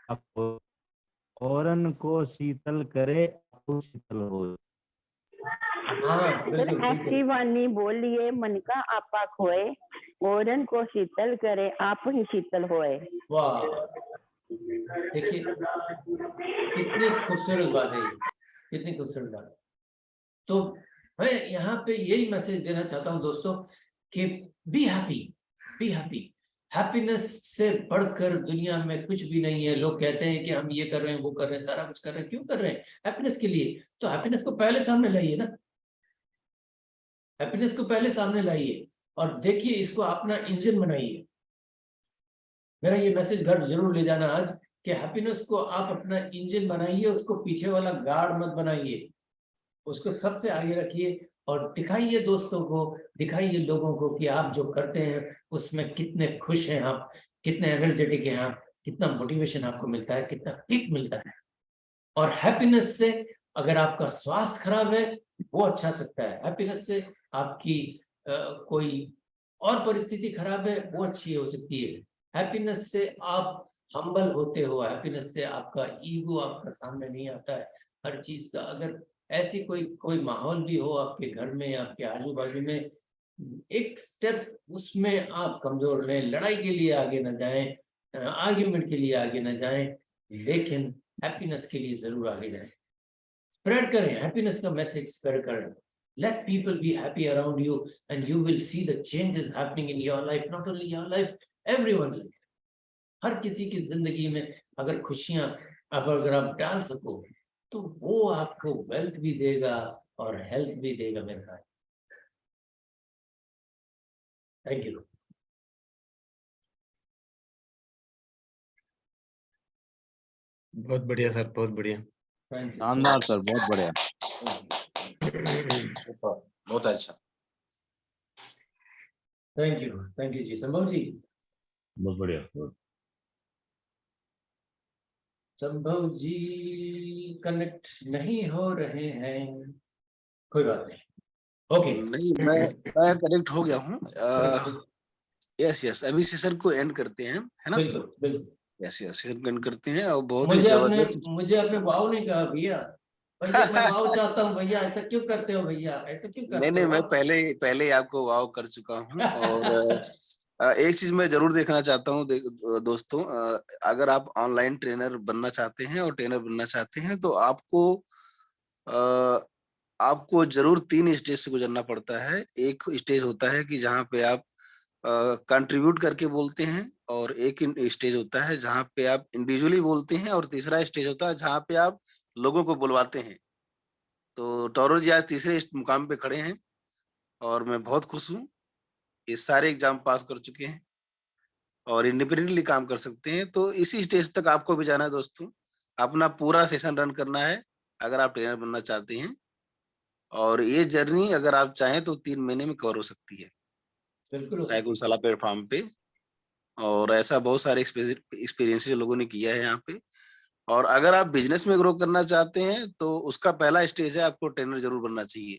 आप औरन को शीतल करे, आपको शीतल हो। हाँ बिल्कुल ऐसी वाणी बोलिए मन का आपा खोए, औरन को शीतल करे आप ही शीतल होए। वाह, देखिए कितनी खूबसूरत बात है, कितनी खूबसूरत बात। तो मैं यहाँ पे यही मैसेज देना चाहता हूँ दोस्तों कि be happy, be happy. Happiness से बढ़कर दुनिया में कुछ भी नहीं है। लोग कहते हैं कि हम ये कर रहे हैं, वो कर रहे हैं, सारा कुछ कर रहे हैं, क्यों कर रहे हैं? हैप्पीनेस के लिए। तो हैप्पीनेस को पहले सामने लाइए ना, हैप्पीनेस को पहले सामने लाइए और देखिए इसको अपना इंजन बनाइए। मेरा ये मैसेज घर जरूर ले जाना आज कि हैप्पीनेस को आप अपना इंजन बनाइए, उसको पीछे वाला गार्ड मत बनाइए, उसको सबसे आगे रखिए और दिखाइए दोस्तों को, दिखाइए लोगों को कि आप जो करते हैं उसमें कितने खुश हैं आप, कितने एनर्जेटिक हैं आप, कितना मोटिवेशन आपको मिलता है, कितना किक मिलता है। और हैप्पीनेस से अगर आपका स्वास्थ्य खराब है वो अच्छा सकता है, हैप्पीनेस से आपकी कोई और परिस्थिति खराब है वो अच्छी हो सकती है। हैप्पीनेस से आप हम्बल होते हो, हैप्पीनेस से आपका ईगो आपका सामने नहीं आता है हर चीज का। अगर ऐसी कोई माहौल भी हो आपके घर में, आपके आजू बाजू में, एक स्टेप उसमें आप कमजोर रहें, लड़ाई के लिए आगे न जाएं, आर्ग्यूमेंट के लिए आगे न जाएं, लेकिन हैप्पीनेस के लिए जरूर आगे जाएं। स्प्रेड करें हैप्पीनेस का मैसेज, स्प्रेड करें। Let people be happy around you and you will see the changes happening in your life, not only your life, everyone's life. हर किसी की जिंदगी में अगर खुशियां अगर आप डाल सको तो वो आपको वेल्थ भी देगा और हेल्थ भी देगा मेरे भाई। Thank you. बहुत बढ़िया सर, बहुत बढ़िया, शानदार सर, बहुत बढ़िया। बहुत अच्छा। थैंक यू जी। संभव जी, बहुत बढ़िया। संभव जी कनेक्ट नहीं हो रहे हैं, कोई बात नहीं, ओके। नहीं, मैं कनेक्ट हो गया हूँ। यस, अभी सेशन को एंड करते हैं, है ना? बिल्कुल बिल्कुल। यस, सेशन को एंड करते हैं और बहुत ही जबरदस्त। मुझे आपने वाव नहीं कहा भैया, मैं वाव चाहता हूँ भैया, ऐसा क्यों करते हो भैया, ऐसा क्यों करते हो? नहीं, मैं पहले ही आपको वाव कर चुका हूँ। और एक चीज मैं जरूर देखना चाहता हूँ दोस्तों, अगर आप ऑनलाइन ट्रेनर बनना चाहते हैं और ट्रेनर बनना चाहते हैं तो आपको जरूर 3 स्टेज से गुजरना पड़ता है। एक स्टेज होता है कि जहाँ पे आप कंट्रीब्यूट करके बोलते हैं, और एक स्टेज होता है जहाँ पे आप इंडिविजुअली बोलते हैं, और तीसरा स्टेज होता है जहाँ पे आप लोगों को बुलवाते हैं। तो टॉरो जी आज तीसरे मुकाम पे खड़े हैं और मैं बहुत खुश हूँ। ये सारे एग्जाम पास कर चुके हैं और इंडिपेंडेंटली काम कर सकते हैं। तो इसी स्टेज तक आपको भी जाना है दोस्तों, अपना पूरा सेशन रन करना है अगर आप ट्रेनर बनना चाहते हैं। और ये जर्नी अगर आप चाहें तो 3 महीने में कवर हो सकती है टाइकुनशाला प्लेटफॉर्म पे। और ऐसा बहुत सारे एक्सपीरियंस लोगों ने किया है यहाँ पे। और अगर आप बिजनेस में ग्रो करना चाहते हैं तो उसका पहला स्टेज है आपको ट्रेनर जरूर बनना चाहिए।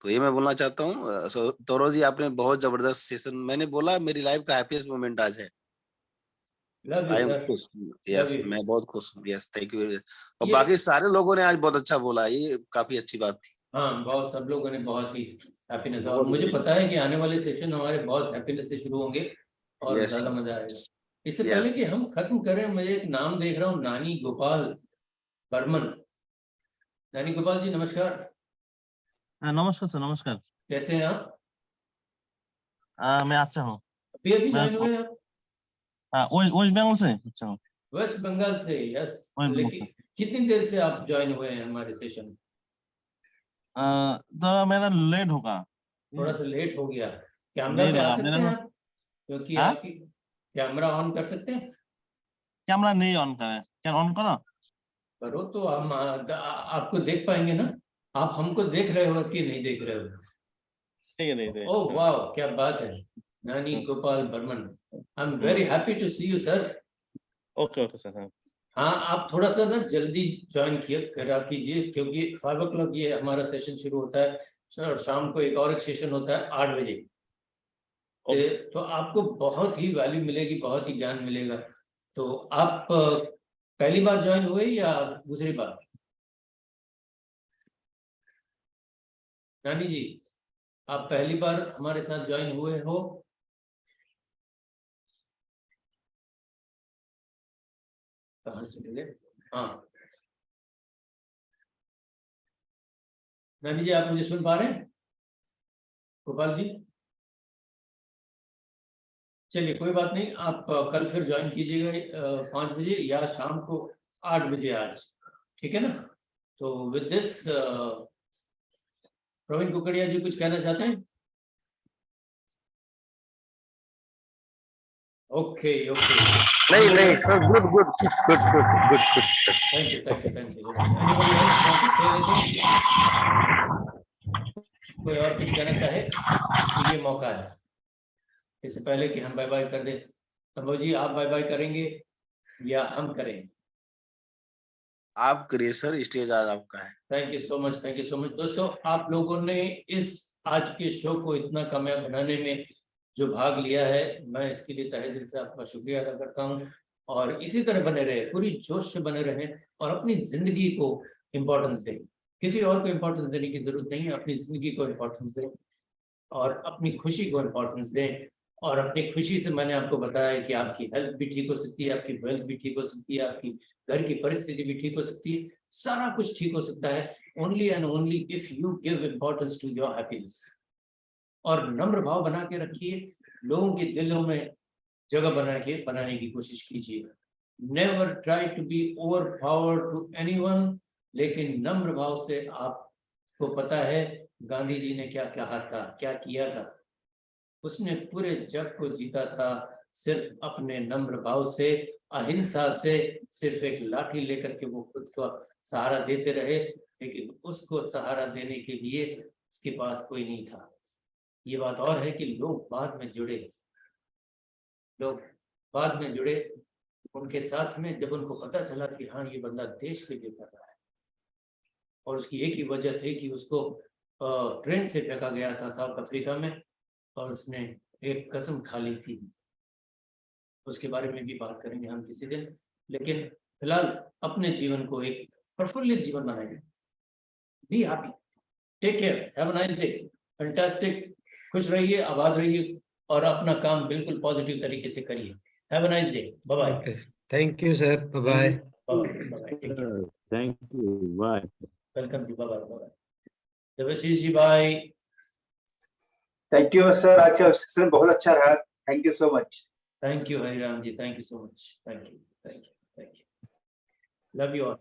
तो ये मैं बोलना चाहता हूँ। तौरो जी, आपने बहुत जबरदस्त सेशन, मैंने बोला मेरी लाइफ का हैप्पीएस्ट मोमेंट आज है। आई एम खुश, यस, मैं बहुत खुश हूँ। Yes, thank you. और बाकी सारे लोगों ने आज बहुत अच्छा बोला, ये काफी अच्छी बात थी। हाँ, बहुत सब लोगों ने बहुत ही हैप्पीनेस, और मुझे पता है कि आने वाले सेशन हमारे बहुत हैप्पीनेस से शुरू होंगे और ज्यादा मजा आएगा। इससे पहले कि हम खत्म करें, मुझे एक नाम देख रहा हूँ, नानी गोपाल बर्मन। नानी गोपाल जी नमस्कार। नमस्कार सर, नमस्कार। कैसे हैं आप? मैं अच्छा हूँ। अभी अभी मैं ज्वाइन हुए आप? वेस्ट बंगाल से अच्छा हूँ। वेस्ट बंगाल से, यस। वेस्ट बंगाल लेकिन कितनी देर से आप ज्वाइन हुए हैं हमारे सेशन? तो मेरा लेट होगा। थोड़ा सा लेट हो गया। कैमरा लेट पे आ होगा सकते मेरा। हैं आप? क्योंकि हाँ? आपकी कैमरा ऑन कर सकते हैं? कैमरा नहीं ऑन करें, क्या ऑन करो? करो तो हम आपको देख पाएंगे ना। आप हमको देख रहे हो कि नहीं देख रहे हो? ठीक है, नहीं ओह वाह, क्या बात है। Nani Gopal Barman, I am very happy to see you sir. Okay okay sir. हाँ, आप थोड़ा सा ना जल्दी ज्वाइन करा कीजिए, क्योंकि 5 o'clock ये हमारा सेशन शुरू होता है और शाम को एक और सेशन होता है 8 बजे। तो आपको बहुत ही वैल्यू मिलेगी, बहुत ही ज्ञान मिलेगा। तो आप पहली बार ज्वाइन हुए या दूसरी बार? नानी जी, आप पहली बार हमारे साथ ज्वाइन हुए हो? कहाँ चले गए? हाँ नानी जी, आप मुझे सुन पा रहे हैं? गोपाल जी, चलिए कोई बात नहीं, आप कल फिर ज्वाइन कीजिएगा 5 बजे या शाम को 8 बजे आज, ठीक है ना? तो विद दिस प्रवीण कुकड़िया जी कुछ कहना चाहते हैं? ओके ओके, नहीं नहीं sir, good good good good good good. Thank you thank you thank you. Anybody else want to say anything? कोई और कुछ कहना चाहे तो ये मौका है, इससे पहले कि हम बाय बाय कर दें। संभव जी, आप बाय बाय करेंगे या हम करें? आप करिए सर, स्टेज आज आपका है। Thank you so much, thank you so much. दोस्तों, आप लोगों ने इस आज के शो को इतना कामयाब बनाने में जो भाग लिया है, मैं इसके लिए तहे दिल से आपका शुक्रिया अदा करता हूँ। और इसी तरह बने रहे, पूरी जोश से बने रहें और अपनी जिंदगी को इम्पोर्टेंस दें। किसी और को इम्पोर्टेंस देने की जरूरत नहीं है, अपनी जिंदगी को इम्पोर्टेंस दें और अपनी खुशी को इम्पोर्टेंस दें। और अपनी खुशी से मैंने आपको बताया कि आपकी हेल्थ भी ठीक हो सकती है, आपकी वेल्थ भी ठीक हो सकती है, आपकी घर की परिस्थिति भी ठीक हो सकती है, सारा कुछ ठीक हो सकता है only and only if you give importance to your happiness. और नम्र भाव बना के रखिए, लोगों के दिलों में जगह बनाने की कोशिश कीजिए। Never try to be over power to anyone, लेकिन नम्र भाव से, आपको पता है गांधी जी ने क्या कहा था, क्या किया था? उसने पूरे जग को जीता था सिर्फ अपने नम्र भाव से, अहिंसा से। सिर्फ एक लाठी लेकर के वो खुद को सहारा देते रहे, लेकिन उसको सहारा देने के लिए उसके पास कोई नहीं था। ये बात और है कि लोग बाद में जुड़े उनके साथ में, जब उनको पता चला कि हाँ ये बंदा देश के लिए कर रहा है। और उसकी एक ही वजह थी कि उसको ट्रेन से फेंका गया था साउथ अफ्रीका में और उसने एक कसम खा ली थी। उसके बारे में भी बात करेंगे हम किसी दिन, लेकिन फिलहाल अपने जीवन को एक प्रफुल्लित जीवन बनाएंगे। Be happy, take care, have a nice day, fantastic. खुश रहिए, आबाद रहिए और अपना काम बिल्कुल पॉजिटिव तरीके से करिए। Have a nice day, bye bye. Thank you sir, bye bye, thank you, bye. Welcome जी, bye bye. Devashish ji, bye. Thank you sir, आज का सेशन बहुत अच्छा रहा। Thank you so much. Thank you Hariram ji, thank you so much, thank you, thank you, thank you, love you all.